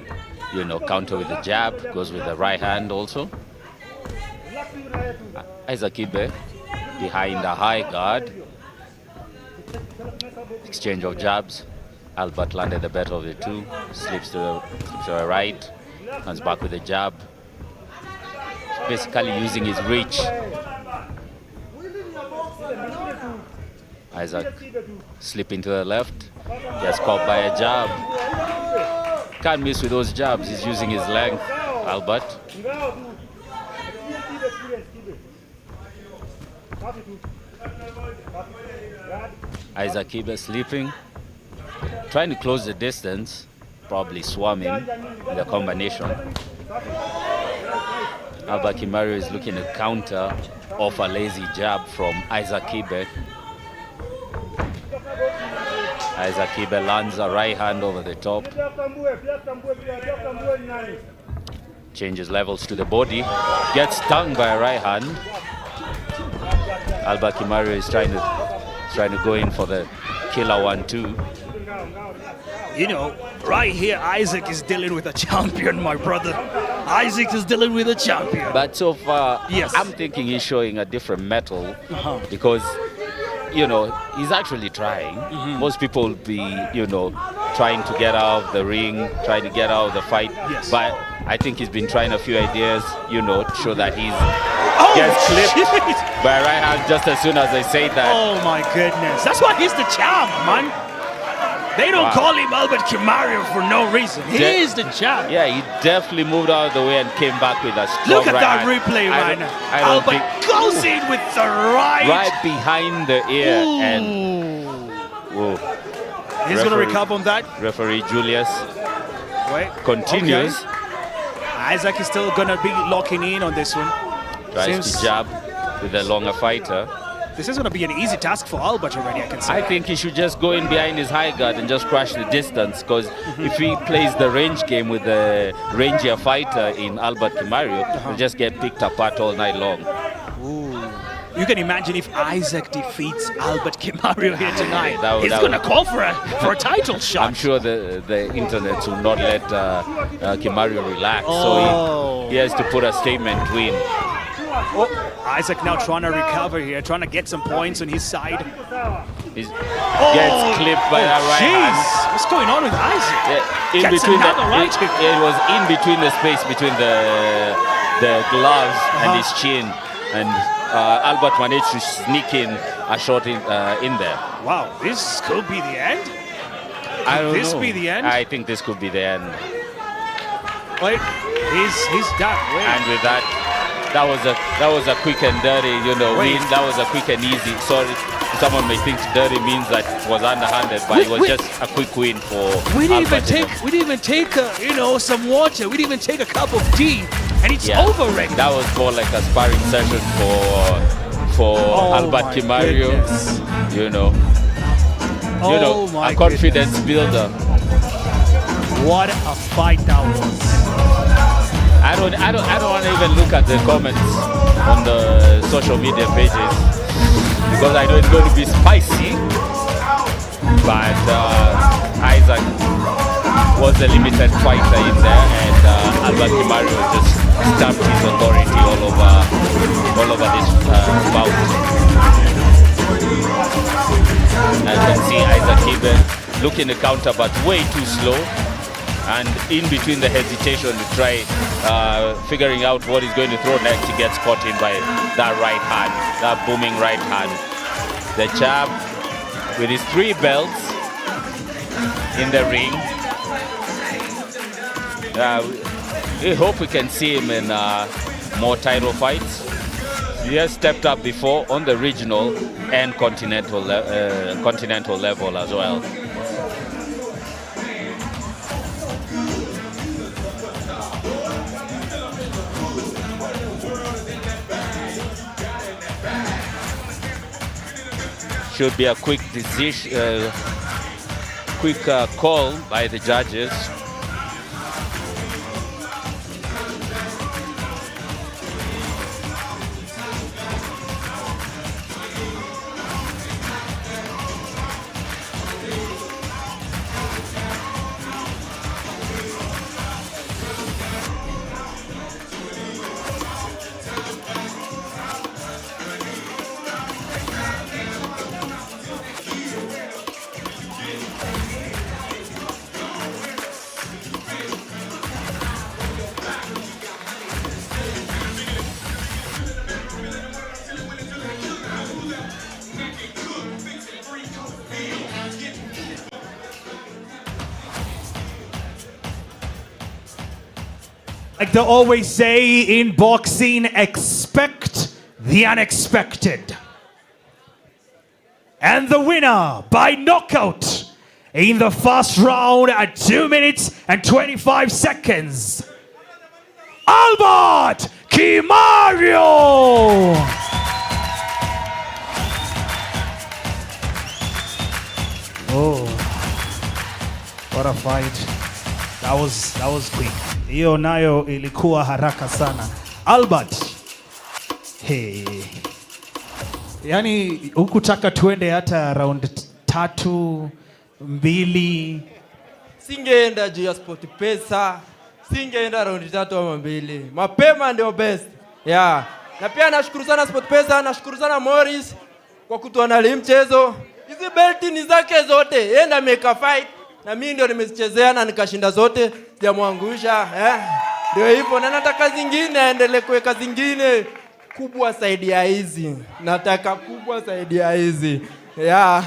counter with the jab, goes with the right hand also. Isaac Kibe behind the high guard. Exchange of jabs. Albert landed the better of the two, slips to the right, comes back with a jab. Basically using his reach. Isaac slipping to the left, gets caught by a jab. Can't miss with those jabs, he's using his length, Albert. Isaac Kibe sleeping, trying to close the distance, probably swarming in the combination. Albert Kimario is looking to counter off a lazy jab from Isaac Kibe. Isaac Kibe lands a right hand over the top. Changes levels to the body. Gets stung by a right hand. Albert Kimario is trying to go in for the killer 1-2. You know, right here, Isaac is dealing with a champion, my brother. Isaac is dealing with a champion. But so far, yes. I'm thinking he's showing a different mettle because, you know, he's actually trying. Most people would be, you know, trying to get out of the ring, trying to get out of the fight. Yes. But I think he's been trying a few ideas, you know, to show that he's gets clipped by a right hand just as soon as I say that. Oh my goodness. That's why he's the champ, man. They don't call him Albert Kimario for no reason. He is the champ. Yeah, he definitely moved out of the way and came back with a strong Look at right that hand. replay right now. I don't Albert goes in with the right behind the ear. And whoa. He's going to recover on that. Referee Julius Okay. continues. Isaac is still going to be locking in on this one. Tries to jab with the longer fighter. This is going to be an easy task for Albert already, I can say. I think he should just go in behind his high guard and just crush the distance, because if he plays the range game with the rangier fighter in Albert Kimario, he'll just get picked apart all night long. Ooh. You can imagine if Isaac defeats Albert Kimario here tonight. He's that going to call for a title shot. I'm sure the internet will not let Kimario relax, so he has to put a statement win. Oh, Isaac now trying to recover here, trying to get some points on his side. He gets clipped by that right hand. What's going on with Isaac? Yeah, it was in between the space between the gloves and his chin, and Albert managed to sneak in a shot in there. Wow, this could be the end. Could this be the end? I think this could be the end. Wait, he's done. Wait. And with that was a quick and dirty, you know, win. That was a quick and easy. Sorry, someone may think dirty means that it was underhanded, but it was just a quick win for. We didn't even take you know, some water. We didn't even take a cup of tea, and it's over already. That was more like a sparring session for Albert Kimario. You know, a confidence builder. What a fight that was. I don't want to even look at the comments on the social media pages because I know it's going to be spicy. But Isaac was a limited fighter in there, and Albert Kimario just stamped his authority all over this bout. As you can see, Isaac Kibe looking to counter, but way too slow. And in between the hesitation to try figuring out what he's going to throw next, he gets caught in by that right hand, that booming right hand. The champ with his 3 belts in the ring. We hope we can see him in more title fights. He has stepped up before on the regional and continental level as well. Should be a quick decision, quick call by the judges. Like they always say in boxing, expect the unexpected. And the winner by knockout in the first round at 2 minutes and 25 seconds, Albert Kimario! Oh, what a fight. That was quick. Hiyo nayo ilikuwa haraka sana. Albert. Hey. Yani hukutaka tuende hata round 3, 2. Singeenda juu ya SportPesa. Singeenda round 3 ama 2. Mapema ndio best. Yeah. Na pia nashukuru sana SportPesa, nashukuru sana Morris kwa kutuandalia mchezo. Hizi belti ni zake zote. Yeye ndiye ameka fight na mimi ndio nimezichezea na nikashinda zote. Sijamwangusha, Ndio hivyo na nataka zingine aendelee kuweka zingine kubwa zaidi ya hizi. Nataka kubwa zaidi ya hizi. Yeah.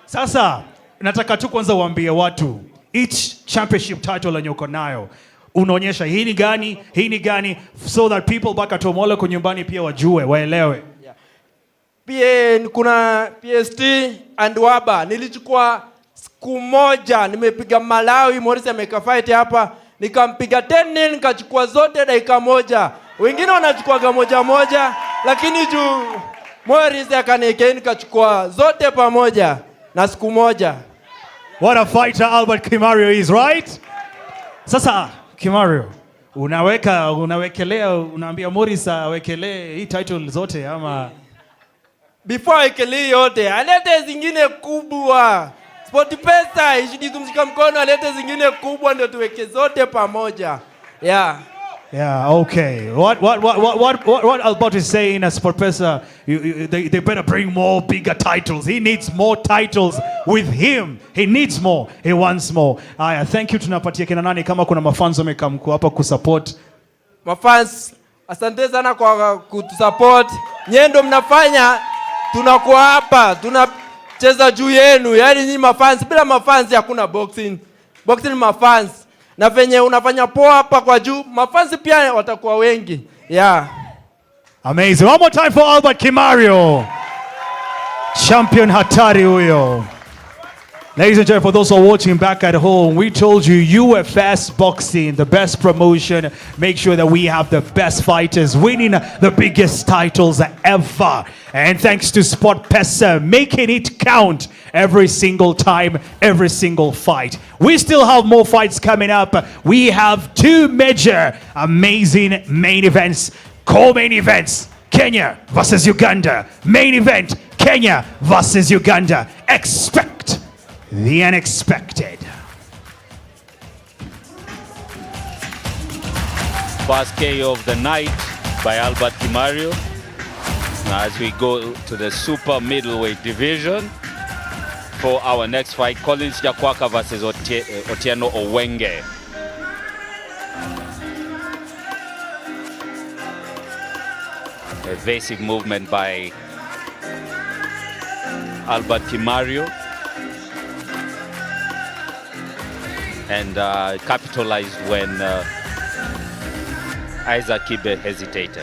Sasa nataka tu kwanza uambie watu each championship title yenye uko nayo unaonyesha hii ni gani so that people back at home kwa nyumbani pia wajue, waelewe. Yeah. Pia kuna PST and Waba nilichukua siku moja, nimepiga Malawi, Morris ameka fight hapa, nikampiga 10-0 nikachukua zote dakika moja. Wengine wanachukua moja, lakini juu Morris akaniwekea nikachukua zote pamoja na siku moja. What a fighter Albert Kimario is, right? Sasa Kimario, unaambia Morris awekelee hii title zote ama before awekelee yote, alete zingine kubwa. SportPesa ishidi kumshika mkono, alete zingine kubwa ndio tuweke zote pamoja. Yeah. Yeah, okay. What Albert is saying as SportPesa, they better bring more bigger titles. He needs more titles with him. He needs more. He wants more. Aya, thank you. Tunapatia kina nani kama kuna mafans wamekamku hapa kusupport. Mafans, asante sana kwa kutusupport. Nyendo mnafanya tunakuwa hapa, tunacheza juu yenu. Yaani nyinyi mafans, bila mafans hakuna boxing. Boxing ni mafans. Na venye unafanya poa hapa kwa juu, mafans pia watakuwa wengi. Yeah. Amazing. One more time for Albert Kimario. Champion hatari huyo. Ladies and gentlemen, for those who are watching back at home, we told you UFS Boxing, the best promotion. Make sure that we have the best fighters winning the biggest titles ever. And thanks to SportPesa, making it count every single time, every single fight. We still have more fights coming up. We have 2 major amazing main events, co-main events. Kenya versus Uganda. Main event, Kenya versus Uganda. Expect the unexpected. First KO of the night by Albert Kimario. Now as we go to the super middleweight division for our next fight, Nyakwaka versus Otieno Owenge. Evasive movement by Albert Kimario. And capitalized when Isaac Kibe hesitated.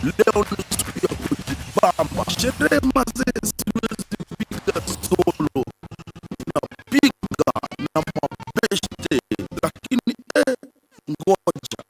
Leo ni siku ya kujibamba, sherehe mazee siwezi piga solo, napiga na mabeshte, lakini ngoja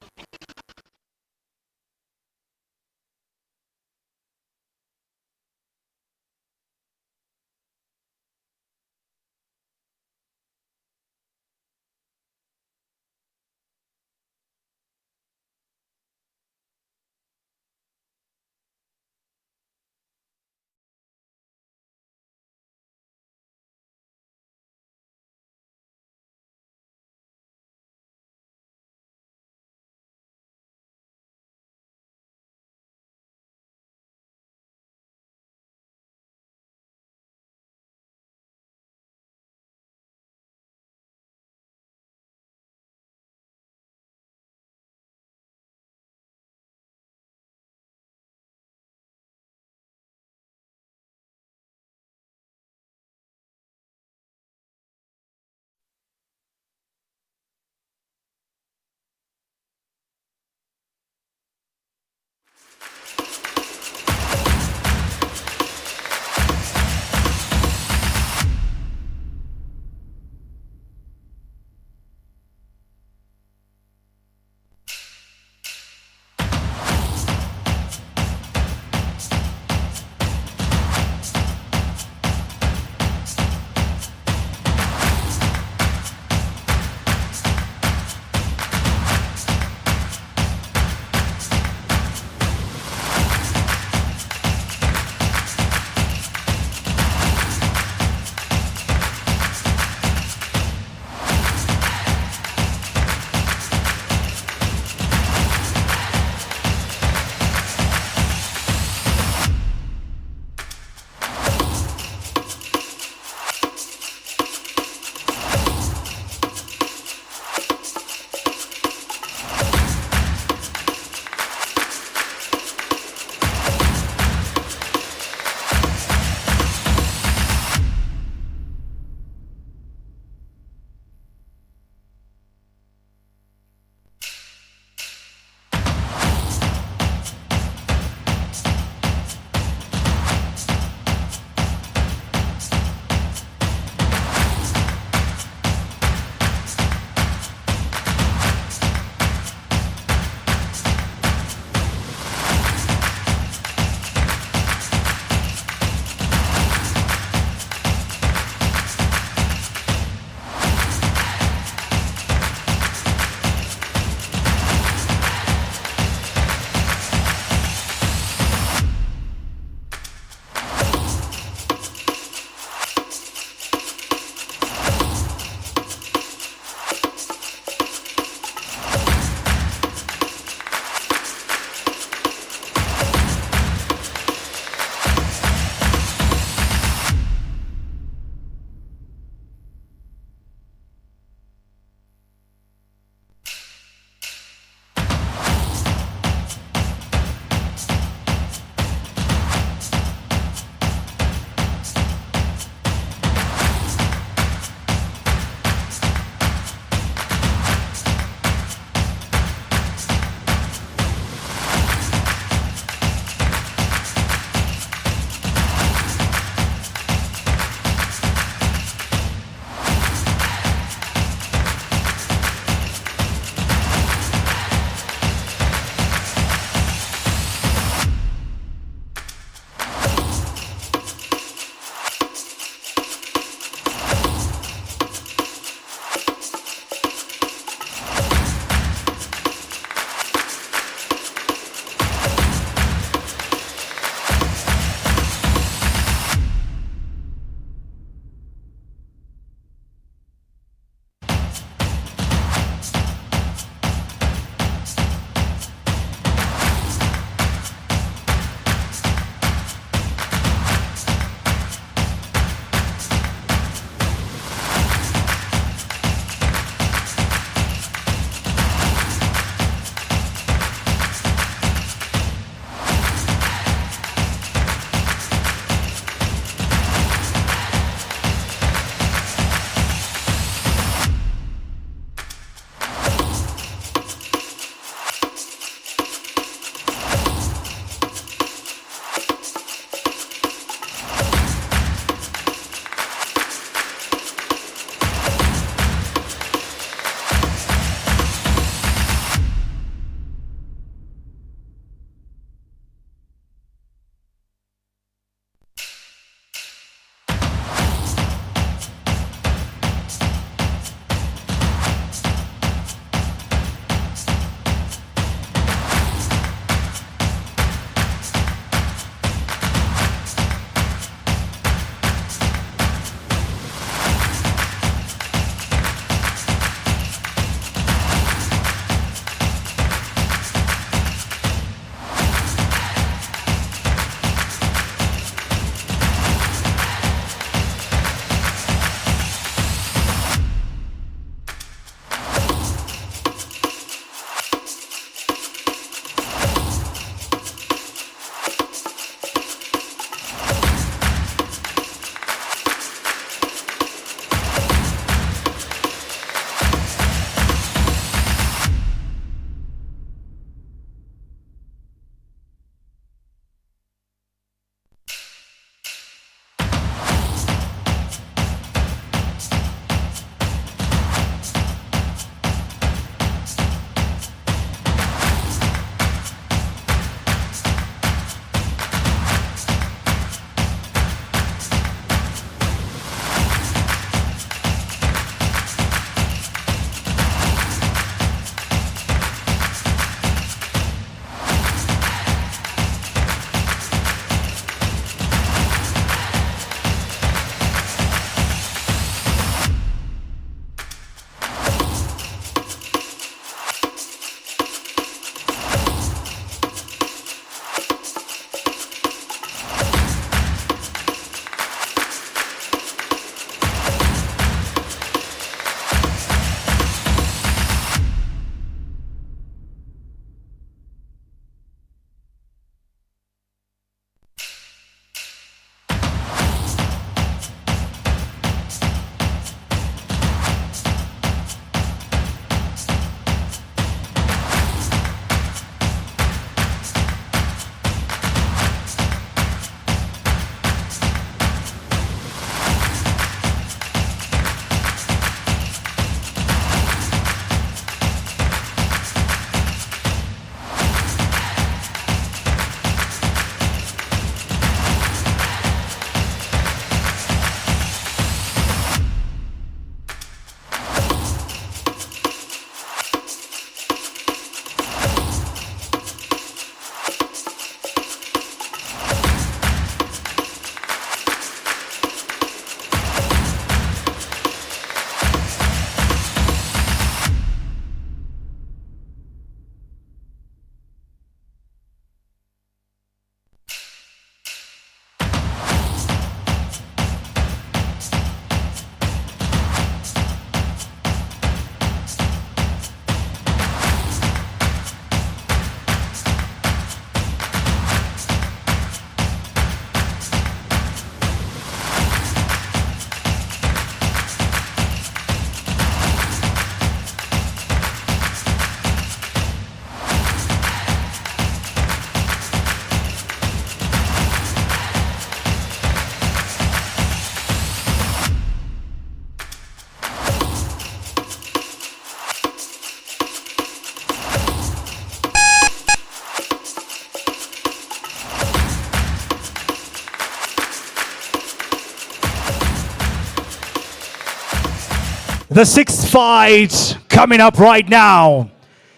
The sixth fight coming up right now.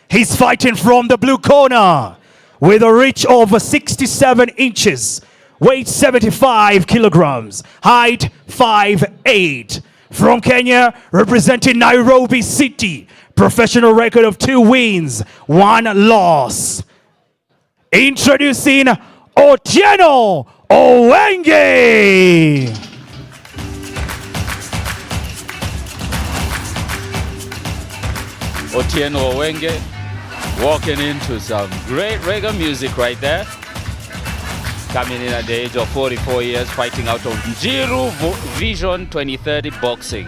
He's fighting from the blue corner with a reach of 67 inches, weight 75 kilograms, height 5'8". From Kenya, representing Nairobi City, professional record of 2 wins, 1 loss. Introducing Otieno Owenge. Otieno Owenge walking into some great reggae music right there. Coming in at the age of 44 years, fighting out of Njiru Vision 2030 Boxing.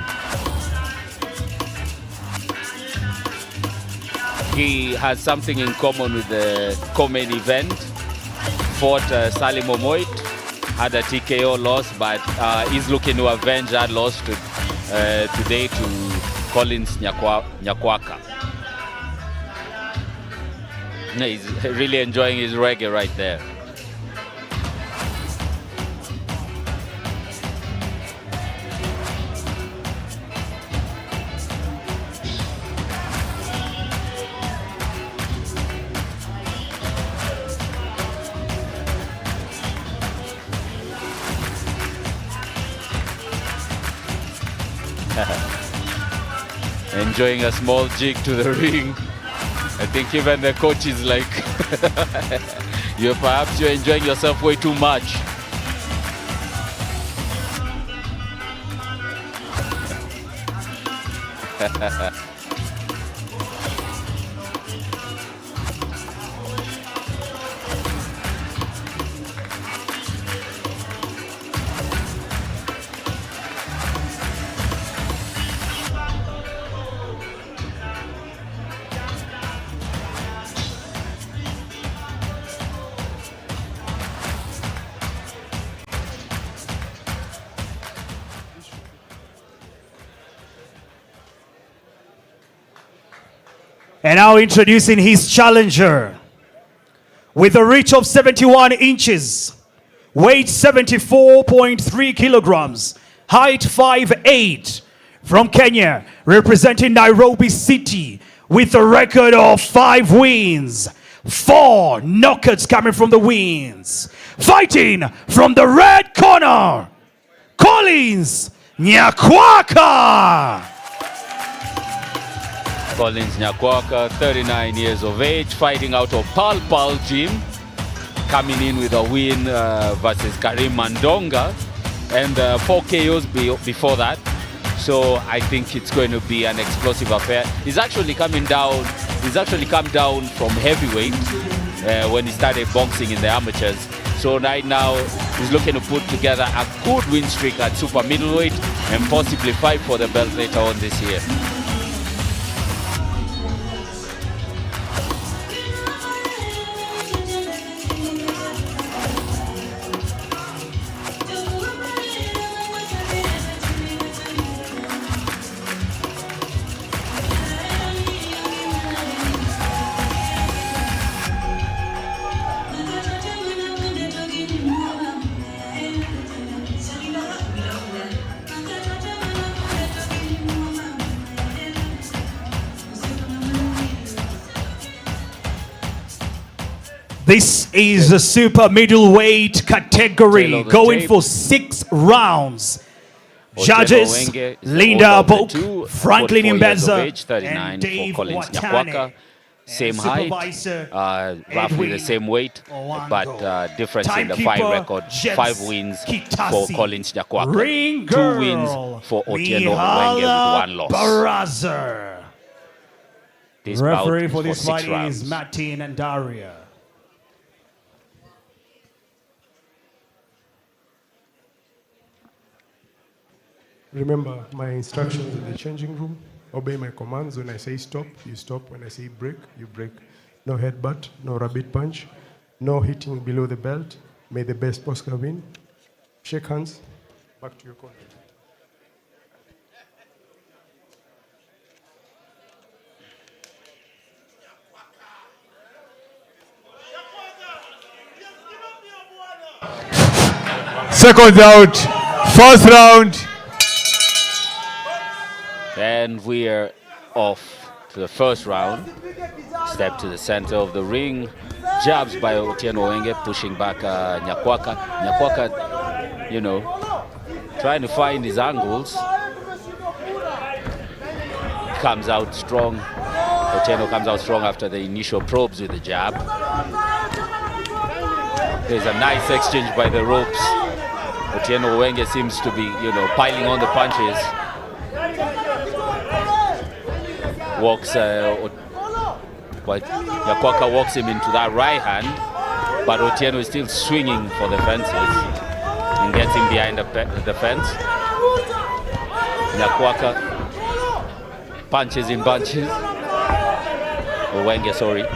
He has something in common with the co-main event. Fought Salim Omoit, had a TKO loss, but he's looking to avenge that loss today to Collins Nyakwaka. He's really enjoying his reggae right there. Enjoying a small jig to the ring. I think even the coach is like, perhaps you're enjoying yourself way too much. And now introducing his challenger. With a reach of 71 inches, weight 74.3 kilograms, height 5'8". From Kenya, representing Nairobi City, with a record of 5 wins, 4 knockouts coming from the wins. Fighting from the red corner, Collins Nyakwaka. Collins Nyakwaka, 39 years of age, fighting out of Pal Pal Gym, coming in with a win versus Karim Mandonga, and 4 KOs before that. So I think it's going to be an explosive affair. He's actually come down from heavyweight when he started boxing in the amateurs. So right now he's looking to put together a good win streak at super middleweight and possibly fight for the belt later on this year. This is the super middleweight category, going for 6 rounds. Judges, Linda Boku, Franklin Imbeza, and Dave Watane. Same height, roughly the same weight, but difference in the fight record. 5 wins for Collins Nyakwaka, 2 wins for Otieno Owenge with 1 loss. Baraza. This referee for for this 6 fight rounds. is Martin and Daria. Remember my instructions in the changing room. Obey my commands. When I say stop, you stop. When I say break, you break. No headbutt, no rabbit punch, no hitting below the belt. May the best boxer win. Shake hands. Back to your corner. Seconds out. First round. And And we're off to the first round. Step to the center of the ring. Jabs by Otieno Wenge, pushing back Nyakwaka. Nyakwaka, you know, trying to find his angles. Comes out strong. Otieno comes out strong after the initial probes with the jab. There's a nice exchange by the ropes. Otieno Wenge seems to be, you know, piling on the punches. Walks, but Nyakwaka walks him into that right hand, but Otieno is still swinging for the fences and gets him behind the fence. Nyakwaka punches in bunches. Wenge, sorry.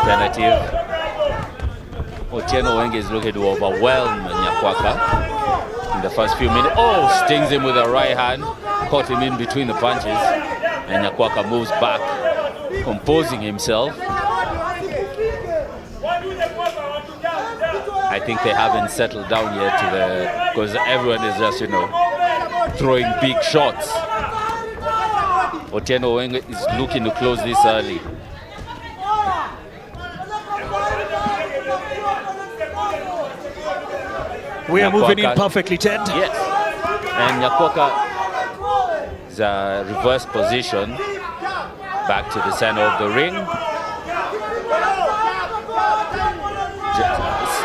Tentative. Otieno Wenge is looking to overwhelm Nyakwaka in the first few minutes. Oh, stings him with a right hand. Caught him in between the punches. And Nyakwaka moves back, composing himself. I think they haven't settled down yet to the, because everyone is just, you know, throwing big shots. Otieno Wenge is looking to close this early. We are moving in perfectly, Ted. Yes. And Nyakwaka is a reverse position back to the center of the ring.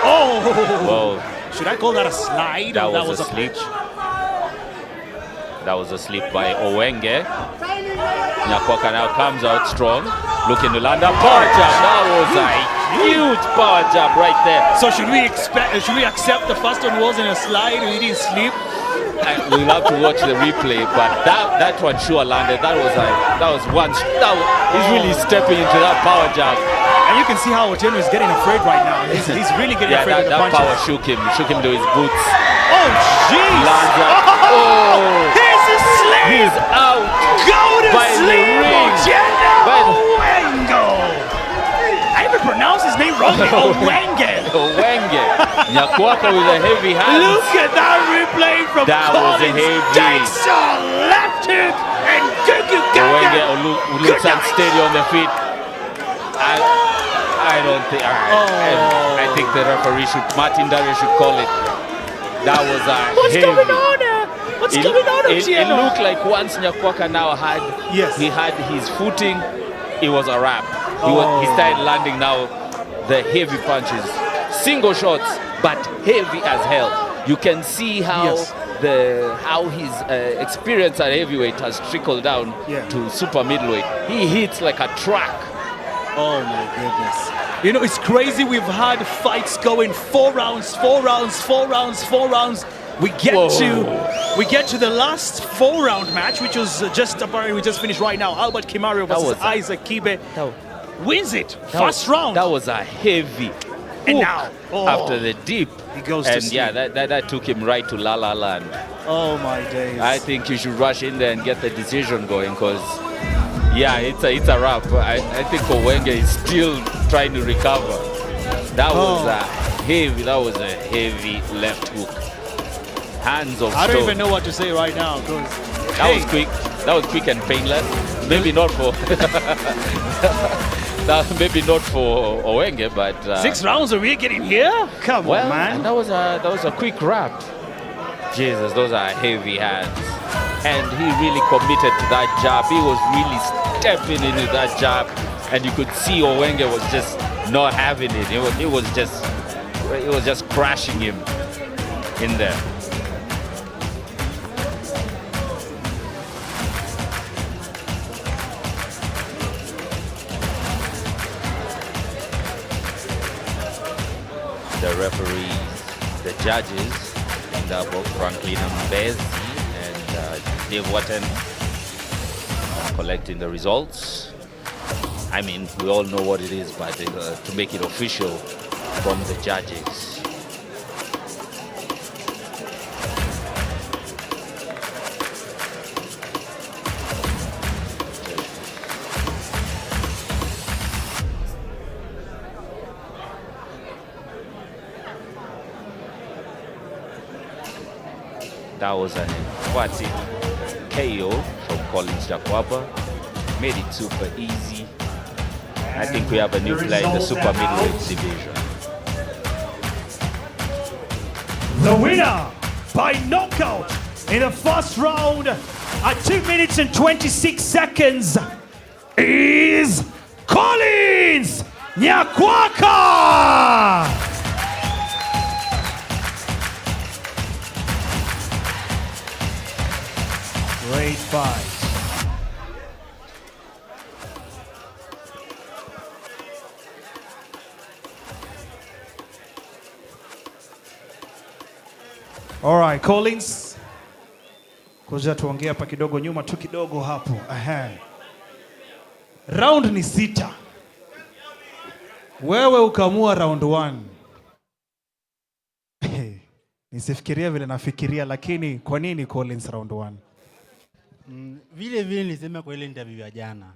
Oh! Should I call that a slide? That or was a slip. punch? That was a slip by Owenge. Nyakwaka now comes out strong, looking to land a power jab. That was a huge power jab right there. So should we accept the first one wasn't a slide? He didn't slip. We'll have to watch the replay, but that one sure landed. He's really stepping into that power jab. And you can see how Otieno is getting afraid right now. He's really getting afraid of the that punches. power shook him to his boots. Oh, jeez! Here's a slip! He's out! Go to by sleep, the ring! Otieno! I even pronounced his name wrong. Owenge! Owenge! Nyakwaka with a heavy hand. Look at that replay from That was a heavy. Takes a left hook and Owenge looks unsteady on the feet. I don't think. I think the referee Martin Dario should call it. That was a What's heavy. going on? What's going on, It Otieno? looked like once Nyakwaka now he had his footing, it was a wrap. He started landing now the heavy punches, single shots, but heavy as hell. You can see how his experience at heavyweight has trickled down to super middleweight. He hits like a truck. Oh my goodness. You know, it's crazy. We've had fights going 4 rounds, 4 rounds, 4 rounds, 4 rounds. We get to the last 4-round match, which was apparently we just finished right now. Albert Kimario versus Isaac Kibe wins it. First round. That was a heavy. And now after the deep, he goes and to sleep. that took him right to La La Land. Oh my days. I think you should rush in there and get the decision going, because it's a wrap. I think Owenge is still trying to recover. That was a heavy left hook. Hands of stone. I don't even know what to say right now. That was quick. That was quick and painless. Maybe not for Owenge, but 6 rounds are we getting here? Come on, man. That was a quick wrap. Jesus, those are heavy hands. And he really committed to that jab. He was really stepping into that jab, and you could see Owenge was just not having it. It was just crashing him in there. The referees, the judges, and both Franklin Mbezi and Dave Watton collecting the results. I mean, we all know what it is, but to make it official from the judges. That was a what's it? KO from Collins Nyakwaka. Made it super easy. I think we have a new player in the super middleweight division. The winner by knockout in the first round at 2 minutes and 26 seconds is Collins Nyakwaka. Great fight. All right, Collins. Kuja tuongea hapa kidogo nyuma tu kidogo hapo. Aha. Round ni 6. Wewe ukamua round 1. Nisifikiria vile nafikiria, lakini kwa nini Collins round 1? Vile nilisema kwa ile interview ya jana.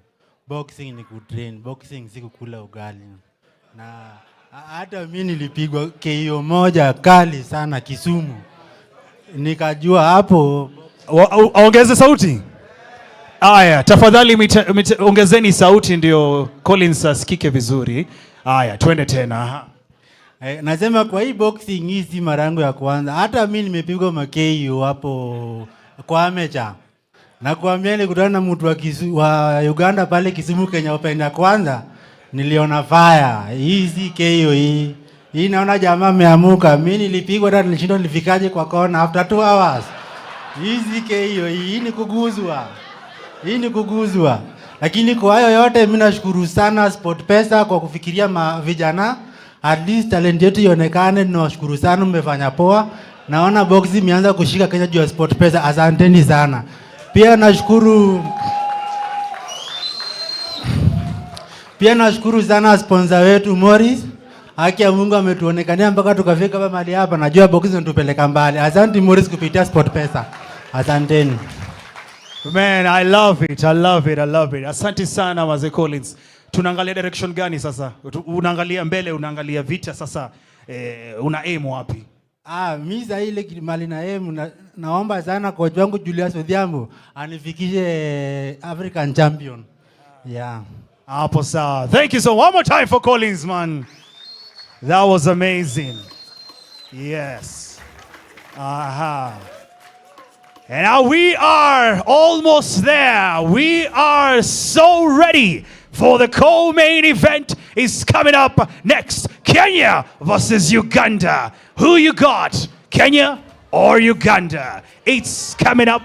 Boxing ni kutrain, boxing si kukula ugali. Na hata mimi nilipigwa KO moja kali sana Kisumu. Nikajua hapo. Ongeze sauti. Aya, tafadhali ongezeni sauti ndio Collins asikike vizuri. Aya, twende tena. Nasema kwa hii boxing hii si mara yangu ya kwanza. Hata mimi nimepigwa makeo hapo kwa Amenya. Na kuambia nilikutana na mtu wa Uganda pale Kisumu Kenya Open ya kwanza. Niliona fire. Hii si KO hii. Hii naona jamaa ameamuka. Mimi nilipigwa hata nilishindwa nilifikaje kwa kona after 2 hours. Hii si KO hii ni kuguzwa. Hii ni kuguzwa. Lakini kwa hayo yote mimi nashukuru sana SportPesa kwa kufikiria vijana. At least talent yetu ionekane. Ninawashukuru sana, mmefanya poa. Naona boxing imeanza kushika Kenya juu ya SportPesa. Asanteni sana. Pia nashukuru sana sponsor wetu Morris. Haki ya Mungu ametuonekania mpaka tukafika hapa mahali hapa. Najua boxing inatupeleka mbali. Asante Morris kupitia SportPesa. Asanteni. Man, I love it. I love it. I love it. Asante sana Maze Collins. Tunaangalia direction gani sasa? Unaangalia mbele, unaangalia vita sasa, una aim wapi? Mimi sasa ile mali na aim naomba sana coach wangu Julius Odhiambo anifikishe African champion. Yeah. Hapo sawa. Thank you so one more time for Collins, man. That was amazing. Yes. Aha. And now we are almost there. We are so ready for the co-main event is coming up next. Kenya versus Uganda. Who you got? Kenya or Uganda? It's coming up.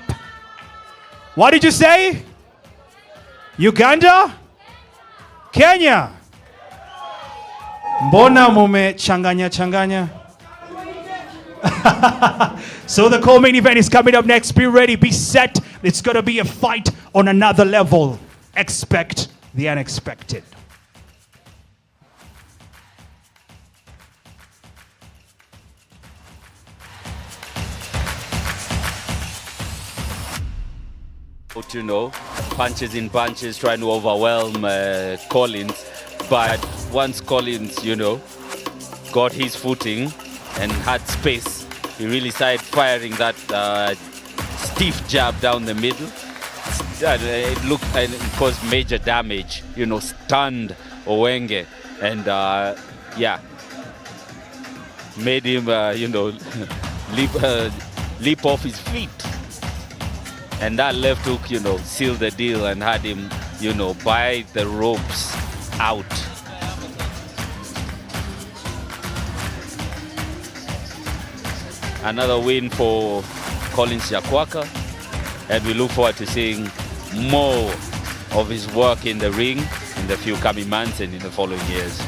What did you say? Uganda? Kenya? Mbona mume changanya? So the co-main event is coming up next. Be ready, be set. It's going to be a fight on another level. Expect the unexpected. Otieno, punches in punches, trying to overwhelm Collins. But once Collins, got his footing and had space, he really started firing that stiff jab down the middle. It looked and it caused major damage, stunned Owenge, and made him, leap off his feet. And that left hook, sealed the deal and had him, by the ropes out. Another win for Collins Nyakwaka, and we look forward to seeing more of his work in the ring in the few coming months and in the following years.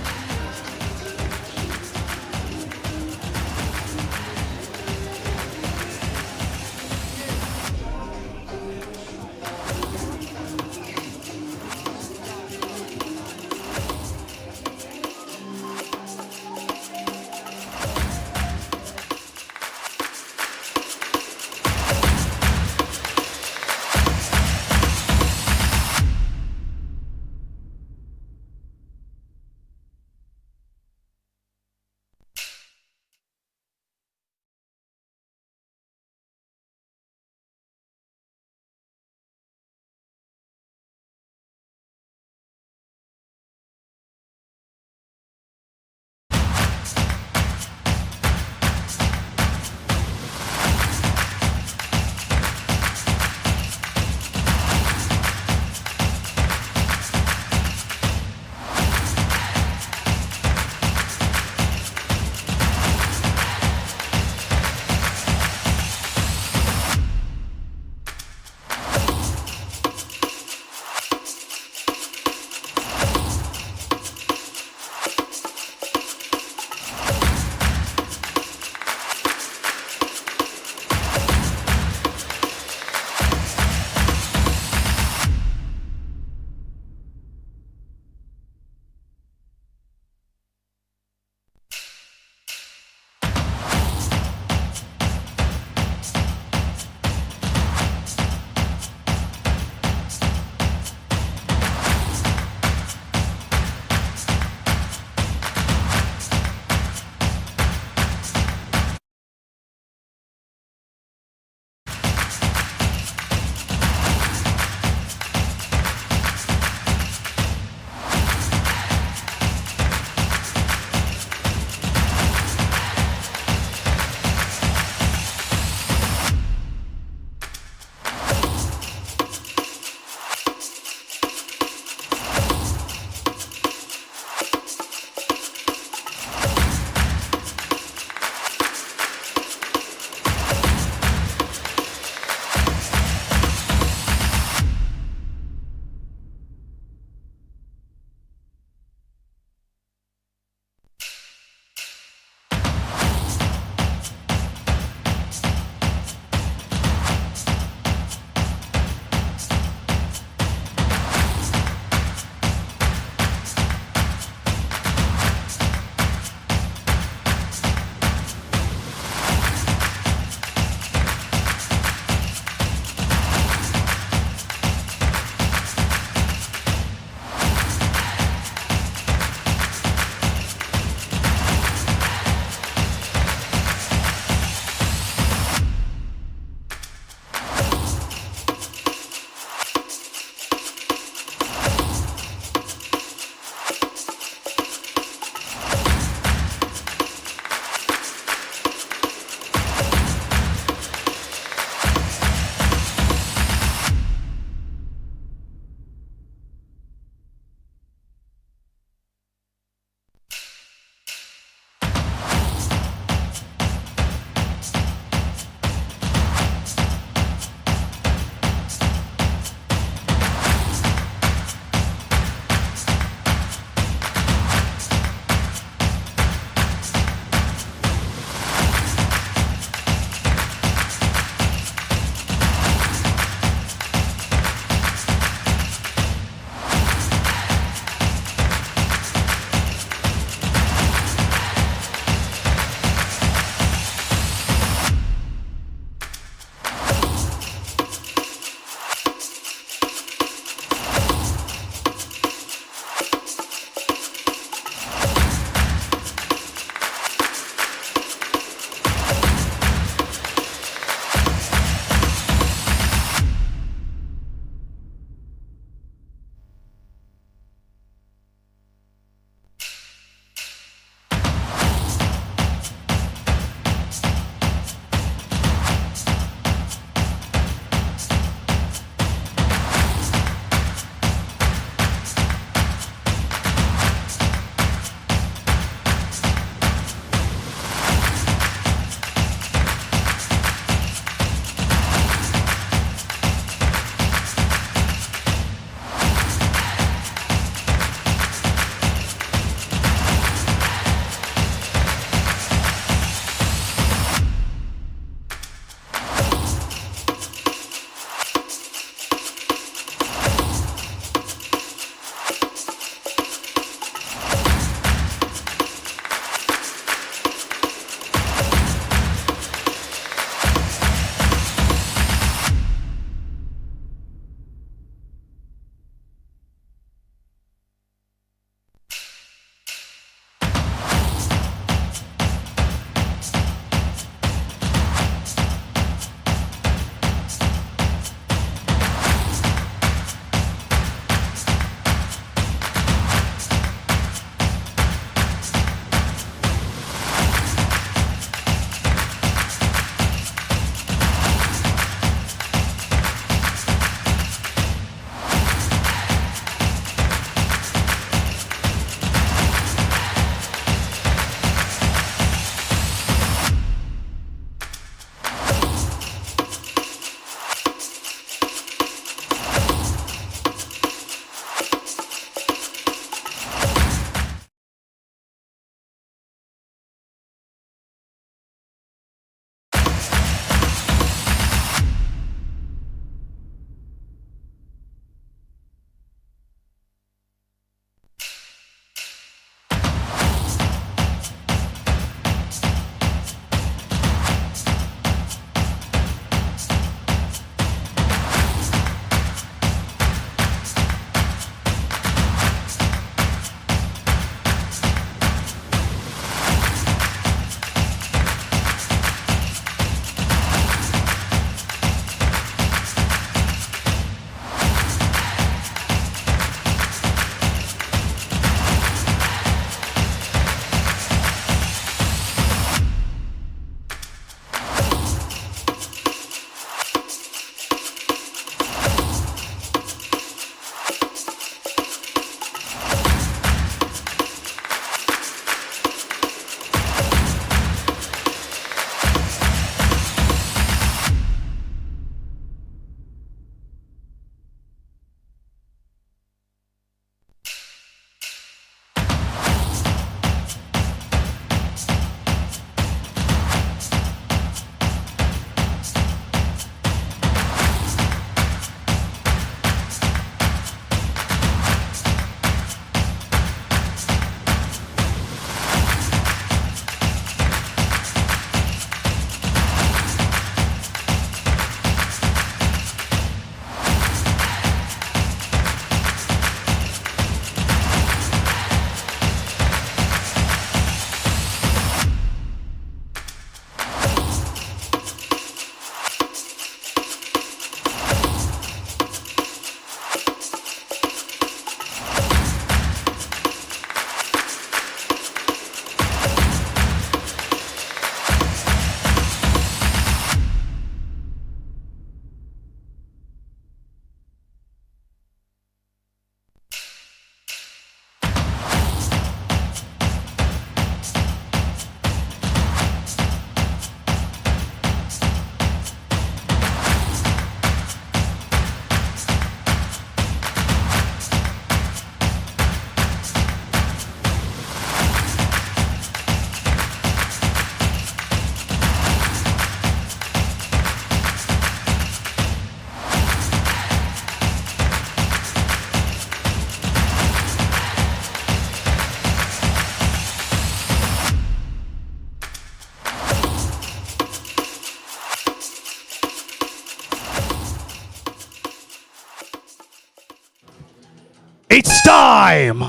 time.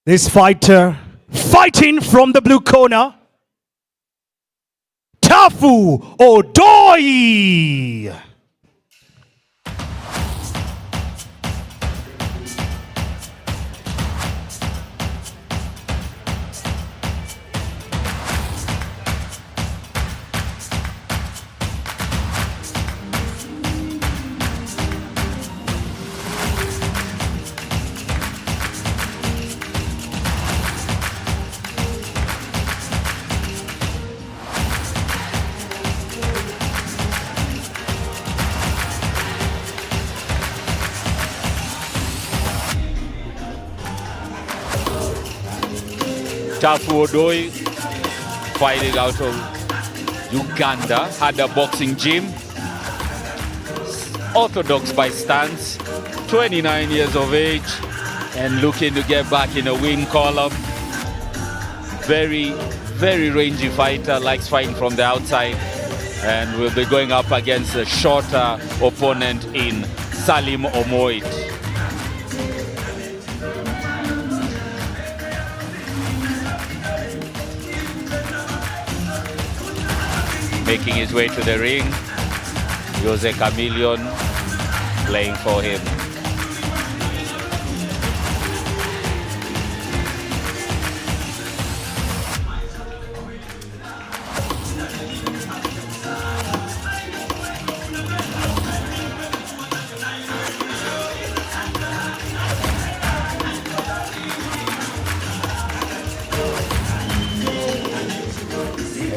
This fighter fighting from the blue corner, Tafu Odoyi. Tafu Odoyi, fighting out of Uganda, had a boxing gym, orthodox by stance, 29 years of age, and looking to get back in a win column. Very, very rangy fighter, likes fighting from the outside, and will be going up against a shorter opponent in Salim Omoit. Making his way to the ring, Jose Chameleon playing for him.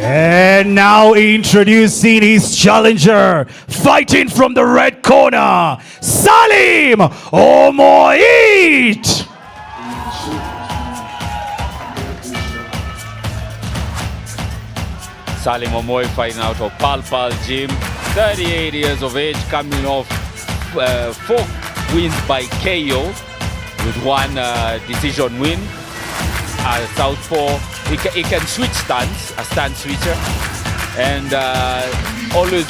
And now introducing his challenger, fighting from the red corner, Salim Omoit. Salim Omoit fighting out of Pal Gym, 38 years of age, coming off 4 wins by KO with 1 decision win. Southpaw, he can switch stance, a stance switcher, and always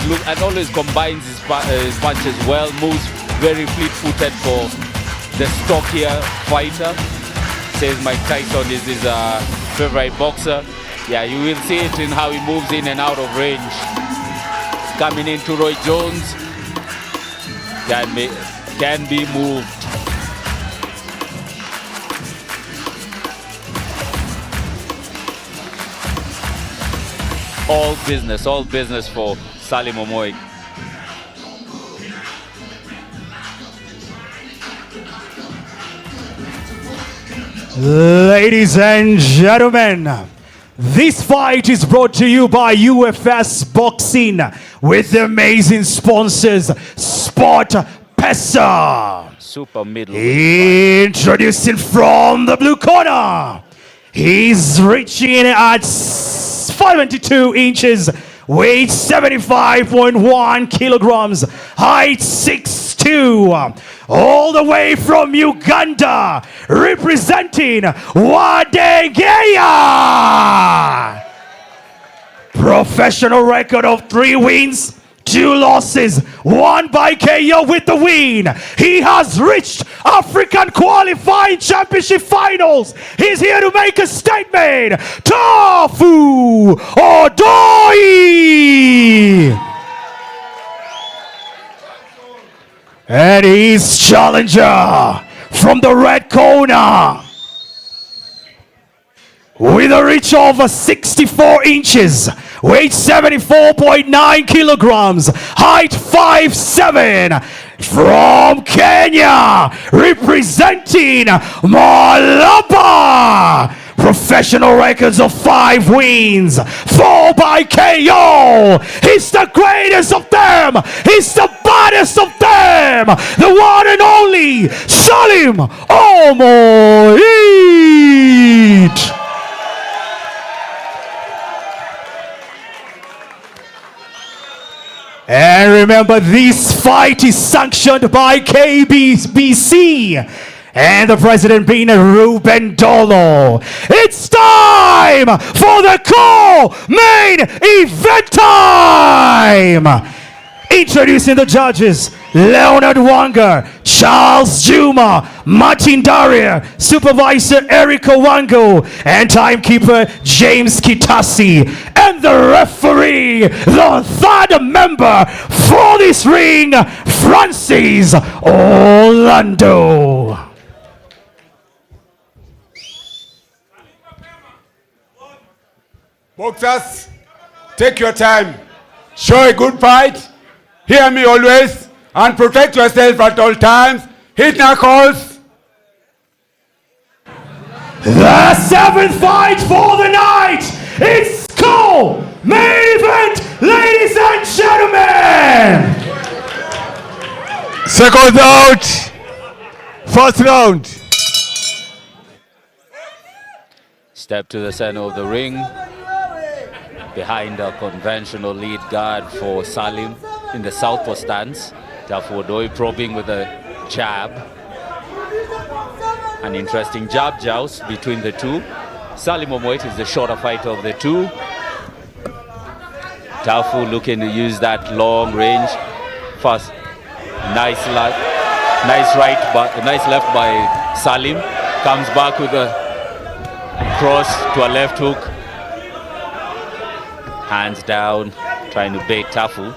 combines his punches well. Moves very fleet-footed for the stockier fighter. Says Mike Tyson is his favorite boxer. Yeah, you will see it in how he moves in and out of range. Coming into Roy Jones, can be moved. All business for Salim Omoit. Ladies and gentlemen, this fight is brought to you by UFS Boxing with the amazing sponsors SportPesa. Super middle. Introducing from the blue corner, he's reaching at 72 inches, weight 75.1 kilograms, height 6'2", all the way from Uganda, representing Wadegeya. Professional record of 3 wins, 2 losses, 1 by KO with the win. He has reached African Qualifying Championship Finals. He's here to make a statement. Tafu Odoyi. And his challenger from the red corner, with a reach of 64 inches, weight 74.9 kilograms, height 5'7", from Kenya, representing Malapa. Professional records of 5 wins, 4 by KO. He's the greatest of them. He's the baddest of them. The one and only Salim Omoit. And remember, this fight is sanctioned by KBC and the president being Ruben Dolo. It's time for the main event time. Introducing the judges, Leonard Wanga, Charles Juma, Martin Daria, Supervisor Erica Wango, and Timekeeper James Kitasi. And the referee, the third member for this ring, Francis Orlando. Boxers, take your time. Show a good fight. Hear me always. And protect yourself at all times. Hit knuckles. The seventh fight for the night. It's co-main event, ladies and gentlemen. Second out. First round. Step to the center of the ring. Behind a conventional lead guard for Salim in the southpaw stance. Odoyi probing with a jab. An interesting jab joust between the two. Salim Omoit is the shorter fighter of the two. Tafu looking to use that long range. First, nice left by Salim. Comes back with a cross to a left hook. Hands down, trying to bait Tafu.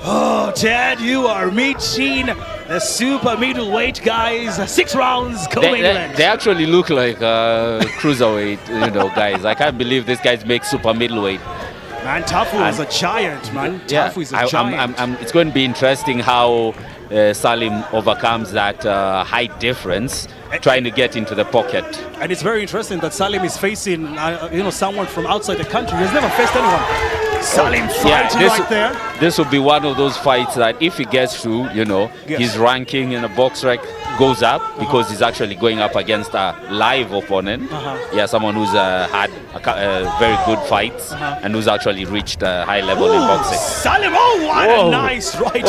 Oh, Ted, you are meeting the super middleweight guys. 6 rounds coming in. They actually look like cruiserweight, guys. I can't believe these guys make super middleweight. Man, Tafu is a giant, man. Yeah, Tafu is a giant. it's going to be interesting how Salim overcomes that height difference, trying to get into the pocket. And it's very interesting that Salim is facing, someone from outside the country. He has never faced anyone. Salim fighting right there. This will be one of those fights that if he gets through, his ranking in the box rec goes up because he's actually going up against a live opponent. Yeah, someone who's had very good fights and who's actually reached a high level in boxing. Salim, what a nice right.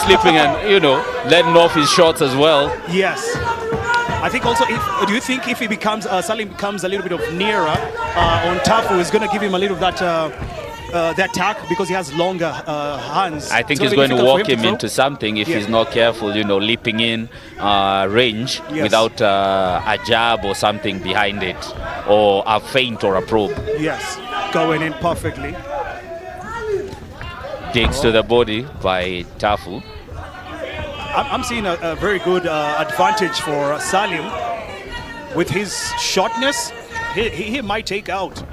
Slipping and, letting off his shots as well. Yes. I think also, do you think if he becomes, Salim becomes a little bit of nearer on Tafu, is going to give him a little of that attack because he has longer hands? I think he's going to walk him into something if he's not careful, leaping in range without a jab or something behind it, or a feint or a probe. Yes, going in perfectly. Digs to the body by Tafu. I'm seeing a very good advantage for Salim with his shortness. He might take out.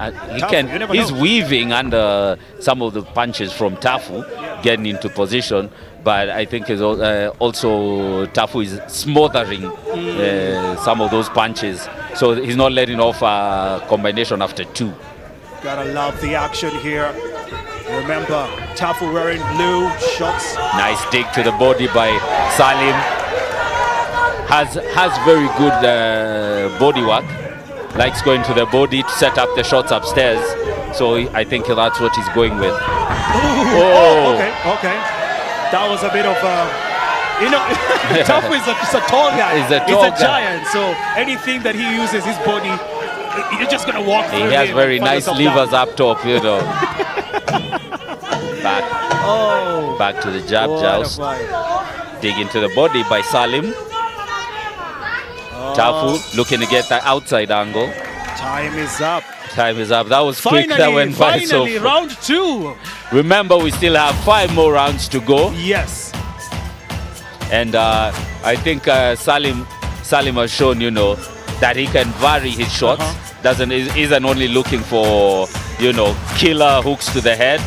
He's weaving under some of the punches from Tafu, getting into position. But I think also Tafu is smothering some of those punches, so he's not letting off a combination after 2. Gotta love the action here. Remember, Tafu wearing blue shots. Nice dig to the body by Salim. Has very good body work. Likes going to the body to set up the shots upstairs. So I think that's what he's going with. Okay. That was a bit of Tafu is a tall guy. He's a giant. So anything that he uses his body, you're just gonna walk through. He has very nice levers up top, Back to the jab joust. Dig into the body by Salim. Tafu looking to get that outside angle. Time is up. That was quick. That went by so fast. Round 2. Remember, we still have 5 more rounds to go. Yes. And I think Salim has shown, that he can vary his shots. Isn't only looking for, killer hooks to the head.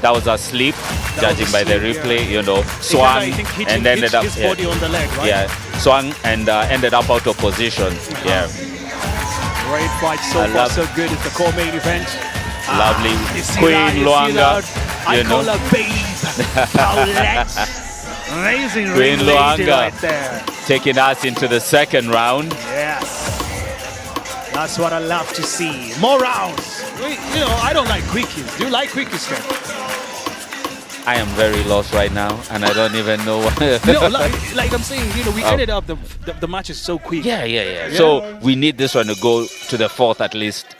That was a slip, judging by the replay, swung and ended up his body on the leg, right? Yeah, swung and ended up out of position. Yeah. Great fight so far, so good. It's the co-main event. Lovely Queen Luanga. I call her Babe Paulette. Amazing Queen Luanga Luanga right there. taking us into the second round. Yes. That's what I love to see. More rounds. I don't like quickies. Do you like quickies, Ken? I am very lost right now, and I don't even know what. No, like I'm saying, we ended up the match is so quick. Yeah. So we need this one to go to the 4th at least.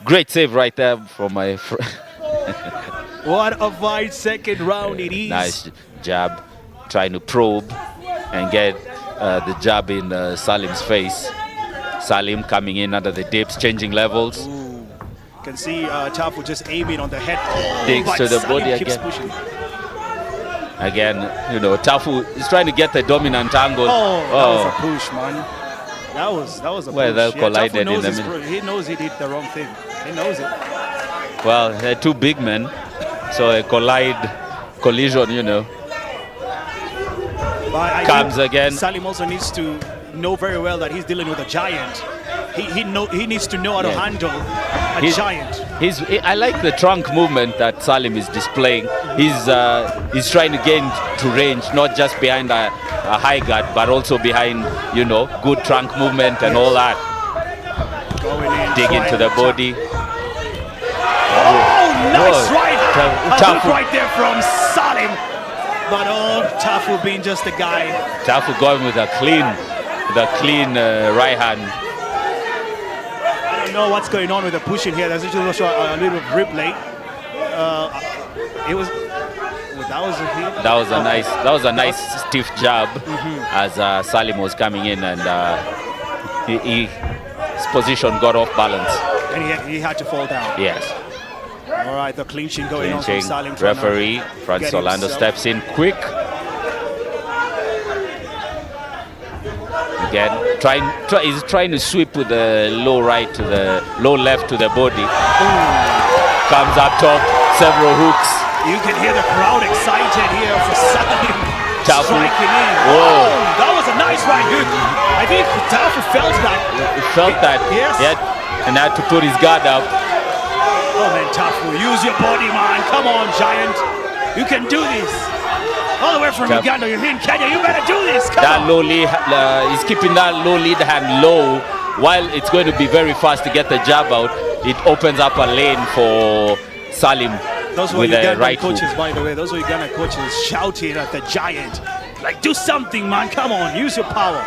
Great save right there from my friend. What a fight, second round it is. Nice jab, trying to probe and get the jab in Salim's face. Salim coming in under the dips, changing levels. Ooh. Can see Tafu just aiming on the head. Digs But to the Salim body keeps again. pushing. Again, you know, Tafu is trying to get the dominant angle. That was a push, man. That was a Well, push. they collided Tafu in the knows middle. he knows he did the wrong thing. He knows it. Well, they're two big men, so a collision, you know. But I Comes think again. Salim also needs to know very well that he's dealing with a giant. He needs to know how to Yeah. handle a He's- giant. I like the trunk movement that Salim is displaying. He's trying to gain to range, not just behind a high guard, but also behind, you know, good trunk movement and all that. Going in, Dig into the body. Oh, nice Whoa. right hand. A Tafu. hook right there from Salim. But Tafu being just a guy. Tafu going with a clean right hand. I don't know what's going on with the pushing here. There's just also a little replay. It was. That was a hit. That was a nice stiff jab as Salim was coming in, and his position got off balance. And he had to fall down. Yes. All right, the clinching going on from Clinching. Salim. Referee Francis Orlando steps in quick. Again, he's trying to sweep with the low right to the low left to the body. Comes up top, several hooks. You can hear the crowd excited here for Salim Tafu. striking in. Whoa. Oh, that was a nice right hook. I think Tafu felt that. He felt that. Yes. And had to put his guard up. Oh man, Tafu, use your body, man. Come on, giant. You can do this. All the way from Tafu. Uganda, you're here in Kenya. You better do this. Come That on. low lead, he's keeping that low lead hand low. While it's going to be very fast to get the jab out, it opens up a lane for Salim Those were with a Ugandan right hook. coaches, by the way. Those were Ugandan coaches shouting at the giant. Like, do something, man. Come on, use your power.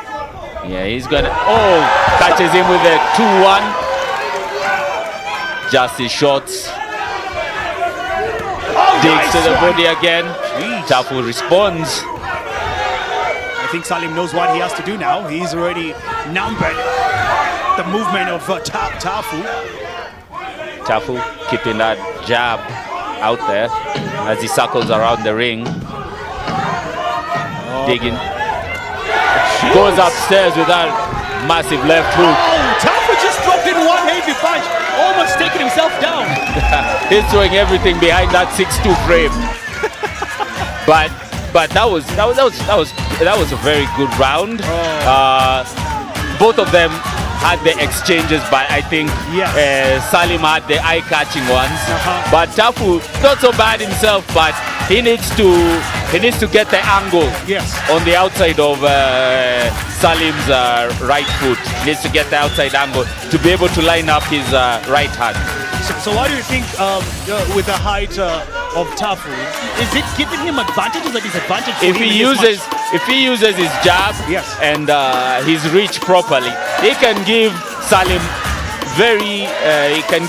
Yeah, he's gonna. Oh, catches him with a 2-1. Just his shots. Digs nice to the one. body again. Tafu responds. I think Salim knows what he has to do now. He's already numbered the movement of Tafu. Tafu keeping that jab out there as he circles around the ring. Digging. Goes upstairs with that massive left hook. Oh, Tafu just dropped in one heavy punch, almost taking himself down. He's throwing everything behind that 6'2" frame. But that was a very good round. Both of them had the exchanges, but I think Salim had the eye-catching ones. But Tafu not so bad himself, but he needs to get the angle on the outside of Salim's right foot. He needs to get the outside angle to be able to line up his right hand. So what do you think with the height of Tafu? Is it giving him advantage or disadvantage? For If him he in this match? uses his jab and his reach properly, he can give Salim he can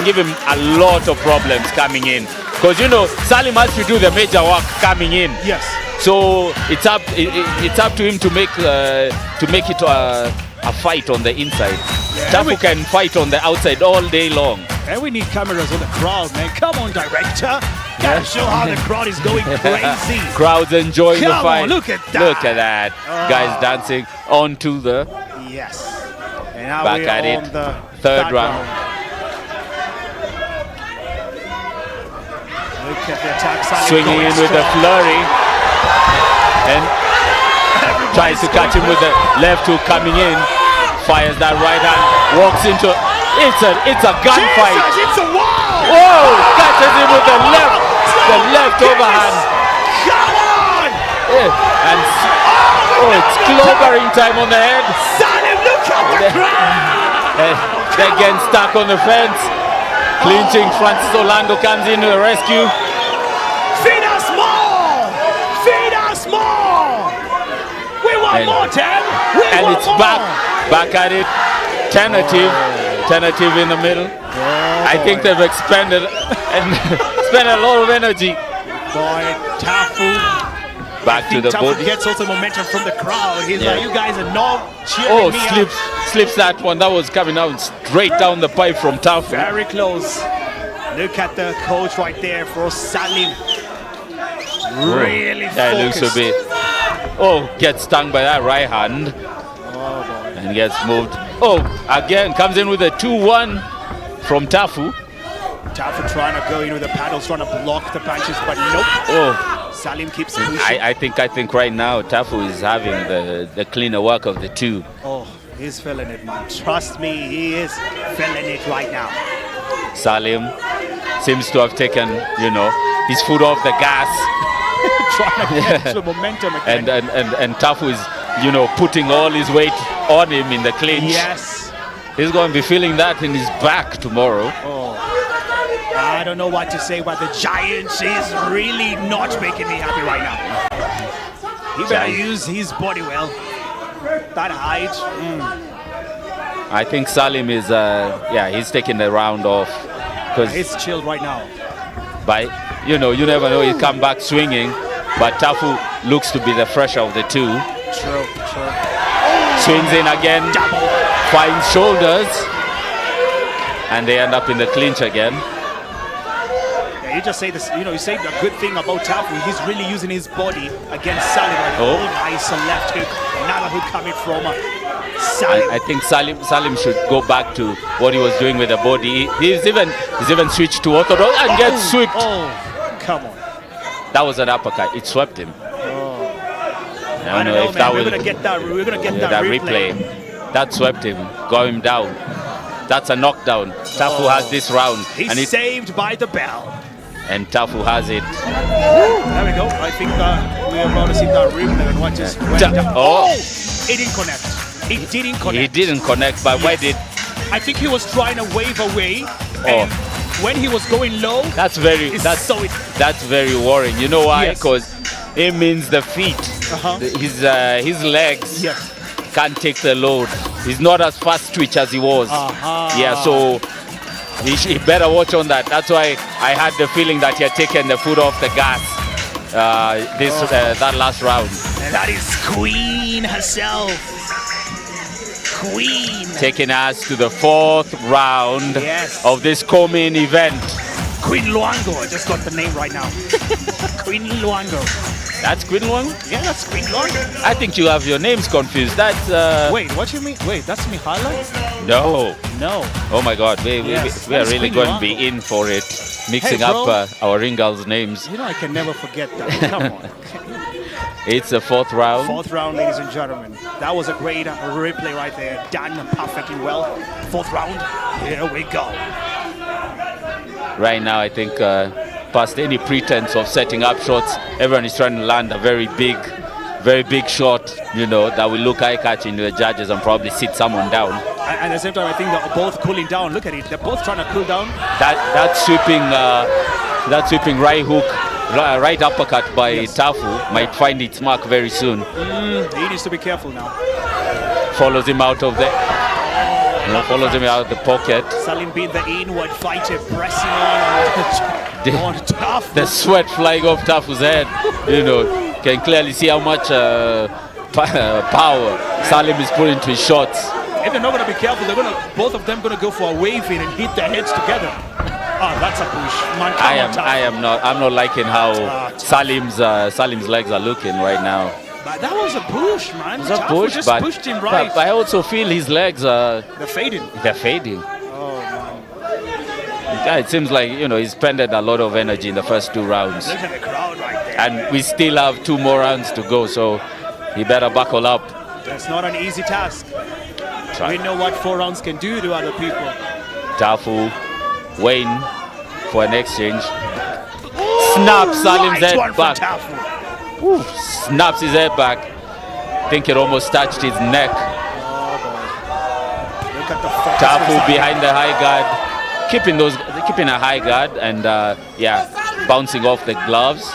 give him a lot of problems coming in, because you know Salim has to do the major work coming in. Yes. So it's up to him to make it a fight on the inside. Tafu can fight on the outside all day long. And we need cameras on the crowd, man. Come on, director. Gotta show how the crowd is going crazy. Crowd's enjoying the Come fight. on, look at that. Look at that. Guys dancing onto the Yes. And now back we're at on it. the Third round. Look at the attack. Salim Swinging going in with the strong. flurry. And tries to catch him with the left hook coming in. Fires that right hand. Walks into it's a gunfight. Jesus, it's a wall. Whoa! Catches him with the left overhand. Come on! Yeah. And it's clobbering time on the head. Salim, look at the crowd! They're getting stuck on the fence. Clinching, Francis Orlando comes in to the rescue. Feed us more! Feed us more! We want more, Ted! We And want it's more! back at it. Tentative alternative in the middle. I think they've expended and spent a lot of energy. Boy, Tafu. Back to the Tafu body. gets also momentum from the crowd. He's like, you guys are not cheering Oh, me slips that one. That was coming out straight down the pipe from Tafu. Very close. Look at the coach right there for Salim. Really that looks focused. a bit. Oh, gets stung by that right hand. And gets moved. Oh, again, comes in with a 2-1 from Tafu. Tafu trying to go in with the paddles, trying to block the punches, but nope. Oh. Salim keeps pushing. I think right now Tafu is having the cleaner work of the two. Oh, he's feeling it, man. Trust me, he is feeling it right now. Salim seems to have taken, his foot off the gas. Trying to get the momentum again. And Tafu is, putting all his weight on him in the clinch. Yes. He's going to be feeling that in his back tomorrow. Oh. I don't know what to say, but the Giant is really not making me happy right now. He better use his body well. That height. I think Salim is, he's taking the round off. He's chilled right now. But, you never know, he'll come back swinging. But Tafu looks to be the fresher of the two. True. Swings in again, finds shoulders, and they end up in the clinch again. Yeah, you just say this, you say the good thing about Tafu, he's really using his body against Salim. Oh, nice left hook, another hook coming from Salim. I think Salim should go back to what he was doing with the body. He's even switched to orthodox and gets swept. Oh, come on. That was an uppercut. It swept him. I don't know, if man. We're gonna get that replay. That swept him, got him down. That's a knockdown. Tafu has this round. He's saved by the bell. And Tafu has it. There we go. I think we're about to see that replay and what just went down. Oh! It didn't connect. It didn't connect. He didn't connect, but why did? I think he was trying to wave away. And when he was going low, that's very worrying. You know why? Because it means the feet, his legs can't take the load. He's not as fast twitch as he was. Yeah, so he better watch on that. That's why I had the feeling that he had taken the foot off the gas that last round. And that is Queen herself. Queen. Taking us to the 4th round of this co-main event. Queen Luango. I just got the name right now. Queen Luango. That's Queen Luango? Yeah, that's Queen Luango. I think you have your names confused. That's Wait, what you mean? Wait, that's Mihala? No. Oh my God, we are really Queen going Luango. to be in for it, mixing Hey, bro. up our ring girls' names. I can never forget that. Come on. It's the 4th round. 4th round, ladies and gentlemen. That was a great replay right there. Done perfectly well. 4th round. Here we go. Right now, I think past any pretense of setting up shots, everyone is trying to land a very big shot, that will look eye-catching to the judges and probably sit someone down. And at the same time, I think they're both cooling down. Look at it. They're both trying to cool down. That sweeping right hook, right uppercut by Tafu might find its mark very soon. He needs to be careful now. Follows him out of the pocket. Salim being the inward fighter, pressing on Tafu. The sweat flying off Tafu's head. Can clearly see how much power Salim is putting into his shots. If they're not going to be careful, both of them going to go for a wave in and hit their heads together. Oh, that's a push. Man, I'm not liking how Salim's legs are looking right now. But that was a push, man. It was a push, just but pushed him right. But I also feel his legs are... They're fading. They're fading. Oh, man. Yeah, it seems like, he expended a lot of energy in the first 2 rounds. Look at the crowd right there. And we still have 2 more rounds to go, so he better buckle up. That's not an easy task. We know what 4 rounds can do to other people. Tafu, Wayne for an exchange. Snaps Salim's head back. Ooh, snaps his head back. I think it almost touched his neck. Look at the Tafu behind the high guard, keeping a high guard and bouncing off the gloves.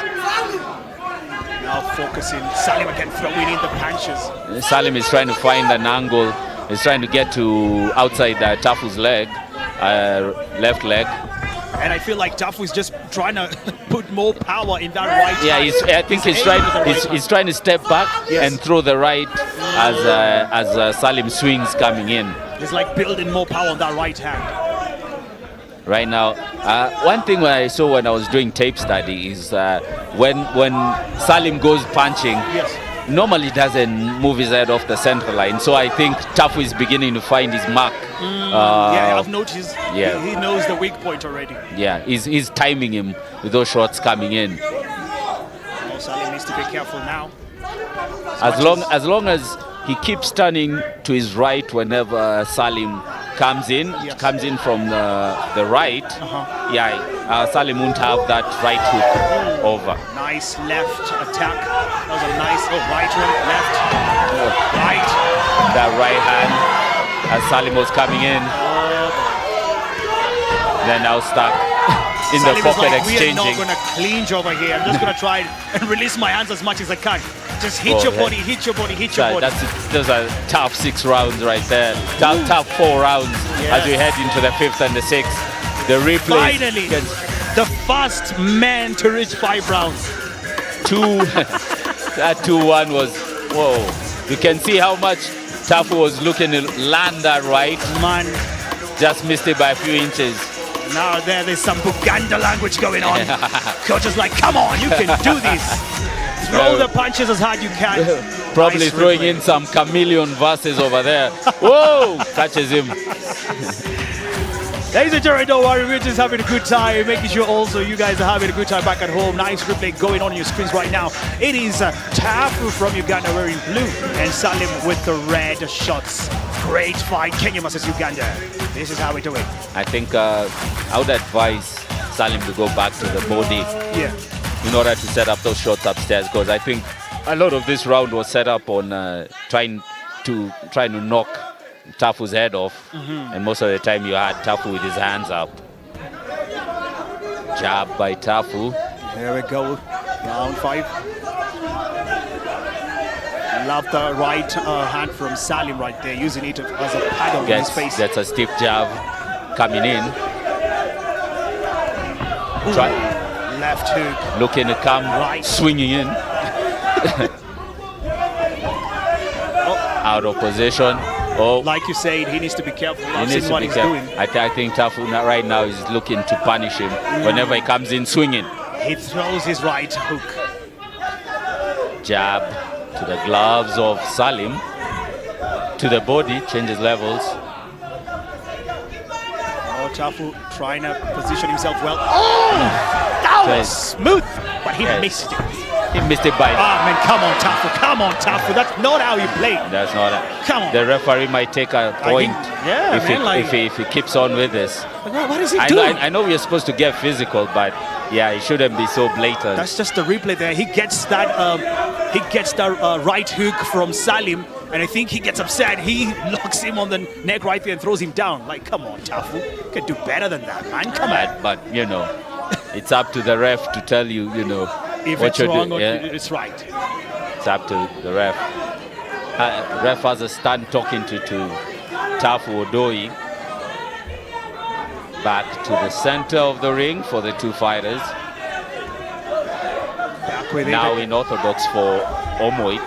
Now focusing. Salim again throwing in the punches. Salim is trying to find an angle He's trying to get to outside Tafu's leg, left leg. And I feel like Tafu is just trying to put more power in that right Yeah, hand. I think he's trying to step back and throw the right as Salim swings coming in. He's like building more power on that right hand. Right now, one thing I saw when I was doing tape study is when Salim goes punching, normally doesn't move his head off the center line. So I think Tafu is beginning to find his mark. Yeah, I've noticed. Yeah. He knows the weak point already. Yeah, he's timing him with those shots coming in. Oh, Salim needs to be careful now. As long as he keeps turning to his right whenever Salim comes in from the right. Salim won't have that right hook over. Nice left attack. That was a nice right one, left, right. That right hand as Salim was coming in. They're now stuck in Salim the pocket is like, exchanging. We are not going to clinch over here. I'm just going to try and release my hands as much as I can. Just hit your body, hit your body, hit your body. Those are tough 6 rounds right there. Tough 4 rounds as we head into the 5th and the 6th. The replay. Finally, the first man to reach 5 rounds. That 2-1 was, whoa. You can see how much Tafu was looking to land that right. Man. Just missed it by a few inches. Now there's some Buganda language going on. Coach is like, come on, you can do this. Throw the punches as hard you can. Probably Nice throwing replay. in some chameleon verses over there. Whoa! Catches him. Ladies and gentlemen, don't worry, we're just having a good time, making sure also you guys are having a good time back at home. Nice replay going on your screens right now. It is Tafu from Uganda wearing blue and Salim with the red shots. Great fight, Kenya versus Uganda. This is how we do it. I think I would advise Salim to go back to the body in order to set up those shots upstairs, because I think a lot of this round was set up on trying to knock Tafu's head off, and most of the time you had Tafu with his hands up. Jab by Tafu. There we go, round 5. Love the right hand from Salim right there, using it as a paddle in his face. That's a stiff jab coming in. Left hook. Looking to come, swinging in. Out of position. Oh, like you said, he needs to be careful. I've he needs seen to what be he's careful. doing. I think Tafu right now is looking to punish him whenever he comes in swinging. He throws his right hook. Jab to the gloves of Salim. To the body, changes levels. Oh, Tafu trying to position himself well. Oh, that was smooth, but he missed it. He missed it by. Ah, man, come on, Tafu, come on, Tafu. That's not how you play. That's not it. Come on. The referee might take a point if he keeps on with this. What is he doing? I know we're supposed to get physical, but yeah, it shouldn't be so blatant. That's just the replay there. He gets that right hook from Salim, and I think he gets upset. He locks him on the neck right there and throws him down. Like, come on, Tafu. You can do better than that, man. Come on. But you know, it's up to the ref to tell you, If what it's you're wrong doing. or it's right. It's up to the ref. Ref has a stand talking to Tafu Odoyi. Back to the center of the ring for the 2 fighters. Now in orthodox for Omoit.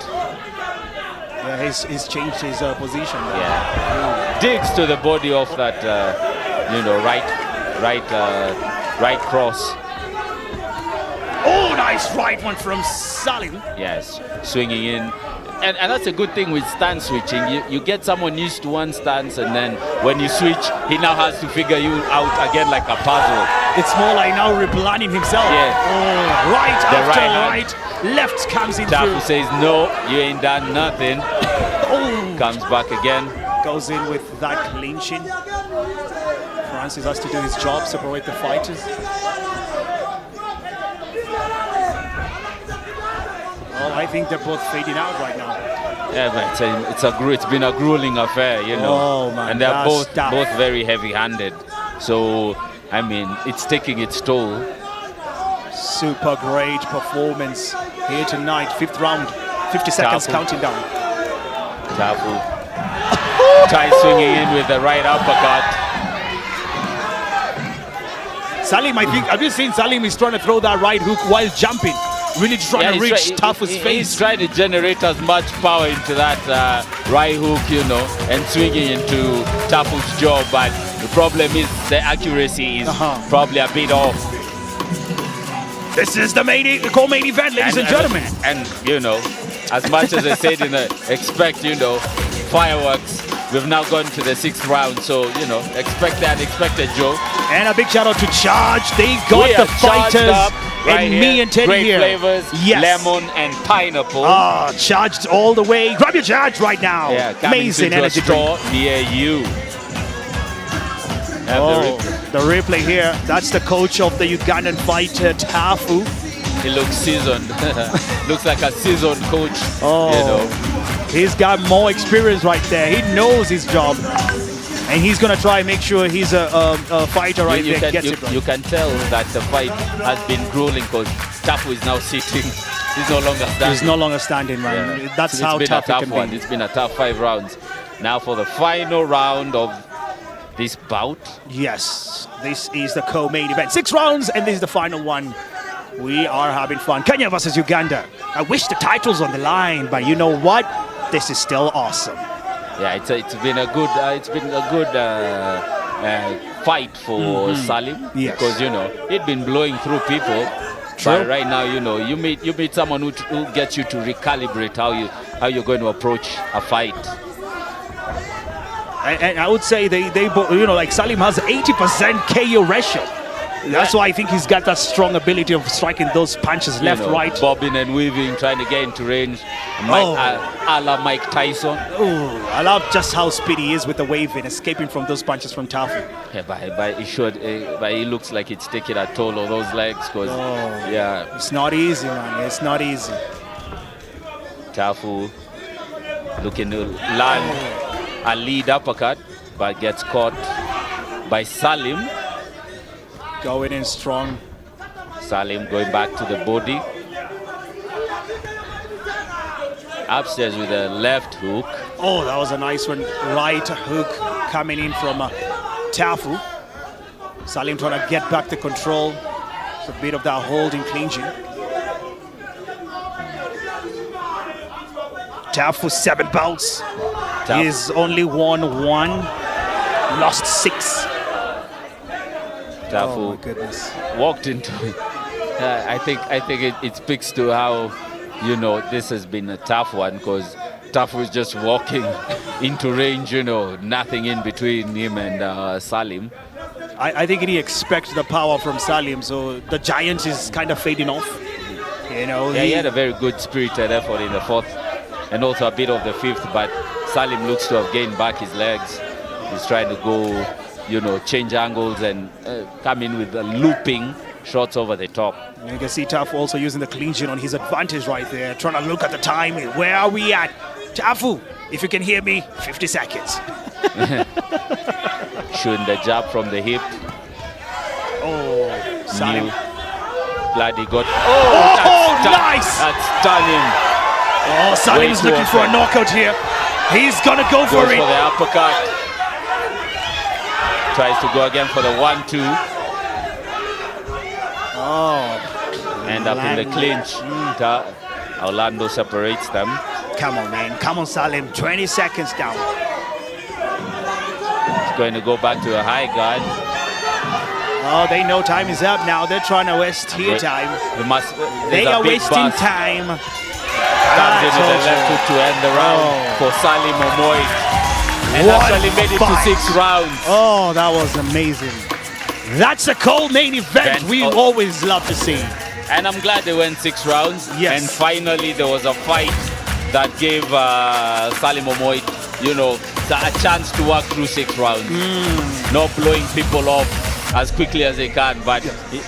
Yeah, he's changed his position. Yeah. Digs to the body of that, right cross. Oh, nice right one from Salim. Yes, swinging in. And that's a good thing with stance switching. You get someone used to one stance, and then when you switch, he now has to figure you out again like a puzzle. It's more like now replanning himself. Yeah. Oh, right The after right right. Left comes in Tafu through. says, no, you ain't done nothing. Comes back again. Goes in with that clinching. Francis has to do his job, separate the fighters. Oh, I think they're both fading out right now. Yeah, but it's been a grueling affair, Oh, man, and they're that's both tough. very heavy-handed. So, I mean, it's taking its toll. Super great performance here tonight. 5th round, 50 seconds Tafu. counting down. Tafu. Tries swinging in with the right uppercut. Salim, I think, have you seen Salim is trying to throw that right hook while jumping? Really trying to reach Tafu's face. He's trying to generate as much power into that right hook, you know, and swinging into Tafu's jaw. But the problem is the accuracy is probably a bit off. This is the co-main event, ladies and gentlemen. And, you know, as much as I said in the expect, you know, fireworks, we've now gone to the 6th round. So, you know, expect the unexpected, Joe. And a big shout out to Charge. They got the fighters. And me and Teddy Great here. flavors, lemon and pineapple. Charged all the way. Grab your charge right now. Yeah, amazing energy drink near you. The replay here. That's the coach of the Ugandan fighter, Tafu. He looks seasoned. Looks like a seasoned coach. You know. He's got more experience right there. He knows his job. And he's going to try and make sure he's a fighter right there. You can tell that the fight has been grueling because Tafu is now sitting. He's no longer standing. He's no longer standing, man. Yeah. That's how tough it can one. be. It's been a tough 5 rounds. Now for the final round of this bout. Yes, this is the co-main event. 6 rounds, and this is the final one. We are having fun. Kenya versus Uganda. I wish the title's on the line, but you know what? This is still awesome. Yeah, it's been a good fight for Salim because you know he'd been blowing through people. True. But right now, you know, you meet someone who gets you to recalibrate how you're going to approach a fight. And I would say they you know, like Salim has 80% KO ratio. That's why I think he's got that strong ability of striking those punches left, right. Bobbing and weaving, trying to get into range. A la Mike Tyson. I love just how speedy he is with the waving, escaping from those punches from Tafu. Yeah, but he looks like it's taking a toll on those legs. Cause, yeah. It's not easy, man. It's not easy. Tafu looking to land a lead uppercut, but gets caught by Salim. Going in strong. Salim going back to the body. Upstairs with a left hook. Oh, that was a nice one. Right hook coming in from Tafu. Salim trying to get back the control. It's a bit of that holding, clinching. Tafu 7 bouts. He's only won 1, lost 6. Tafu oh my goodness. Walked into it. I think it speaks to how, you know, this has been a tough one because Tafu is just walking into range, you know, nothing in between him and Salim. I think he expects the power from Salim, so the giant is kind of fading off. You know, yeah, he had a very good spirited effort in the 4th and also a bit of the 5th, but Salim looks to have gained back his legs. He's trying to go, you know, change angles and come in with the looping shots over the top. You can see Tafu also using the clinching on his advantage right there, trying to look at the time. Where are we at? Tafu, if you can hear me, 50 seconds. Shooting the jab from the hip. Oh, Salim. Bloody got. Oh, nice! That's stunning. Oh, Salim's looking for a knockout here. He's gonna go for it. For the uppercut. Tries to go again for the 1-2. Oh. End up in the clinch. Orlando separates them. Come on, man. Come on, Salim. 20 seconds down. He's going to go back to a high guard. Oh, they know time is up now. They're trying to waste here time. They are wasting time. Comes in with the left hook to end the round for Salim Omoit. And actually made it to 6 rounds. Oh, that was amazing. That's a cold main event we always love to see. And I'm glad they went 6 rounds. Yes. And finally there was a fight that gave Salim Omoit, you know, a chance to work through 6 rounds. Not blowing people off as quickly as they can. But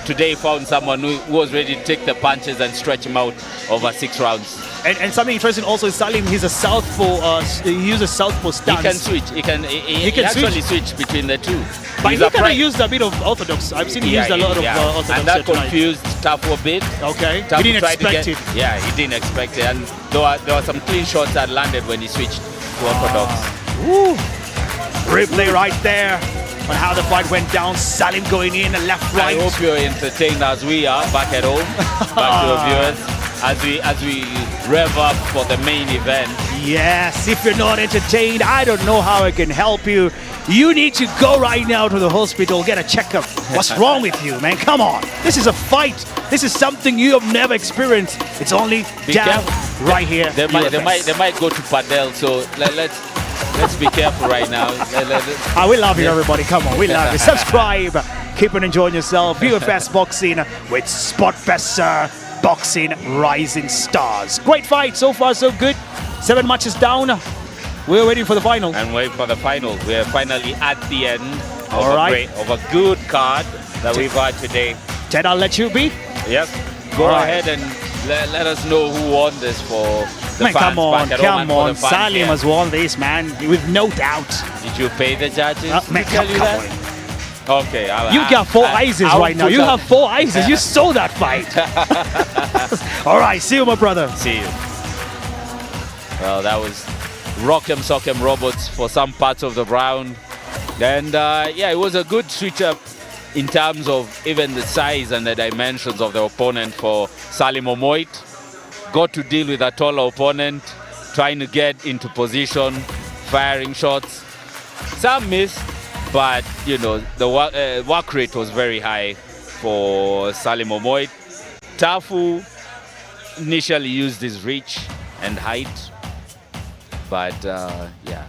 today he found someone who was ready to take the punches and stretch him out over 6 rounds. And something interesting also is Salim, he's a southpaw, he uses southpaw stance. He can switch, he can actually switch between the two. But he kind of used a bit of orthodox. I've seen him use a lot of orthodox. And that confused Tafu a bit. Okay, Tafu he didn't expect it. Yeah, he didn't expect it. And there were some clean shots that landed when he switched to orthodox. Ooh. Replay right there on how the fight went down. Salim going in, left, right. I hope you're entertained as we are back at home, back to the viewers, as we rev up for the main event. Yes, if you're not entertained, I don't know how I can help you. You need to go right now to the hospital, get a checkup. What's wrong with you, man? Come on. This is a fight. This is something you have never experienced. It's only down right here. They might go to Padel, so let's be careful right now. We love you, everybody. Come on, we love you. Subscribe. Keep on enjoying yourself. UFS Boxing with SportPesa Boxing Rising Stars. Great fight. So far, so good. 7 matches down. We're waiting for the final. And waiting for the final. We're finally at the end of a good card that we've had today. Ted, I'll let you be. Yes. Go ahead and let us know who won this for the fans. Come on, back at home. come on. Salim has won this, man, with no doubt. Did you pay the judges? Man, tell you that? Okay. You got 4 ISIS right now. You have 4 ISIS. You saw that fight. All right. See you, my brother. See you. Well, that was Rock'em Sock'em Robots for some parts of the round. And yeah, it was a good switch up in terms of even the size and the dimensions of the opponent for Salim Omoit. Got to deal with a taller opponent, trying to get into position, firing shots. Some missed, but you know, the work rate was very high for Salim Omoit. Tafu initially used his reach and height, but yeah,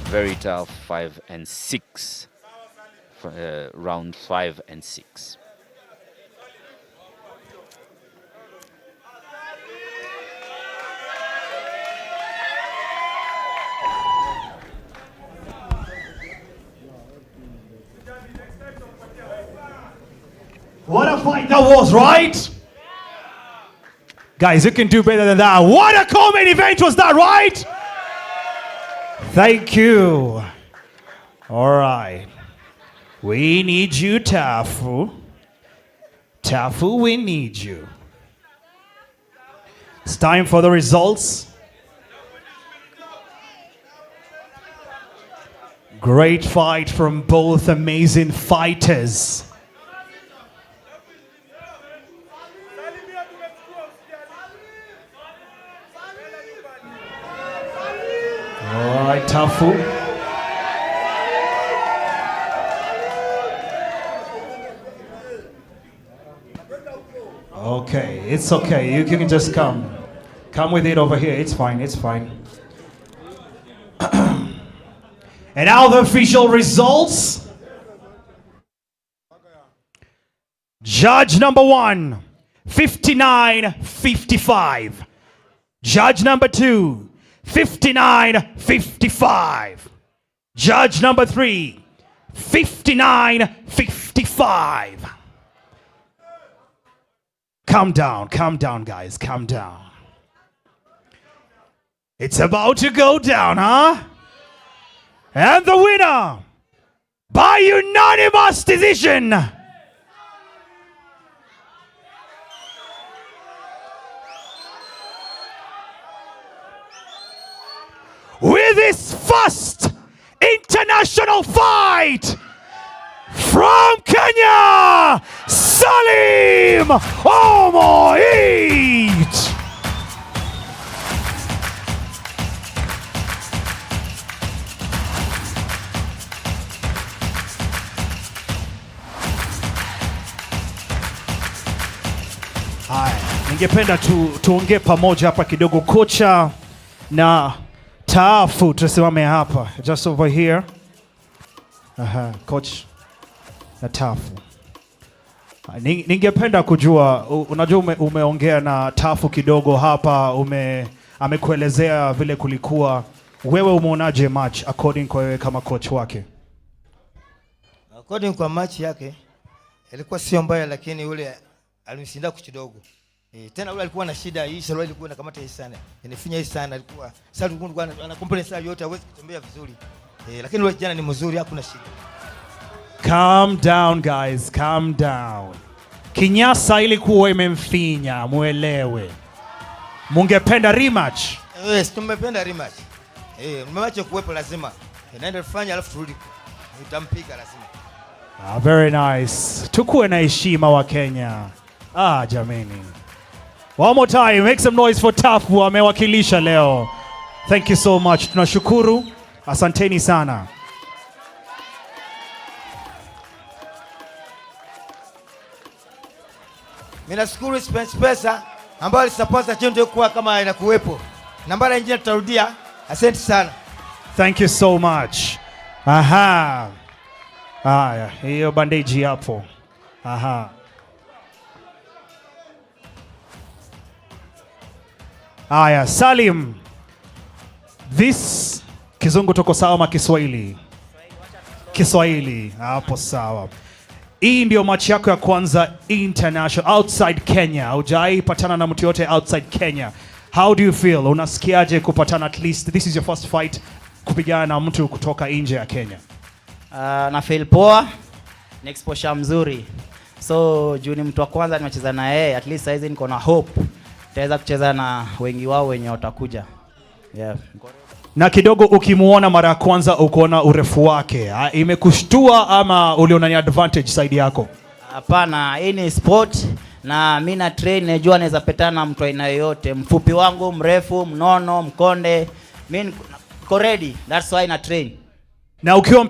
very tough. 5 and 6, round 5 and 6. What a fight that was, right? Guys, you can do better than that. What a co-main event was that, right? Thank you. All right. We need you, Tafu. Tafu, we need you. It's time for the results. Great fight from both amazing fighters. All right, Tafu. Okay, it's okay. You can just come. Come with it over here. It's fine. It's fine. And now the official results. Judge number 1, 59-55. Judge number 2, 59-55. Judge number 3, 59-55. Calm down, guys, calm down. It's about to go down, huh? And the winner, by unanimous decision, with his first international fight from Kenya, Salim Omoit. Haya, ningependa tuongee pamoja hapa kidogo, kocha na Tafu, tusimame hapa just over here. Coach na Tafu. Ningependa kujua, unajua umeongea na Tafu kidogo hapa, amekuelezea vile kulikuwa. Wewe umeonaje match according kwa wewe kama coach wake? According kwa match yake ilikuwa sio mbaya, lakini yule alimshinda kidogo. Tena yule alikuwa na shida hii, sasa ilikuwa inakamata hii sana. Inafinya hii sana, alikuwa sasa alikuwa ana complain saa yote, hawezi kutembea vizuri. Lakini yule jana ni mzuri, hakuna shida. Calm down guys, calm down. Kinyasa ilikuwa imemfinya, muelewe. Mungependa rematch? Yes, tumependa rematch. Mmewache kuwepo lazima. Naenda kufanya alafu turudi. Utampiga lazima. Very nice. Tukue na heshima wa Kenya. Jameni. One more time, make some noise for Tafu, amewakilisha leo. Thank you so much. Tunashukuru. Asanteni sana. Mimi nashukuru SportPesa ambayo alisapota chendo kuwa kama inakuwepo. Nambari nyingine tutarudia. Asante sana. Thank you so much. Haya, hiyo bandage hapo. Salim. This Kizungu toko sawa ama Kiswahili? Kiswahili. Hapo sawa. Hii ndio match yako ya kwanza international outside Kenya. Hujai patana na mtu yote outside Kenya. How do you feel? Unasikiaje kupatana, at least this is your first fight kupigana na mtu kutoka nje ya Kenya? Na feel poa. Ni exposure mzuri. So juu ni mtu wa kwanza nimecheza na yeye, at least saizi niko na hope nitaweza kucheza na wengi wao wenye watakuja. Yeah. Na kidogo ukimuona mara ya kwanza ukoona urefu wake, imekushtua ama uliona ni advantage side yako? Hapana, hii ni sport na mimi na train, najua naweza petana na mtu aina yoyote, mfupi wangu, mrefu, mnono, mkonde, mimi niko ready. That's why na train. Na ukiwa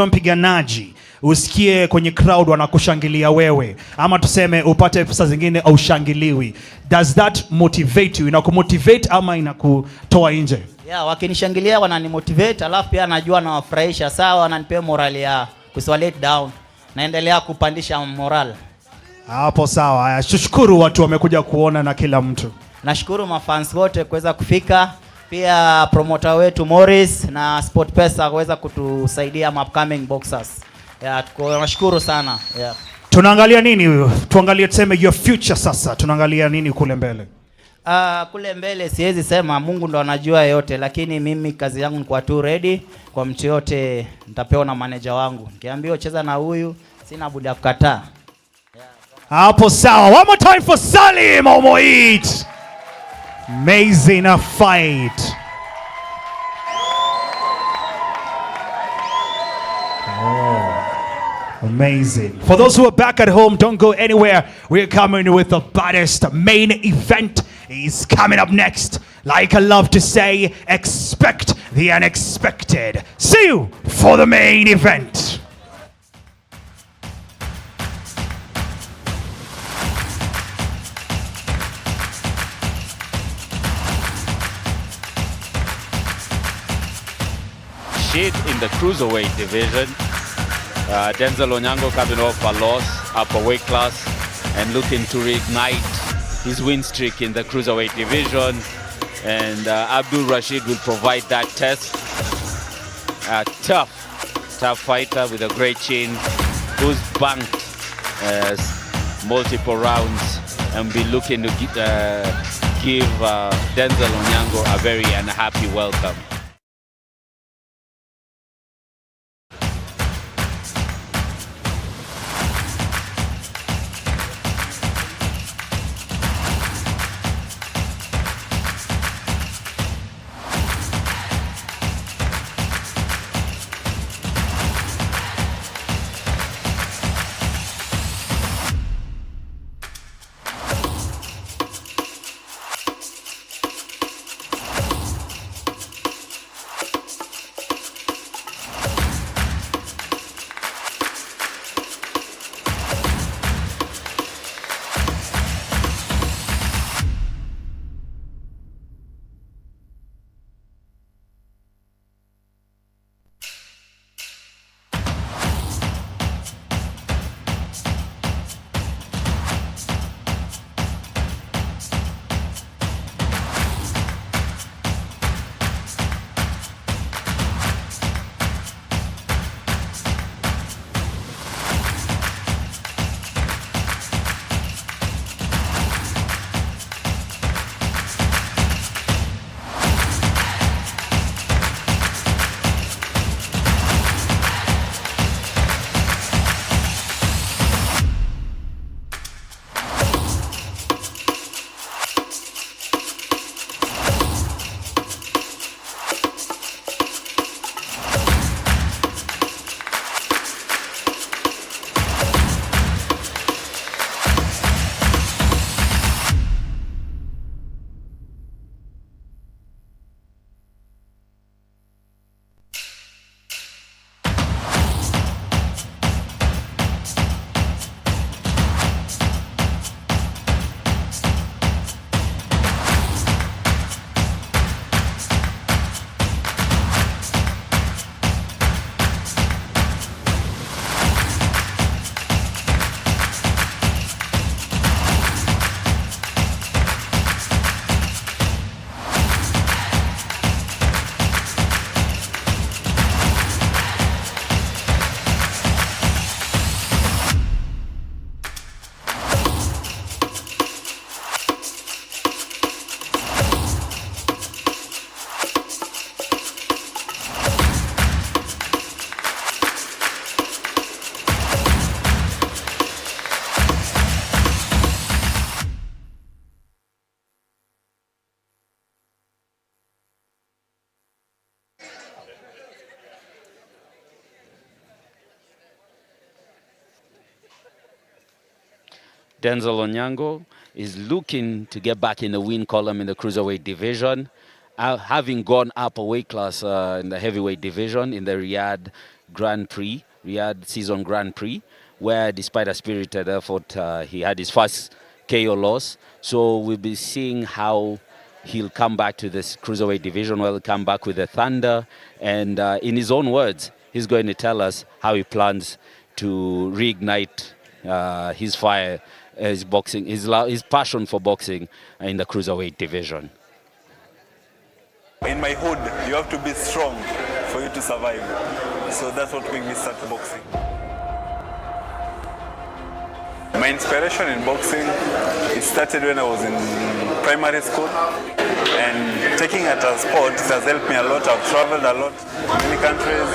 mpiganaji usikie kwenye crowd wanakushangilia wewe, ama tuseme upate pesa zingine au shangiliwi, does that motivate you? Inakumotivate ama inakutoa nje? Yeah, wakinishangilia wananimotivate, alafu pia najua nawafurahisha, sawa, wananipea morale ya kusiwalet down, naendelea kupandisha moral. Hapo sawa. Shukuru watu wamekuja kuona na kila mtu. Nashukuru mafans wote kuweza kufika, pia promoter wetu Morris na SportPesa kuweza kutusaidia upcoming boxers. Yeah, tunashukuru sana. Yeah. Tunaangalia nini? Tuangalie tuseme your future sasa. Tunaangalia nini kule mbele? Kule mbele siwezi sema, Mungu ndo anajua yote, lakini mimi kazi yangu ni kwa tu ready kwa mtu yote, nitapewa na manager wangu. Nikiambiwa cheza na huyu, sina budi ya kukataa. Hapo sawa. One more time for Salim Omoit. Amazing fight. Amazing. For those who are back at home, don't go anywhere. We're coming with the baddest main event. Is coming up next. Like I love to say, expect the unexpected. See you for the main event. Rashid in the cruiserweight division. Denzel Onyango coming off a loss, upper weight class, and looking to reignite his win streak in the cruiserweight division. And Abdul Rashid will provide that test. A tough fighter with a great chin, who's banked multiple rounds and be looking to give Denzel Onyango a very unhappy welcome. Denzel Onyango is looking to get back in the win column in the cruiserweight division, having gone up a weight class in the heavyweight division in the Riyadh season Grand Prix, where despite a spirited effort, he had his first KO loss. So we'll be seeing how he'll come back to this cruiserweight division, where he'll come back with the Thunder. And in his own words, he's going to tell us how he plans to reignite his fire, his boxing, his passion for boxing in the cruiserweight division. In my hood, you have to be strong for you to survive. So that's what made me start boxing. My inspiration in boxing, it started when I was in primary school, and taking it as sport, it has helped me a lot. I've traveled a lot, many countries.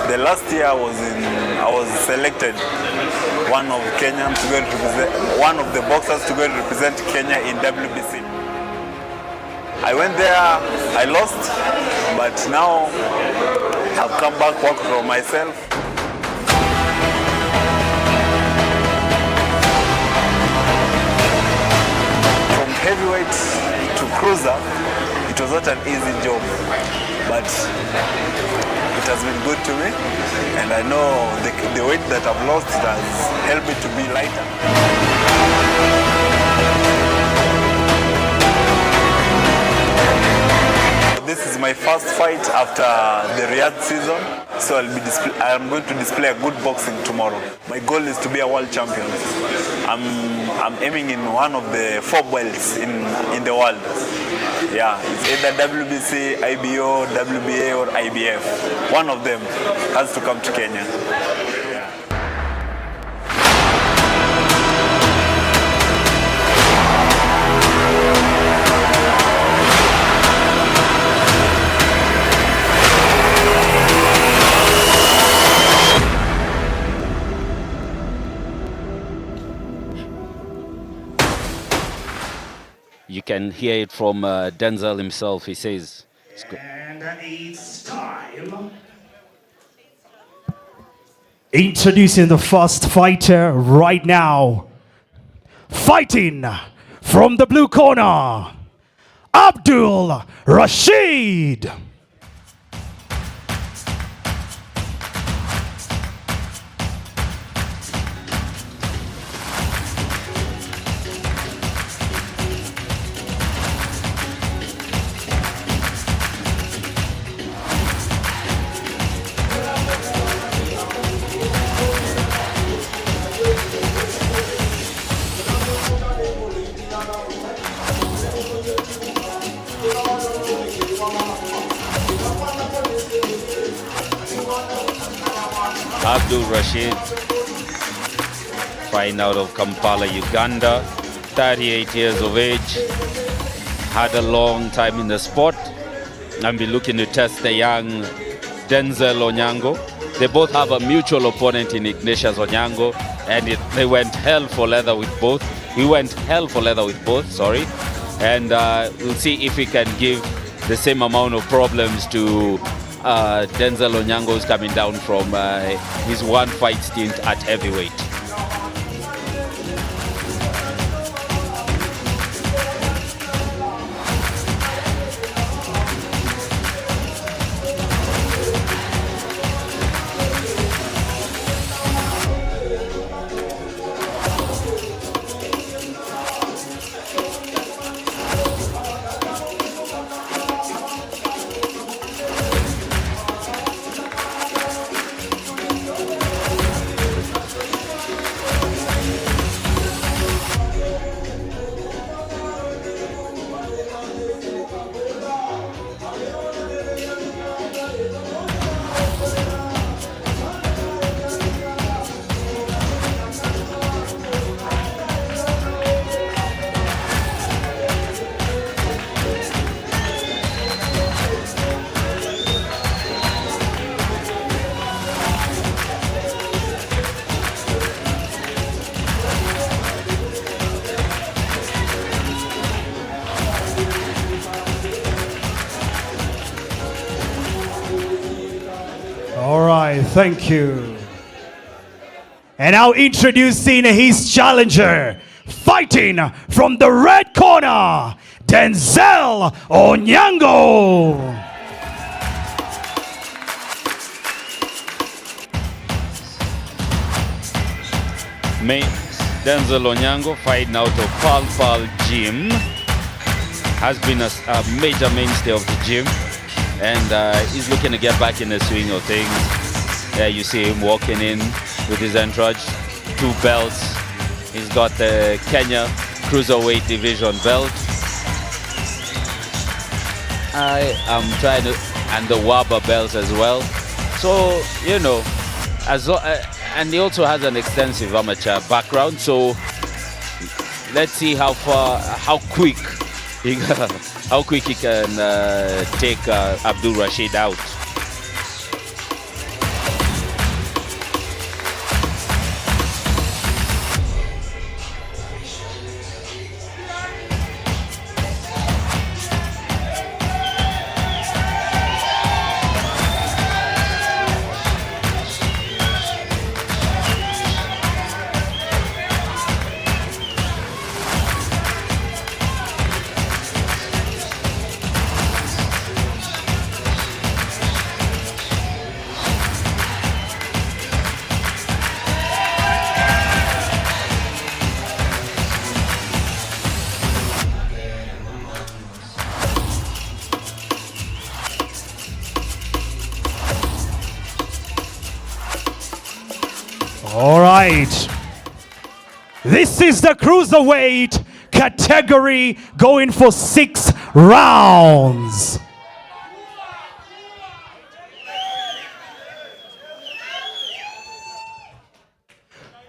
The last year I was selected one of the boxers to go and represent Kenya in WBC. I went there, I lost, but now I've come back, work for myself. From heavyweight to cruiser, it was not an easy job, but it has been good to me, and I know the weight that I've lost has helped me to be lighter. This is my first fight after the Riyadh season, so I'm going to display a good boxing tomorrow. My goal is to be a world champion. I'm aiming in one of the 4 belts in the world. Yeah, it's either WBC, IBO, WBA or IBF. One of them has to come to Kenya. You can hear it from Denzel himself. He says, and it's time. Introducing the first fighter right now. Fighting from the blue corner, Abdul Rashid. Abdul Rashid, flying out of Kampala, Uganda, 38 years of age, had a long time in the sport, and be looking to test the young Denzel Onyango. They both have a mutual opponent in Ignatius Onyango, and they went hell for leather with both. We went hell for leather with both, sorry. And we'll see if we can give the same amount of problems to Denzel Onyango, is coming down from his one fight stint at heavyweight. All right, thank you. And now introducing his challenger, fighting from the red corner, Denzel Onyango. Denzel Onyango, fighting out of Pal Pal Gym, has been a major mainstay of the gym, and he's looking to get back in the swing of things. Yeah, you see him walking in with his entourage, 2 belts. He's got the Kenya Cruiserweight Division belt. I am trying to, and the WABA belt as well. So, you know, and he also has an extensive amateur background. So let's see how quick he can take Abdul Rashid out. All right. This is the cruiserweight category going for 6 rounds.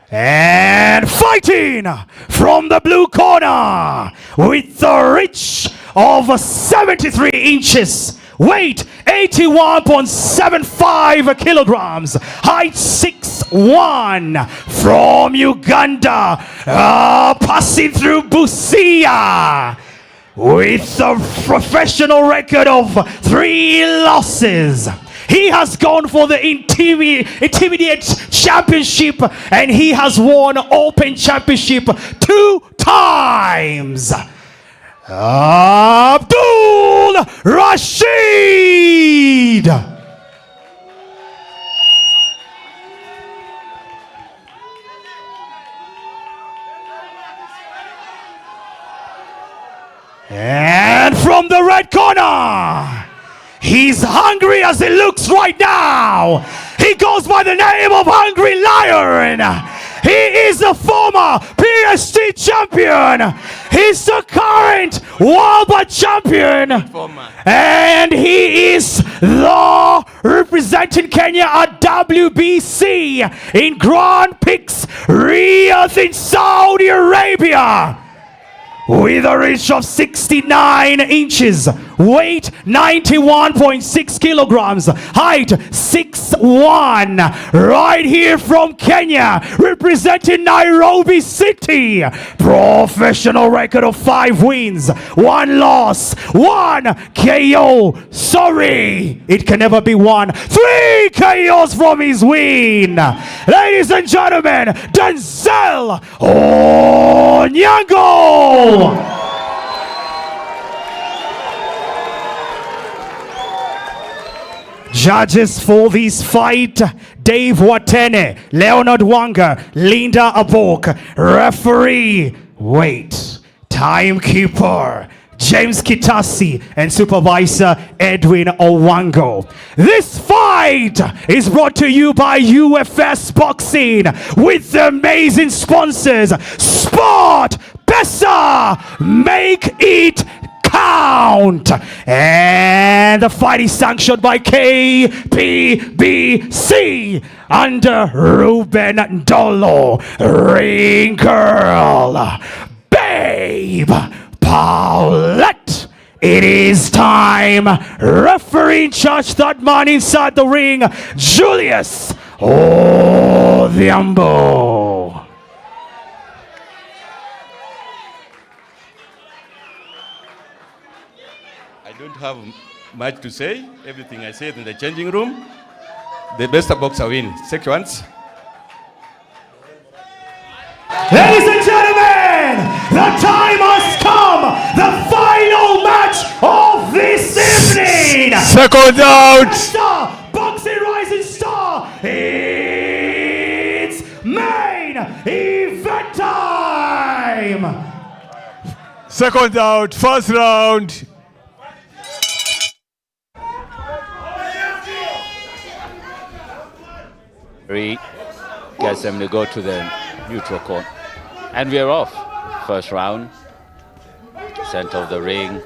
And fighting from the blue corner with a reach of 73 inches, weight 81.75 kilograms, height 6'1", from Uganda, passing through Busia with a professional record of 3 losses. He has gone for the intermediate championship, and he has won open championship 2 times. Abdul Rashid. And from the red corner, he's hungry as he looks right now. He goes by the name of Hungry Lion. He is a former PST champion. He's the current World Champion. And he is the representing Kenya at WBC in Grand Prix Riyadh in Saudi Arabia. With a reach of 69 inches, weight 91.6 kilograms, height 6'1", right here from Kenya, representing Nairobi City. Professional record of 5 wins, 1 loss, 1 KO. Sorry, it can never be 1. 3 KOs from his win. Ladies and gentlemen, Denzel Onyango. Judges for this fight: Dave Watene, Leonard Wanga, Linda Abok. Referee, wait, timekeeper, James Kitasi, and supervisor Edwin Owango. This fight is brought to you by UFS Boxing with the amazing sponsors SportPesa. Make it count. And the fight is sanctioned by KPBC under Ruben Ndolo. Ring girl, Babe Paulette. It is time. Referee in charge, that man inside the ring, Julius Odhiambo. I don't have much to say. Everything I said in the changing room. The best boxer win. Seconds. The time has come. The final match of this evening. Second out. Star, boxing rising star. It's main event time. Second out. First round. Gets them to go to the neutral court. And we are off. First round. Center of the ring.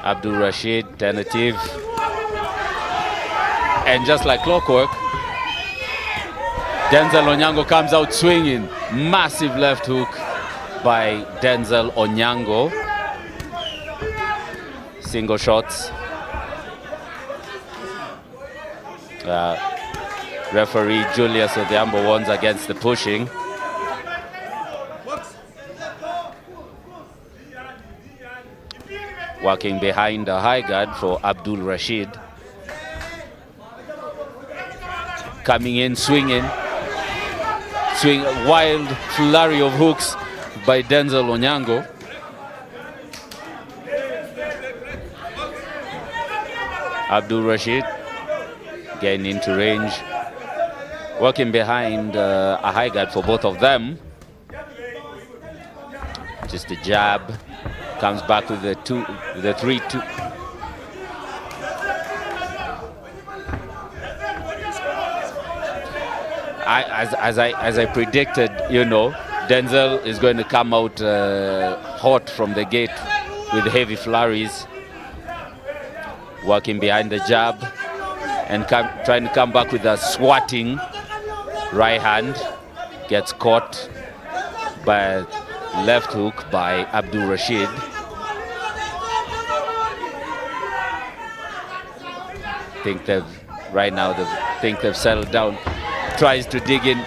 Abdul Rashid, tentative. And just like clockwork, Denzel Onyango comes out swinging. Massive left hook by Denzel Onyango. Single shots. Referee Julius Odhiambo warns against the pushing. Working behind the high guard for Abdul Rashid. Coming in, swinging. Wild flurry of hooks by Denzel Onyango. Abdul Rashid getting into range. Working behind a high guard for both of them. Just a jab. Comes back with the 3-2. As I predicted, you know, Denzel is going to come out hot from the gate with heavy flurries. Working behind the jab and trying to come back with a swatting right hand. Gets caught by left hook by Abdul Rashid. Right now they think they've settled down. Tries to dig in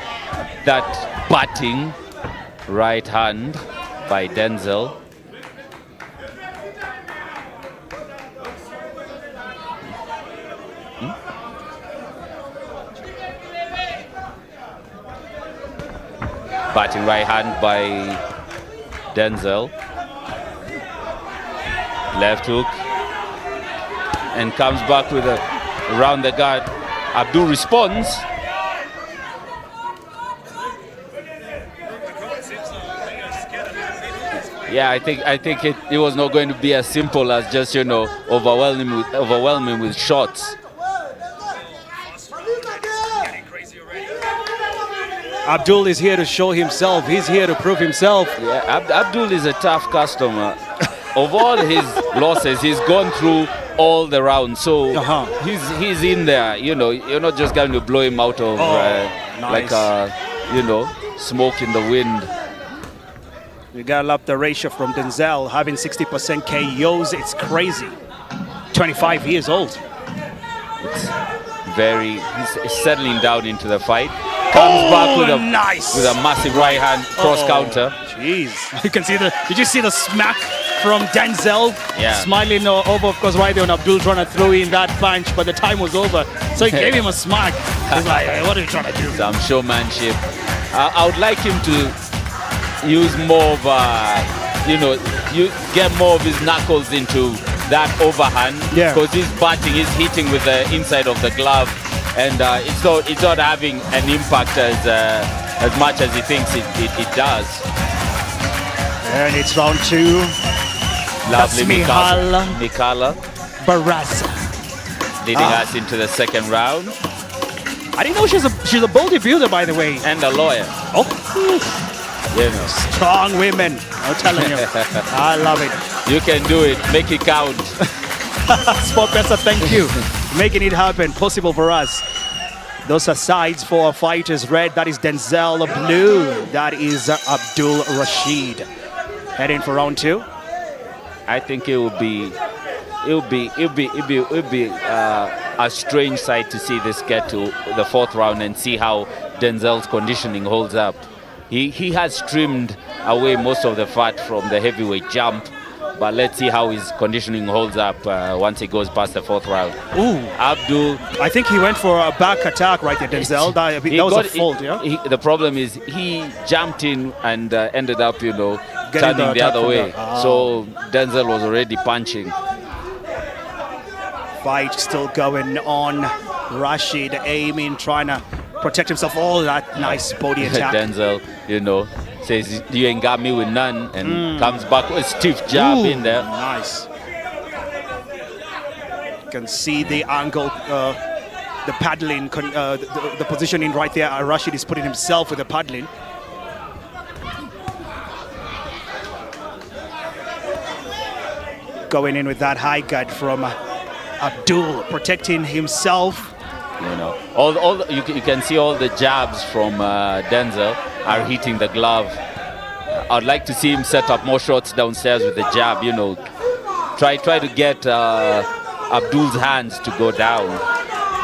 that batting right hand by Denzel. Batting right hand by Denzel. Left hook. And comes back with a around the guard. Abdul responds. Yeah, I think it was not going to be as simple as just, you know, overwhelming with shots. Abdul is here to show himself. He's here to prove himself. Yeah, Abdul is a tough customer. Of all his losses, he's gone through all the rounds, so he's in there. You know, you're not just going to blow him out of nice. like you know, smoke in the wind. We got to love the ratio from Denzel, having 60% KOs. It's crazy. 25 years old. It's he's settling down into the fight. Comes back with a massive right hand cross counter. Jeez, you can see did you see the smack from Denzel? Yeah. Smiling over, of course, right there on Abdul trying to throw in that punch, but the time was over. So he gave him a smack. He's like, hey, what are you trying to do? Some showmanship. I would like him to use more of, you know, you get more of his knuckles into that overhand. Yeah. Because he's batting, he's hitting with the inside of the glove. And it's not having an impact as much as he thinks it does. And it's round 2. Lovely Mikala Barraza leading us into the second round. I didn't know she's a bodybuilder, by the way. And a lawyer. Oh, you know. Strong women. I'm telling you. I love it. You can do it. Make it count. SportPesa, thank you. Making it happen, possible for us. Those are sides for our fighters. Red, that is Denzel. Blue, that is Abdul Rashid. Heading for round 2. I think it will be a strange sight to see this get to the 4th round and see how Denzel's conditioning holds up. He has trimmed away most of the fat from the heavyweight jump. But let's see how his conditioning holds up once he goes past the 4th round. Ooh. Abdul. I think he went for a back attack right there, Denzel. That was a fault, yeah? The problem is he jumped in and ended up, you know, turning the attack other from way. the- So Denzel was already punching. Fight still going on. Rashid aiming, trying to protect himself. All that nice body attack. Denzel, says, you ain't got me with none, and comes back with a stiff jab in there. Nice. You can see the angle, the paddling, the positioning right there. Rashid is putting himself with the paddling. Going in with that high guard from Abdul, protecting himself. You can see all the jabs from Denzel are hitting the glove. I'd like to see him set up more shots downstairs with the jab. Try to get Abdul's hands to go down.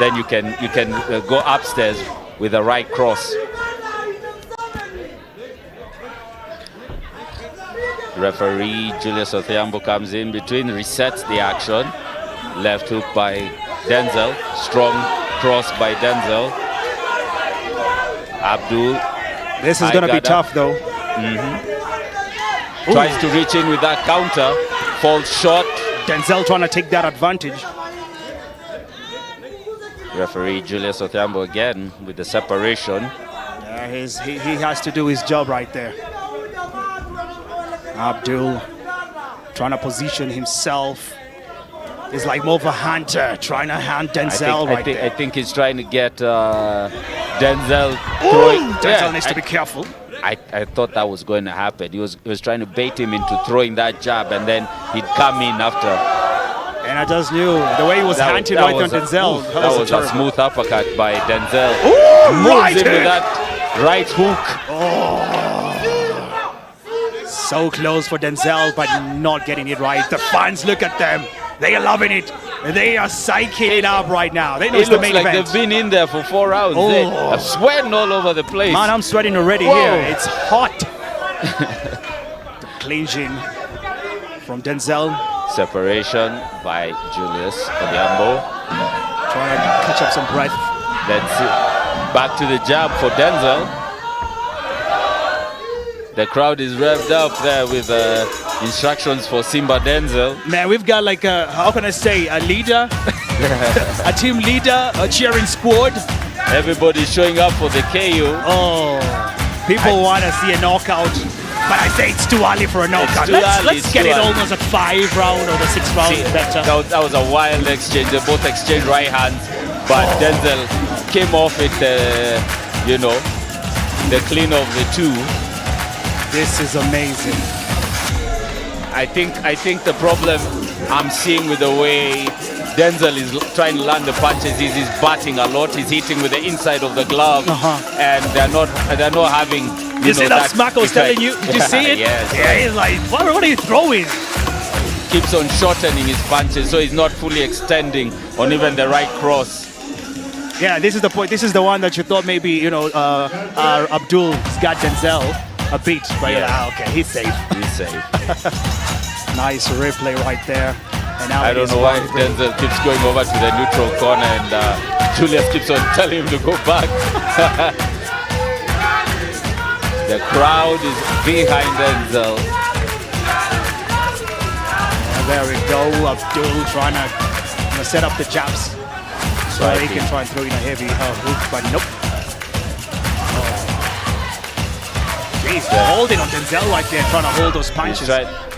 Then you can go upstairs with the right cross. Referee Julius Othiambo comes in between, resets the action. Left hook by Denzel, strong cross by Denzel. Abdul. This is going to be tough though. Tries to reach in with that counter, falls short. Denzel trying to take that advantage. Referee Julius Othiambo again with the separation. Yeah, he has to do his job right there. Abdul trying to position himself. He's like more of a hunter, trying to hand Denzel I think he's trying to get Denzel. Denzel needs to be careful. I thought that was going to happen. He was trying to bait him into throwing that jab, and then he'd come in after. And I just knew the way he was hunting right on Denzel. That was a smooth uppercut by Denzel. Right in with that right hook. So close for Denzel, but not getting it right. The fans, look at them. They are loving it. They are psyching it up right now. They know it's the main like event. they've been in there for 4 rounds. They're sweating all over the place. Man, I'm sweating already here. It's hot. The clinching from Denzel. Separation by Julius Odhiambo. Trying to catch up some breath. Let's see. Back to the jab for Denzel. The crowd is revved up there with instructions for Simba Denzel. Man, we've got like a, how can I say, a leader, a team leader, a cheering squad. Everybody's showing up for the KO. People want to see a knockout, but I say it's too early for a knockout. Let's get it almost at 5 round or the 6th round. Better. That was a wild exchange. They both exchanged right hands, but Denzel came off it, the clean of the two. This is amazing. I think the problem I'm seeing with the way Denzel is trying to land the punches is he's batting a lot. He's hitting with the inside of the glove, and they're not having. You see that smack I was telling you? Did you see it? Yes. Yeah, he's like, what are you throwing? Keeps on shortening his punches, so he's not fully extending on even the right cross. Yeah, this is the point. This is the one that you thought maybe Abdul's got Denzel a beat, but you're like, okay, he's safe. He's safe. Nice replay right there. And now I don't know why Denzel keeps going over to the neutral corner, and Julius keeps on telling him to go back. The crowd is behind Denzel. And there we go. Abdul trying to set up the jabs so he can try and throw in a heavy hook, but nope. He's holding on Denzel right there, trying to hold those punches.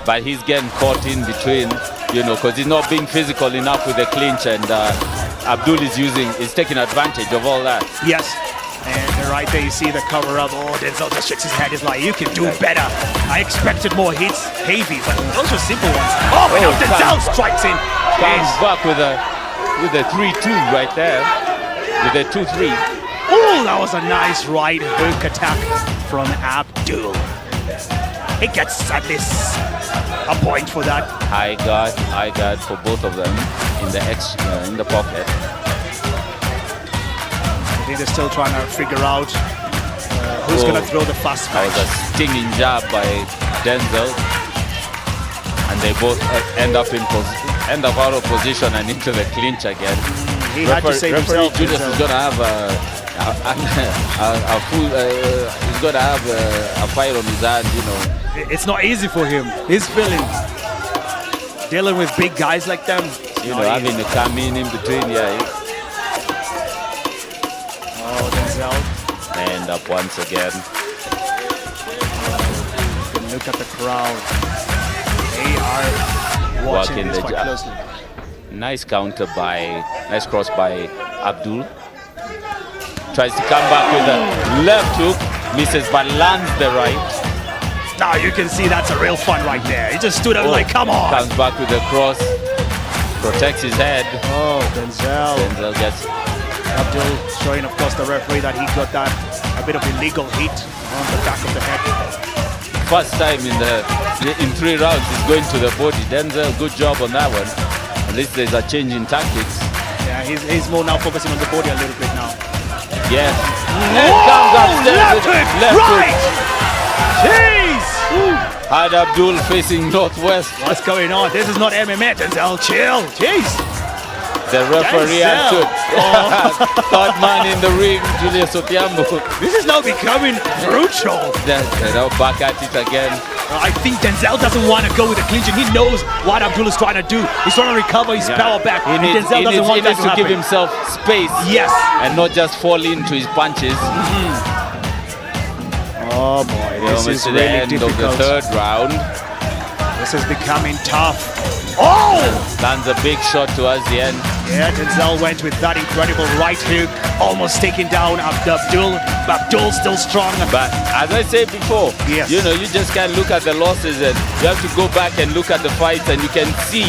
But he's getting caught in between, because he's not being physical enough with the clinch, and Abdul is taking advantage of all that. Yes, and right there you see the cover up. Oh, Denzel just shakes his head. He's like, you can do better. I expected more hits, heavy, but those were simple ones. Oh, but now Denzel strikes in. Comes back with a 3-2 right there, with a 2-3. Oh, that was a nice right hook attack from Abdul. He gets at least a point for that. High guard for both of them in the pocket. I think they're still trying to figure out who's going to throw the fast punch. That was a stinging jab by Denzel, and they both end up out of position and into the clinch again. He had to save himself. Julius is going to have he's going to have a fight on his hands, it's not easy for him. He's feeling dealing with big guys like them. You know, having to come in between, yeah. Oh, Denzel. And up once again. Look at the crowd. They are watching this quite closely. Nice counter nice cross by Abdul. Tries to come back with a left hook, misses but lands the right. Now you can see that's a real fun right there. He just stood up like, come on. Comes back with a cross, protects his head. Oh, Denzel. Denzel gets Abdul showing, of course, the referee that he got that a bit of illegal hit on the back of the head. First time in 3 rounds he's going to the body. Denzel, good job on that one. At least there's a change in tactics. Yeah, he's more now focusing on the body a little bit now. Yes. Left hook, right! Jeez! Had Abdul facing northwest. What's going on? This is not MMA, Denzel. Chill. Jeez. The referee had to third man in the ring, Julius Otieno. This is now becoming brutal. Back at it again. I think Denzel doesn't want to go with the clinch, and he knows what Abdul is trying to do. He's trying to recover his power back. He needs to give himself space. Yes. And not just fall into his punches. Oh boy, this is to really the end difficult. of the third round. This is becoming tough. Oh! Lands a big shot towards the end. Yeah, Denzel went with that incredible right hook, almost taking down Abdul. Abdul still strong. But as I said before, yes. You know, you just can't look at the losses, and you have to go back and look at the fights, and you can see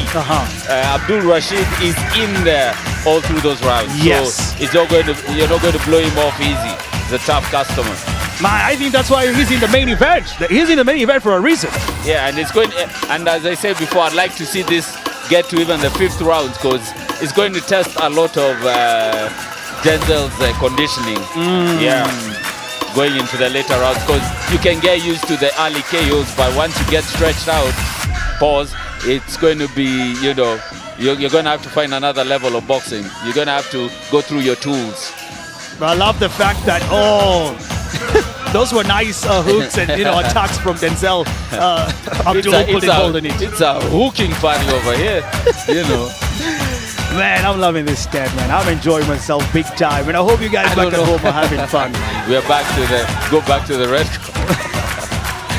Abdul Rashid is in there all through those rounds. Yes. So you're not going to blow him off easy. He's a tough customer. Man, I think that's why he's in the main event. He's in the main event for a reason. Yeah, and and as I said before, I'd like to see this get to even the 5th round, because it's going to test a lot of Denzel's conditioning. Yeah, going into the later rounds, because you can get used to the early KOs, but once you get stretched out, it's going to be, you know, you're going to have to find another level of boxing. You're going to have to go through your tools. But I love the fact that, those were nice hooks and attacks from Denzel. Abdul couldn't hold on it. It's a hooking party over here, you know. Man, I'm loving this stat, man. I'm enjoying myself big time, and I hope you guys back at home are having fun. We're back to the red.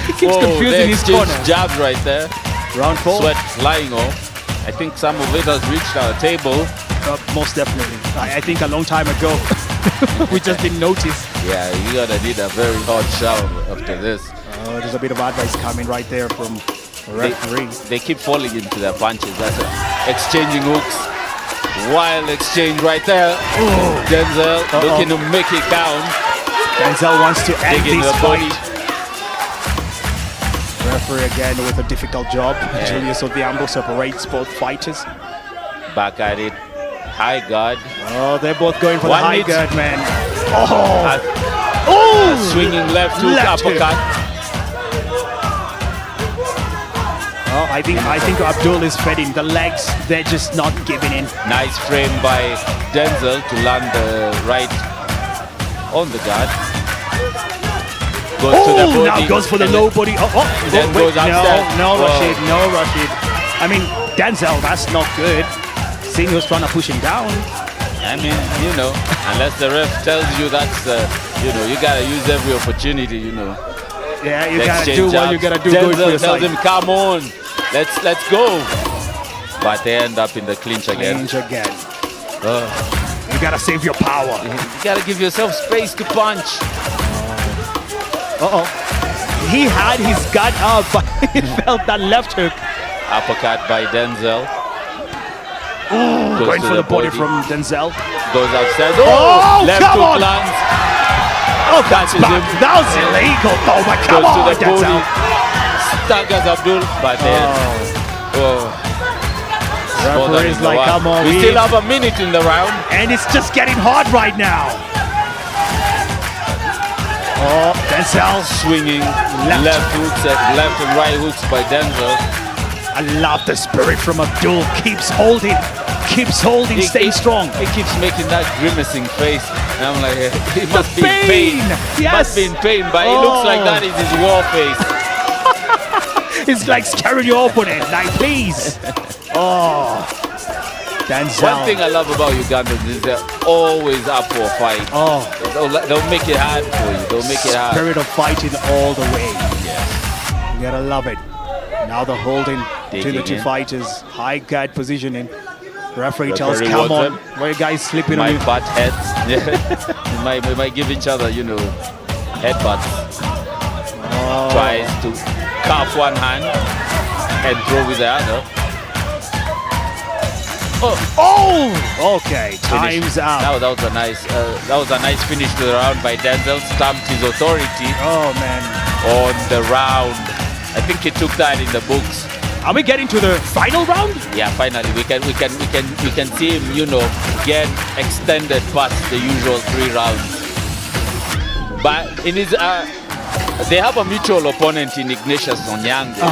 He keeps confusing his corner. Jabs right there. Round 4. Sweat flying off. I think some of it has reached our table. Most definitely. I think a long time ago. We just didn't notice. Yeah, you gotta need a very hot shower after this. There's a bit of advice coming right there from the referee. They keep falling into their punches. That's it. Exchanging hooks. Wild exchange right there. Denzel looking to make it count. Denzel wants to end this fight. Body. Referee again with a difficult job. Julius Otieno separates both fighters. Back at it. High guard. Oh, they're both going for the high guard, man. Swinging left hook, uppercut. Oh, I think Abdul is feding the legs. They're just not giving in. Nice frame by Denzel to land the right on the guard. Goes to the body. Now goes for the low body. Then goes upstairs. No, Rashid. No, Rashid. I mean, Denzel, that's not good. Seeing who's trying to push him down. I mean, you know, unless the ref tells you that's, you know, you gotta use every opportunity, you know. Yeah, you gotta do what you gotta do. Denzel tells him, come on, let's go. But they end up in the clinch again. You gotta save your power. You gotta give yourself space to punch. He had his guard up, but he felt that left hook. Uppercut by Denzel. Going for the body from Denzel. Goes upstairs. Left hook lands. Catches him. That was illegal, though, but come on, to the Denzel. Staggers Abdul, but then. Referee's like, come on. We still have a minute in the round. And it's just getting hard right now. Denzel swinging left hooks, left and right hooks by Denzel. I love the spirit from Abdul. Keeps holding, staying strong. He keeps making that grimacing face. And I'm like, he must be in pain. Yes. Must be in pain, but it looks like that is his war face. It's like scaring your opponent. Like, please. Oh. Denzel. One thing I love about Ugandans is they're always up for a fight. Oh. They'll make it hard for you. They'll make it hard. Spirit of fighting all the way. Yes. You gotta love it. Now the holding between the two fighters. High guard positioning. Referee tells, come on. Where you guys sleeping on you? Butt heads. Yeah. we might give each other, you know, headbutts. Oh. Tries to cuff one hand and throw with the other. Oh! Okay, time's out. That was a nice finish to the round by Denzel. Stamped his authority. Oh man! On the round, I think he took that in the books. Are we getting to the final round? Yeah, finally we can see him, you know, get extended past the usual 3 rounds. But in his they have a mutual opponent in Ignatius Onyango,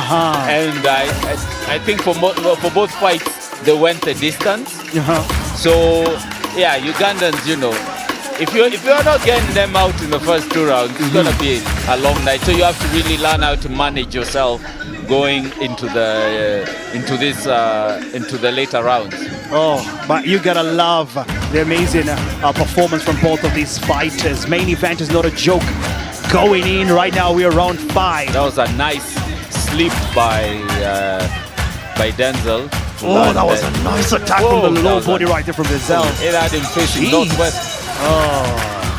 and I think for both fights they went the distance. So yeah, Ugandans, you know, if you're not getting them out in the first 2 rounds, it's gonna be a long night. So you have to really learn how to manage yourself going into the later rounds. Oh, but you gotta love the amazing performance from both of these fighters. Main event is not a joke. Going in right now, we are round 5. That was a nice slip by Denzel. Oh, that was a nice attack from the low body right there from Denzel. It had him facing northwest. Oh,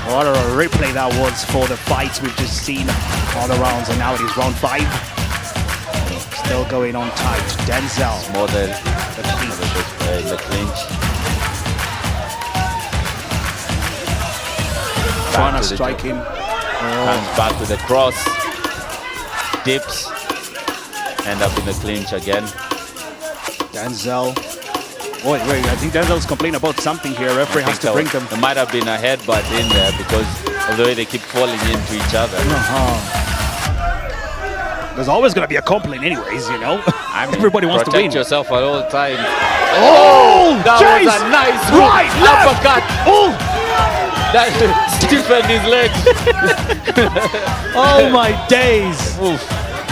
what a replay that was for the fights we've just seen all the rounds, and now it is round 5. Still going on tight. Denzel. More than the clinch. Trying to strike him. Comes back with the cross. Dips. End up in the clinch again. Denzel. Wait, I think Denzel's complaining about something here. Referee has to bring them. There might have been a headbutt in there because of the way they keep falling into each other. There's always going to be a complaint anyways, you know. Everybody wants to win. Protect yourself at all times. Oh, that was a nice right uppercut. Oh, that stiffened his legs. Oh my days.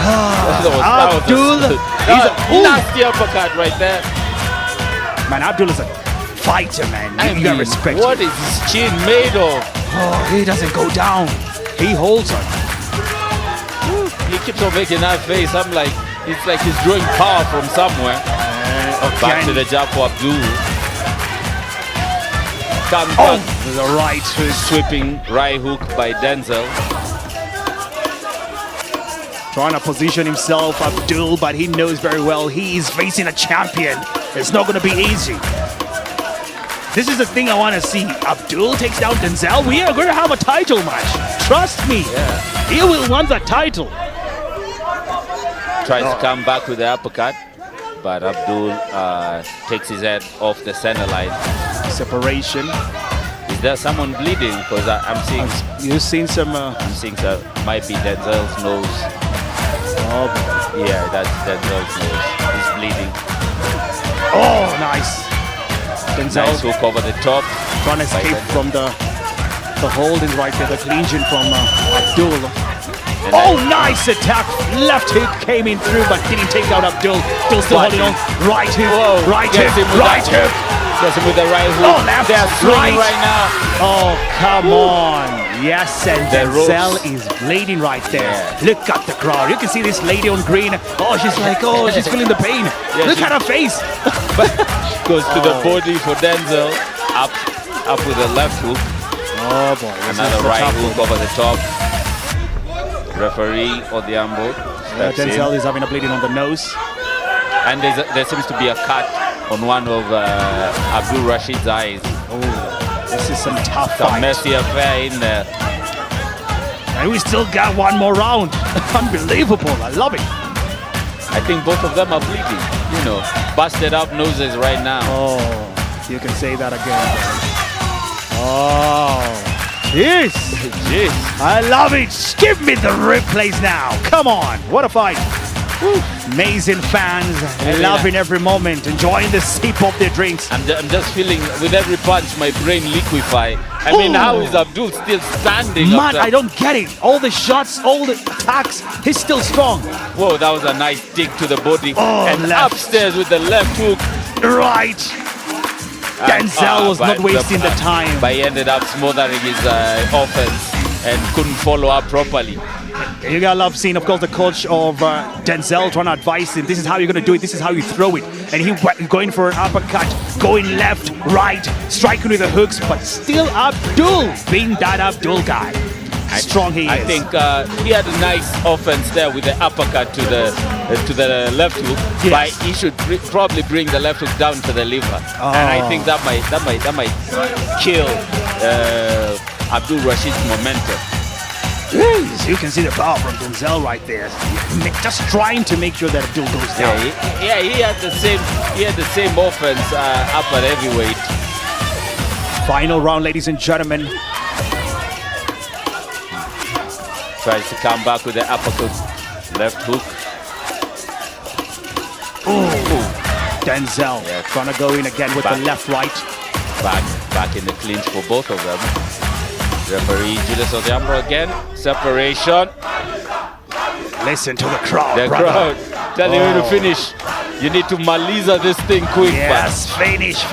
Abdul, he's a nasty uppercut right there. Man, Abdul is a fighter, man. You gotta respect what him. Is his chin made of? Oh, he doesn't go down. He holds on. He keeps on making that face. I'm like, it's like he's drawing power from somewhere. Back to the jab for Abdul. Comes back with a right hook. Sweeping right hook by Denzel. Trying to position himself, Abdul, but he knows very well he is facing a champion. It's not going to be easy. This is the thing I want to see. Abdul takes down Denzel. We are going to have a title match. Trust me. Yeah. He will want the title. Tries to come back with the uppercut, but Abdul takes his head off the center line. Separation. Is there someone bleeding? Because I'm seeing... You've seen some... I'm seeing some... Might be Denzel's nose. Oh, boy. Yeah, that's Denzel's nose. He's bleeding. Oh, nice. Denzel. Nice hook over the top. Trying to escape from the holding right there, the clinching from Abdul. Oh, nice attack. Left hook came in through, but didn't take out Abdul. Still holding on. Right hook, right hook, right hook. Gets him with the right hook. Oh, left, they're swinging right now. Oh, come on. Yes, and Denzel is bleeding right there. Yeah. Look at the crowd. You can see this lady on green. Oh, she's like, oh, she's feeling the pain. Yeah, look at her face. Goes to the body for Denzel. Up with the left hook. Oh, boy. Another right hook over the top. Referee Otieno. Denzel is having a bleeding on the nose. And there seems to be a cut on one of Abdul Rashid's eyes. Oh, this is some tough fight. A messy affair in there. And we still got one more round. Unbelievable. I love it. I think both of them are bleeding. You know, busted up noses right now. Oh, you can say that again. Oh. Jeez. Jeez. I love it. Give me the replays now. Come on. What a fight. Woo. Amazing fans. Loving every moment. Enjoying the sip of their drinks. I'm just feeling with every punch my brain liquefy. I mean, how is Abdul still standing? Man, after- I don't get it. All the shots, all the attacks, he's still strong. Whoa, that was a nice dig to the body. Oh, and left. upstairs with the left hook. Right. Denzel was not but wasting the time. But he ended up smothering his offense and couldn't follow up properly. You gotta love seeing, of course, the coach of Denzel trying to advise him. This is how you're gonna do it. This is how you throw it. And he went going for an uppercut, going left, right, striking with the hooks, but still Abdul being that Abdul guy. Strong he is. I think he had a nice offense there with the uppercut to the left hook. Yes. But he should probably bring the left hook down to the liver, and I think that might kill Abdul Rashid's momentum. Jeez, you can see the power from Denzel right there. Just trying to make sure that Abdul goes down. Yeah, he had the same offense up at heavyweight. Final round, ladies and gentlemen. Tries to come back with the uppercut, left hook. Ooh. Denzel trying to go in again with the left, right. Back in the clinch for both of them. Referee Julius Odhiambo again. Separation. Listen to the crowd, The brother. crowd telling you to finish. You need to Maliza this thing quick. Yes, finish.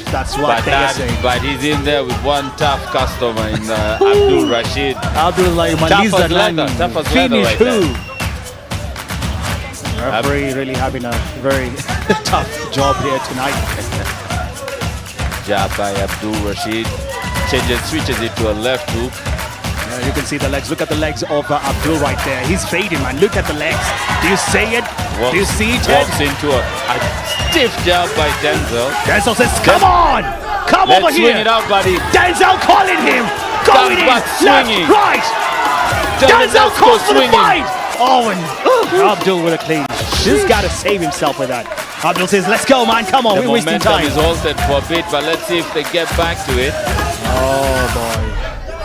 That's what they're saying. But he's in there with one tough customer in Abdul Rashid. Abdul like Tough Maliza as leather. Tough as leather finish right who? there. Referee really having a very tough job here tonight. Jab by Abdul Rashid. Switches it to a left hook. You can see the legs. Look at the legs of Abdul right there. He's fading, man. Look at the legs. Do you see it? Do you see it? Walks into a stiff jab by Denzel. Denzel says, come on! Come Let's over here! swing it out, buddy. Denzel calling him! Going in! back Left, swinging. right! Denzel calls for the fight! Oh, and Abdul with a clean. Just got to save himself with that. Abdul says, let's go, man. Come on, The we're wasting momentum time. is halted for a bit, but let's see if they get back to it. Oh, boy.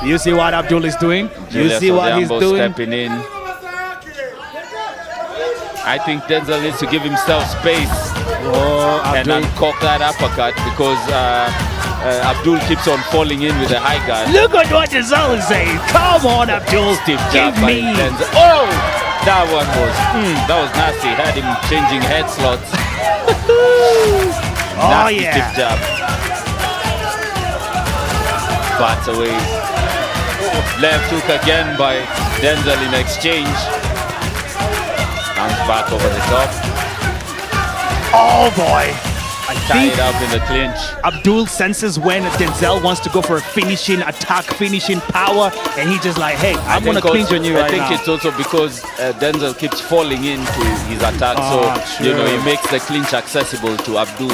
You see what Abdul is doing? You see what he's Odhiambo doing? stepping in. I think Denzel needs to give himself space and uncock that uppercut because Abdul keeps on falling in with the high guard. Look at what Denzel is saying. Come on, Abdul. Stiff Give jab by me. Denzel. Oh! That one was nasty. Had him changing head slots. Nasty stiff jab. Bats away. Left hook again by Denzel in exchange. Comes back over the top. Oh, boy. I Tied think up in the clinch. Abdul senses when Denzel wants to go for a finishing attack, finishing power, and he just like, hey, I'm going to clinch on you right now. I think it's also because Denzel keeps falling into his attack, so you know he makes the clinch accessible to Abdul.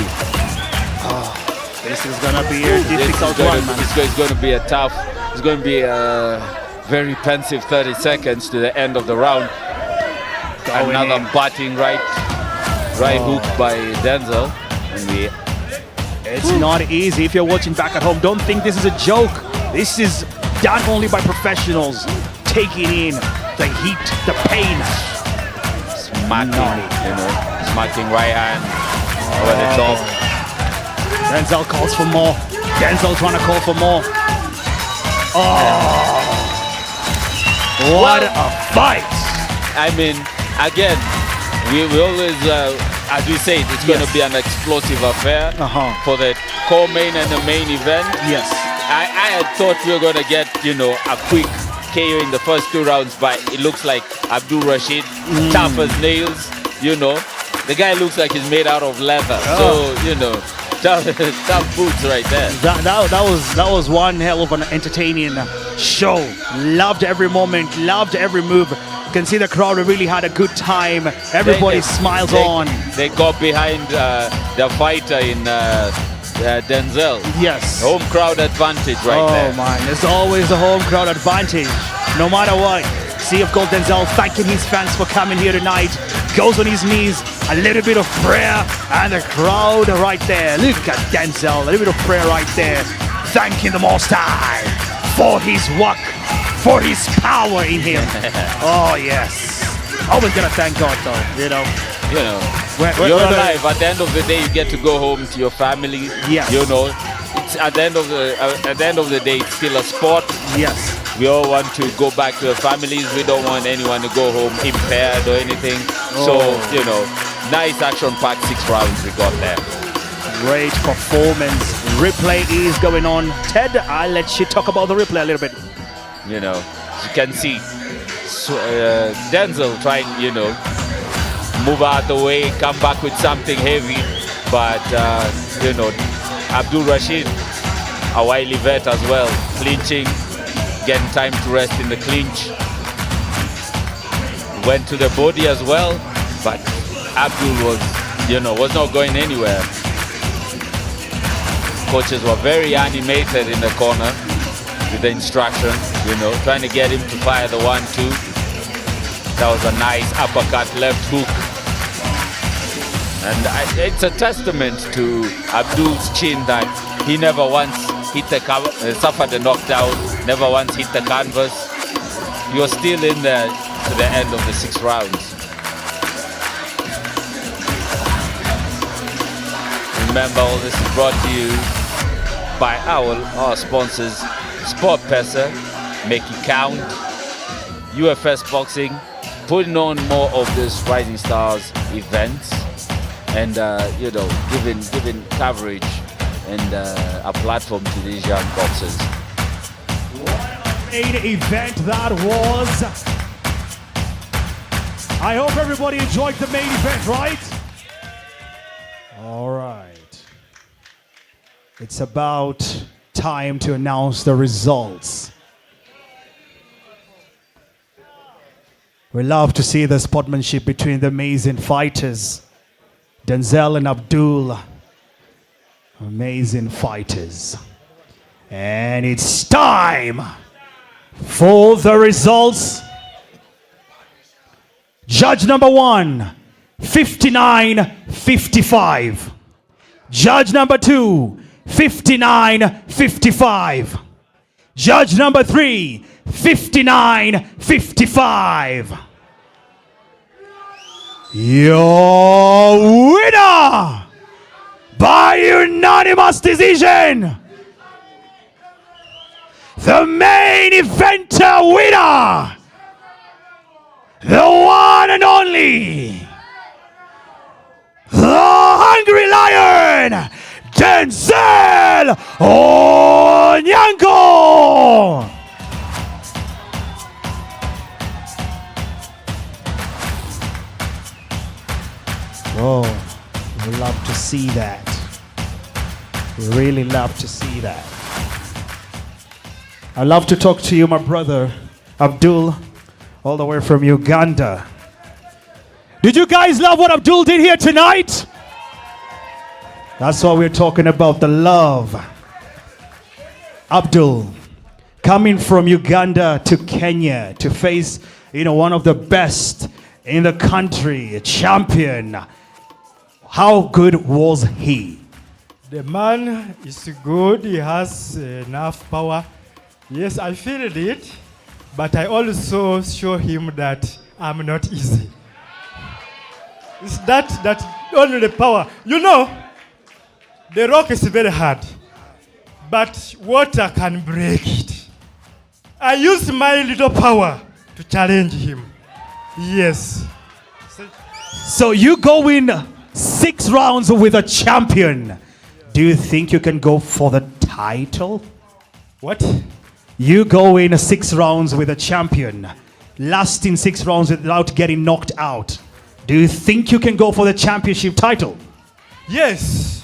This is going to be a difficult one, man. It's going to be a tough, it's going to be a very pensive 30 seconds to the end of the round. Another batting right hook by Denzel. And it's not easy. If you're watching back at home, don't think this is a joke. This is done only by professionals. Taking in the heat, the pain. Smacking right hand over the top. Denzel calls for more. Denzel trying to call for more. Oh, what a fight! I mean, again, we always, as we say, it's going to be an explosive affair for the co-main and the main event. Yes. I had thought we were going to get, a quick KO in the first two rounds, but it looks like Abdul Rashid, tough as nails, The guy looks like he's made out of leather. So, tough boots right there. That was one hell of an entertaining show. Loved every moment, loved every move. You can see the crowd really had a good time. Everybody smiles on. They got behind the fighter in Denzel. Yes. Home crowd advantage right there. Oh man, there's always a home crowd advantage, no matter what. See, of course, Denzel thanking his fans for coming here tonight. Goes on his knees, a little bit of prayer, and the crowd right there. Look at Denzel, a little bit of prayer right there. Thanking the Most High for his work, for his power in him. Oh, yes. Always gonna thank God, though, you're alive. At the end of the day, you get to go home to your family. Yes. it's at the end of the day, it's still a sport. Yes. We all want to go back to our families. We don't want anyone to go home impaired or anything. So, nice action-packed 6 rounds we got there. Great performance. Replay is going on. Ted, I'll let you talk about the replay a little bit. As you can see, Denzel trying, move out the way, come back with something heavy. But, Abdul Rashid, a wily vet as well, clinching, getting time to rest in the clinch. Went to the body as well, but Abdul was not going anywhere. Coaches were very animated in the corner with the instructions, trying to get him to fire the 1-2. That was a nice uppercut left hook. And it's a testament to Abdul's chin that he never once hit suffered a knockdown, never once hit the canvas. He was still in there to the end of the 6 rounds. Remember, all this is brought to you by our sponsors, SportPesa, Make It Count, UFS Boxing, putting on more of this Rising Stars events, and giving coverage and a platform to these young boxers. Main event that was. I hope everybody enjoyed the main event, right? All right. It's about time to announce the results. We love to see the sportsmanship between the amazing fighters, Denzel and Abdul. Amazing fighters. And it's time for the results. Judge number 1, 59-55. Judge number 2, 59-55. Judge number 3, 59-55. Your winner by unanimous decision, the main eventer winner, the one and only, the Hungry Lion, Denzel Onyango. Oh, we love to see that. We really love to see that. I love to talk to you, my brother, Abdul, all the way from Uganda. Did you guys love what Abdul did here tonight? That's what we're talking about, the love. Abdul, coming from Uganda to Kenya to face, one of the best in the country, a champion. How good was he? The man is good. He has enough power. Yes, I feel it, but I also show him that I'm not easy. It's that only the power. The rock is very hard, but water can break it. I use my little power to challenge him. Yes. So you go in 6 rounds with a champion. Do you think you can go for the title? What? You go in 6 rounds with a champion, lasting 6 rounds without getting knocked out. Do you think you can go for the championship title? Yes.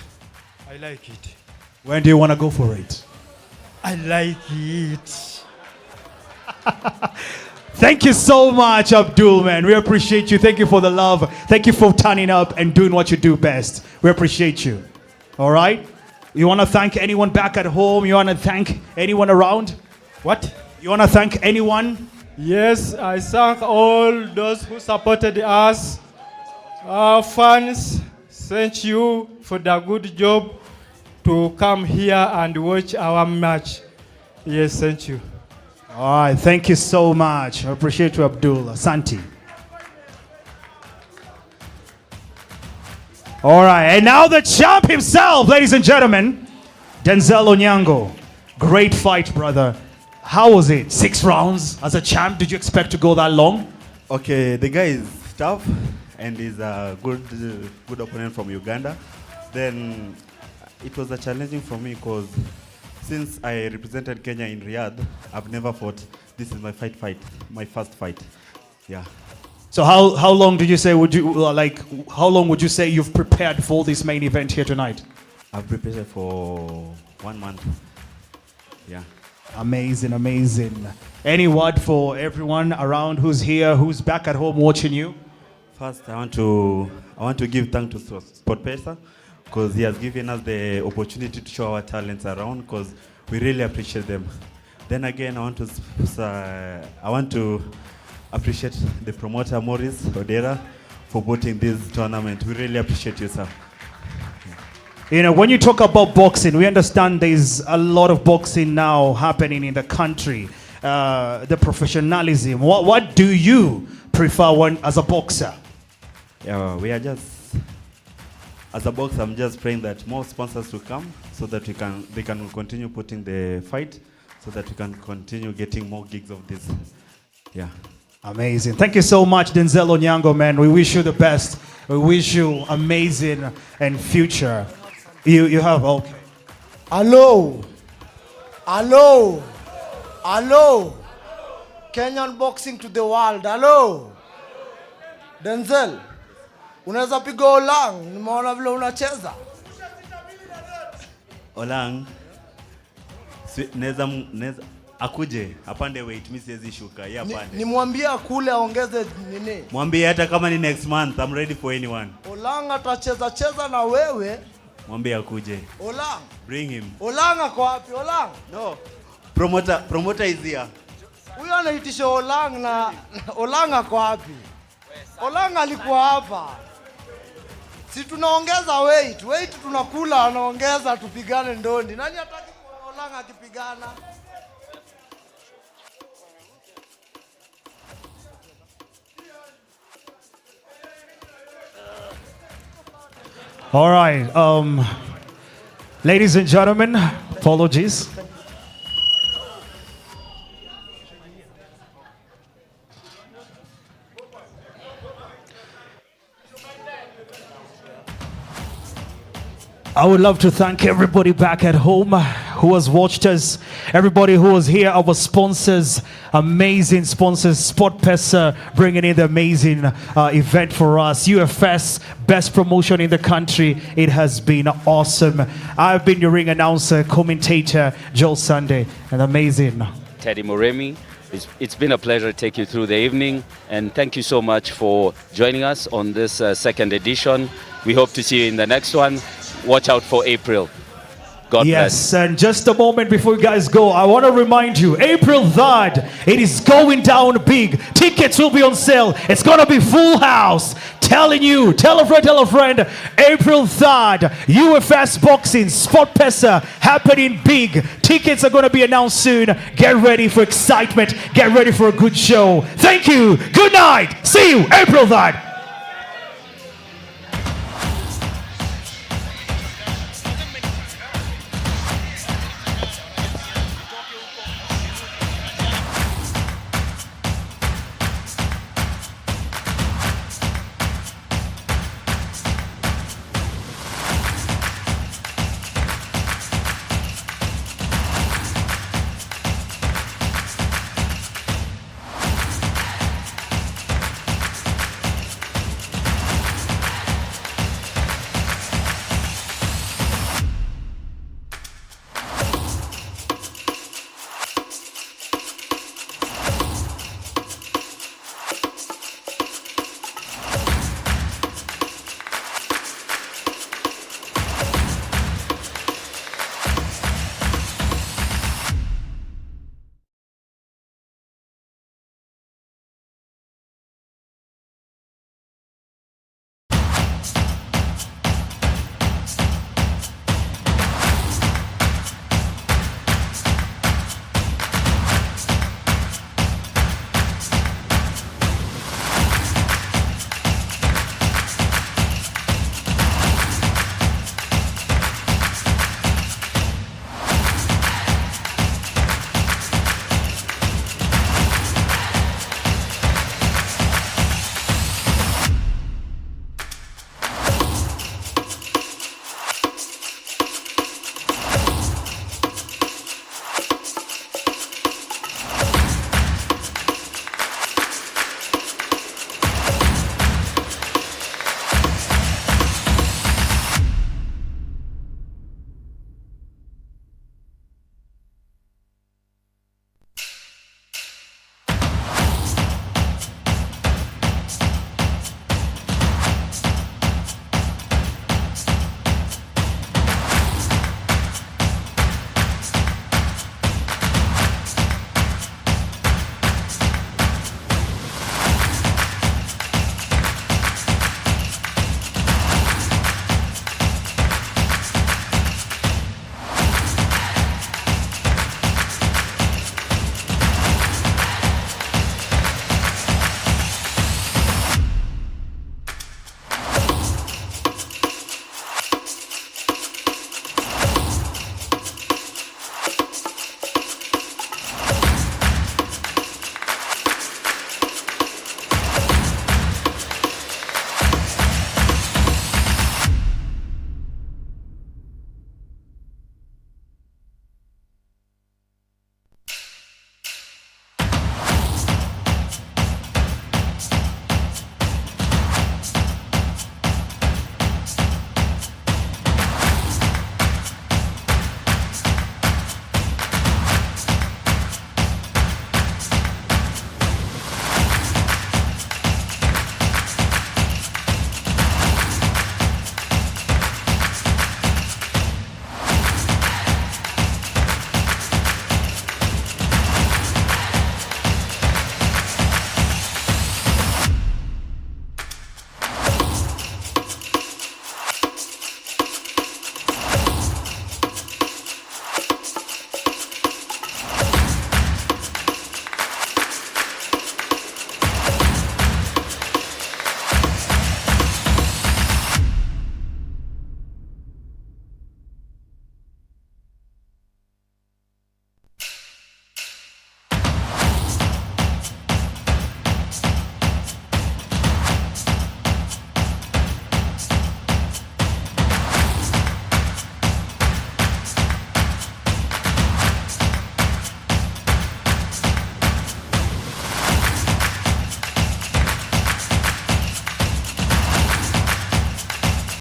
I like it. When do you want to go for it? I like it. Thank you so much, Abdul, man. We appreciate you. Thank you for the love. Thank you for turning up and doing what you do best. We appreciate you. All right? You want to thank anyone back at home? You want to thank anyone around? What? You want to thank anyone? Yes, I thank all those who supported us. Our fans, thank you for the good job to come here and watch our match. Yes, thank you. All right, thank you so much. I appreciate you, Abdul. Santi. All right, and now the champ himself, ladies and gentlemen, Denzel Onyango, great fight, brother. How was it? 6 rounds as a champ. Did you expect to go that long? Okay, the guy is tough and is a good opponent from Uganda. Then it was a challenging for me because since I represented Kenya in Riyadh, I've never fought. This is my my first fight. Yeah. So how long did you say how long would you say you've prepared for this main event here tonight? I've prepared for 1 month. Yeah. Amazing, amazing. Any word for everyone around who's here, who's back at home watching you? First, I want to give thanks to SportPesa because he has given us the opportunity to show our talents around because we really appreciate them. Then again, I want to appreciate the promoter Maurice Odera for putting this tournament. We really appreciate you, sir. You know, when you talk about boxing, we understand there's a lot of boxing now happening in the country. The professionalism. What do you prefer as a boxer? Yeah, we are just, as a boxer, I'm just praying that more sponsors will come so that they can continue putting the fight, so that we can continue getting more gigs of this. Yeah. Amazing. Thank you so much, Denzel Onyango, man. We wish you the best. We wish you amazing and future. You have, okay. Hello. Hello. Hello. Kenyan boxing to the world. Hello. Denzel. Unaweza piga Olang. Nimeona vile unacheza. Olang. Neza akuje apande weight, mimi siwezi shuka yeye apande. Nimwambie akule aongeze nini? Mwambie hata kama ni next month, I'm ready for anyone. Olang atacheza na wewe. Mwambie akuje. Olang. Bring him. Olang ako wapi? Olang. No. Promoter is here. Huyo anaitisha Olang na Olang ako wapi? Olang alikuwa hapa. Si tunaongeza weight tunakula, anaongeza tupigane ndondi. Nani hataki Olang akipigana? All right, ladies and gentlemen, apologies. I would love to thank everybody back at home who has watched us, everybody who was here, our sponsors, amazing sponsors, SportPesa bringing in the amazing event for us, UFS, best promotion in the country. It has been awesome. I've been your ring announcer, commentator, Joel Sunday, and amazing. Teddy Muriithi. It's been a pleasure to take you through the evening, and thank you so much for joining us on this second edition. We hope to see you in the next one. Watch out for April. God bless. Yes, and just a moment before you guys go, I want to remind you, April 3rd, it is going down big. Tickets will be on sale. It's going to be full house. Telling you, tell a friend, April 3rd, UFS Boxing, SportPesa, happening big. Tickets are going to be announced soon. Get ready for excitement. Get ready for a good show. Thank you. Good night. See you April 3rd.